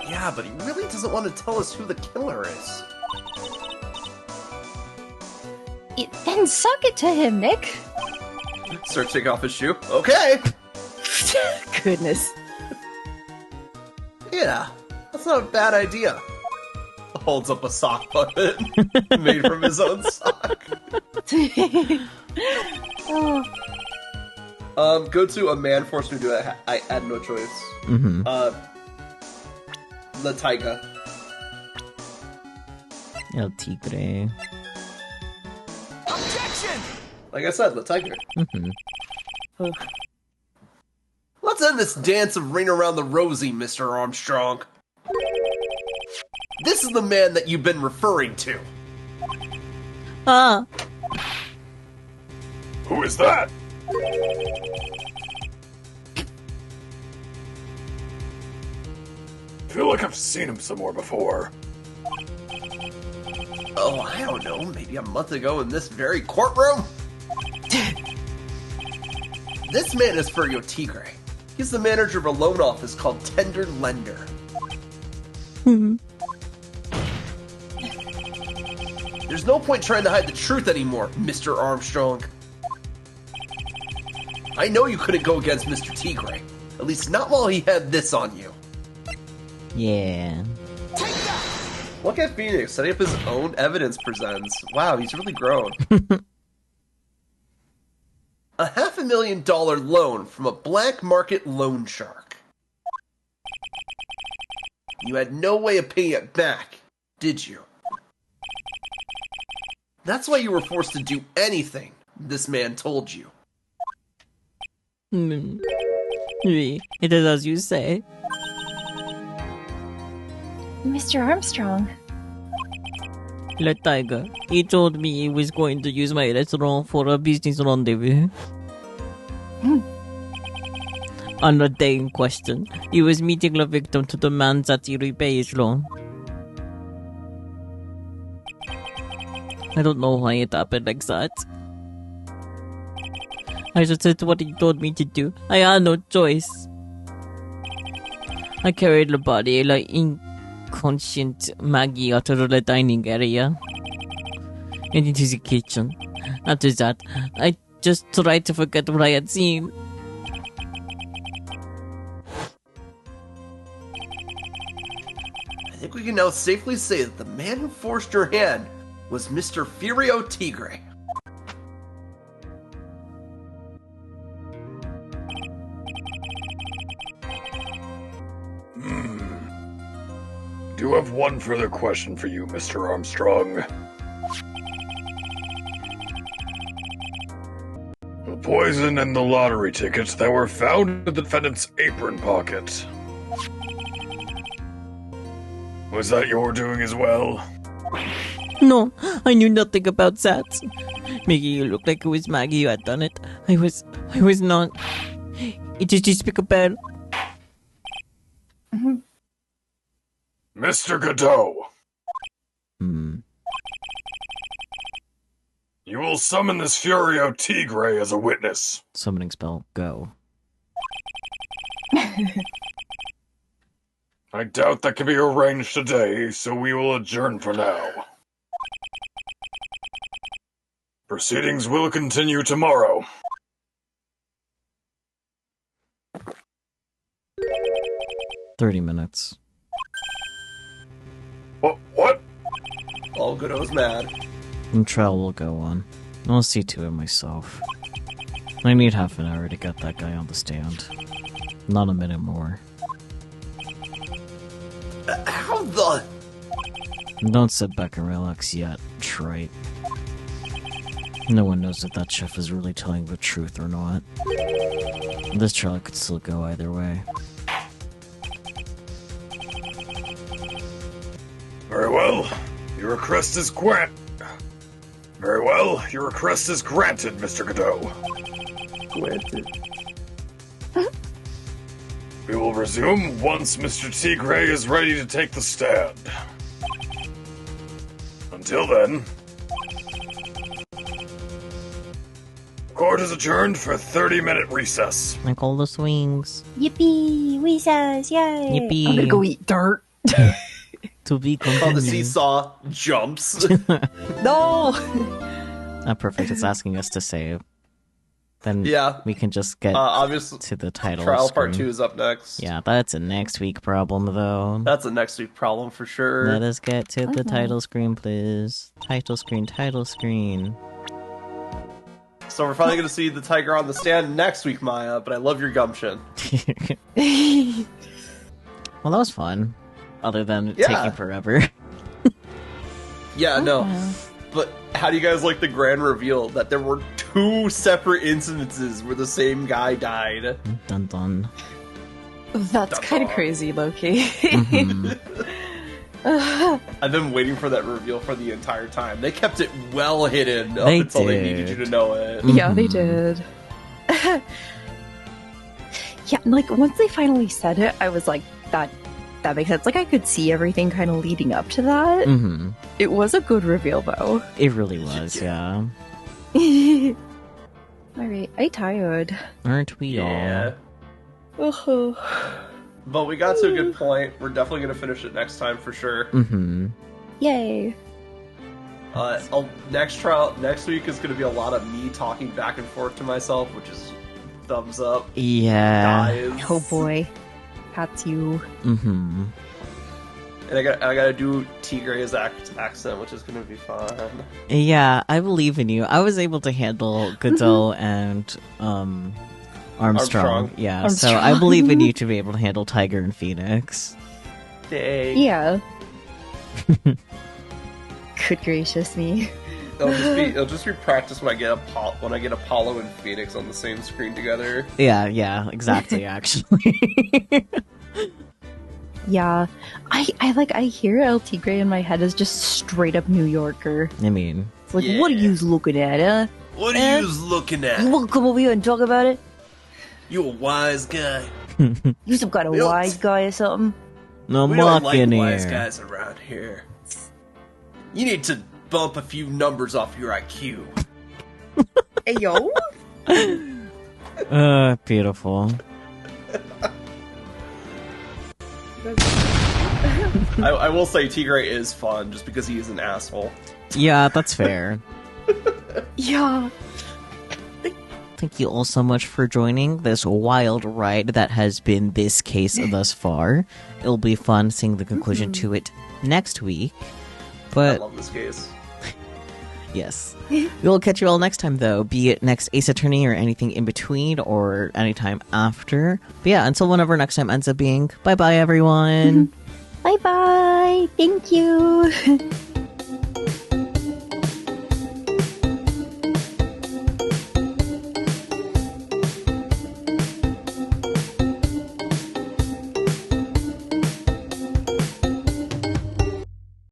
Yeah, but he really doesn't want to tell us who the killer is. Then suck it to him, Nick. Start taking off his shoe. Okay! Goodness. Yeah, that's not a bad idea. Holds up a sock puppet made from his own sock. Oh. Go to a man forced me to do it. I had no choice. Mm-hmm. La Taiga. El Tigre. Objection! Like I said, La Tiger. Mm-hmm. Let's end this dance of ring around the rosy, Mr. Armstrong. This is the man that you've been referring to. Ah! Who is that? I feel like I've seen him somewhere before. Oh, I don't know, maybe a month ago in this very courtroom? This man is Furio Tigre. He's the manager of a loan office called Tender Lender. There's no point trying to hide the truth anymore, Mr. Armstrong. I know you couldn't go against Mr. Tigre. At least not while he had this on you. Yeah. Look at Phoenix setting up his own evidence presents. Wow, he's really grown. A $500,000 loan from a black market loan shark. You had no way of paying it back, did you? That's why you were forced to do anything this man told you. It is as you say. Mr. Armstrong. La Tiger. He told me he was going to use my restaurant for a business rendezvous. On the day in question, he was meeting the victim to demand that he repay his loan. I don't know why it happened like that. I just did what he told me to do. I had no choice. I carried the body like inconscient Maggie out of the dining area and into the kitchen. After that, I just tried to forget what I had seen. I think we can now safely say that the man who forced your hand was Mr. Furio Tigre. Do have one further question for you, Mr. Armstrong. The poison and the lottery tickets that were found in the defendant's apron pocket. Was that your doing as well? No, I knew nothing about that. Making you look like it was Maggie who had done it. I was not. It is despicable. Mr. Godot, you will summon this Furio Tigre as a witness. Summoning spell, go. I doubt that can be arranged today, so we will adjourn for now. Proceedings will continue tomorrow. $30 minutes. What? All Godot's mad. And trial will go on. I'll see to it myself. I need half an hour to get that guy on the stand. Not a minute more. How the... Don't sit back and relax yet, trite. No one knows if that chef is really telling the truth or not. This trial could still go either way. Very well. Your request is Very well. Your request is granted, Mr. Godot. Granted. We will resume once Mr. Tigre is ready to take the stand. Until then, court is adjourned for a 30-minute recess. Like all the swings. Yippee! Recess! Yay! Yippee! I'm gonna go eat dirt. To be Called the continued. seesaw jumps. No! Perfect. It's asking us to save. Then Yeah. we can just get Obviously, to the title trial screen. part 2 is up next. Yeah, that's a next week problem, though. That's a next week problem for sure. Let us get to the Okay. title screen, please. Title screen, title screen. So we're finally going to see the tiger on the stand next week, Maya, but I love your gumption. Well, that was fun. Other than it Yeah. taking forever. Yeah, no. Oh. But how do you guys like the grand reveal that there were 2 separate incidences where the same guy died? Dun dun. That's kind of crazy, Loki. Mhm. I've been waiting for that reveal for the entire time. They kept it well hidden up They until they did. needed you to know it. Yeah, they Mhm. did. Yeah, like once they finally said it, I was like, that makes sense. Like I could see everything kind of leading up to that. Mhm. It was a good reveal, though. It really was, yeah. Alright, I'm tired. Aren't we Yeah. Oh. But we got to a good point. We're definitely going to finish it next time for sure. all? Mhm. Yay. Next week is going to be a lot of me talking back and forth to myself, which is thumbs up. Yeah. Guys. Oh boy. That's you. Mhm. And I got to do Tigre's accent, which is going to be fun. Yeah, I believe in you. I was able to handle Godot and Armstrong. Yeah, so I Armstrong. believe in you to be able to handle Tiger and Phoenix. Dang. Yeah. Good gracious me. It'll just be practice when I get Apollo and Phoenix on the same screen together. Yeah, exactly, actually. Yeah. I hear El Tigre in my head as just straight up New Yorker. I mean, It's like, Yeah. what are you looking at, huh? What are you looking You at? wanna come over here and talk about it? You a wise guy. You some kind of We don't- wise guy or something? no We don't like mocking wise here. guys around here. You need to bump a few numbers off your IQ. Hey, yo? Beautiful. I will say Tigre is fun just because he is an asshole. Yeah, that's fair. Yeah. Thank you all so much for joining this wild ride that has been this case thus far. It'll be fun seeing the conclusion to it next week. I But love this case. yes. We'll catch you all next time, though, be it next Ace Attorney or anything in between or anytime after. But yeah, until whenever next time ends up being, bye-bye, everyone! Bye bye. Thank you.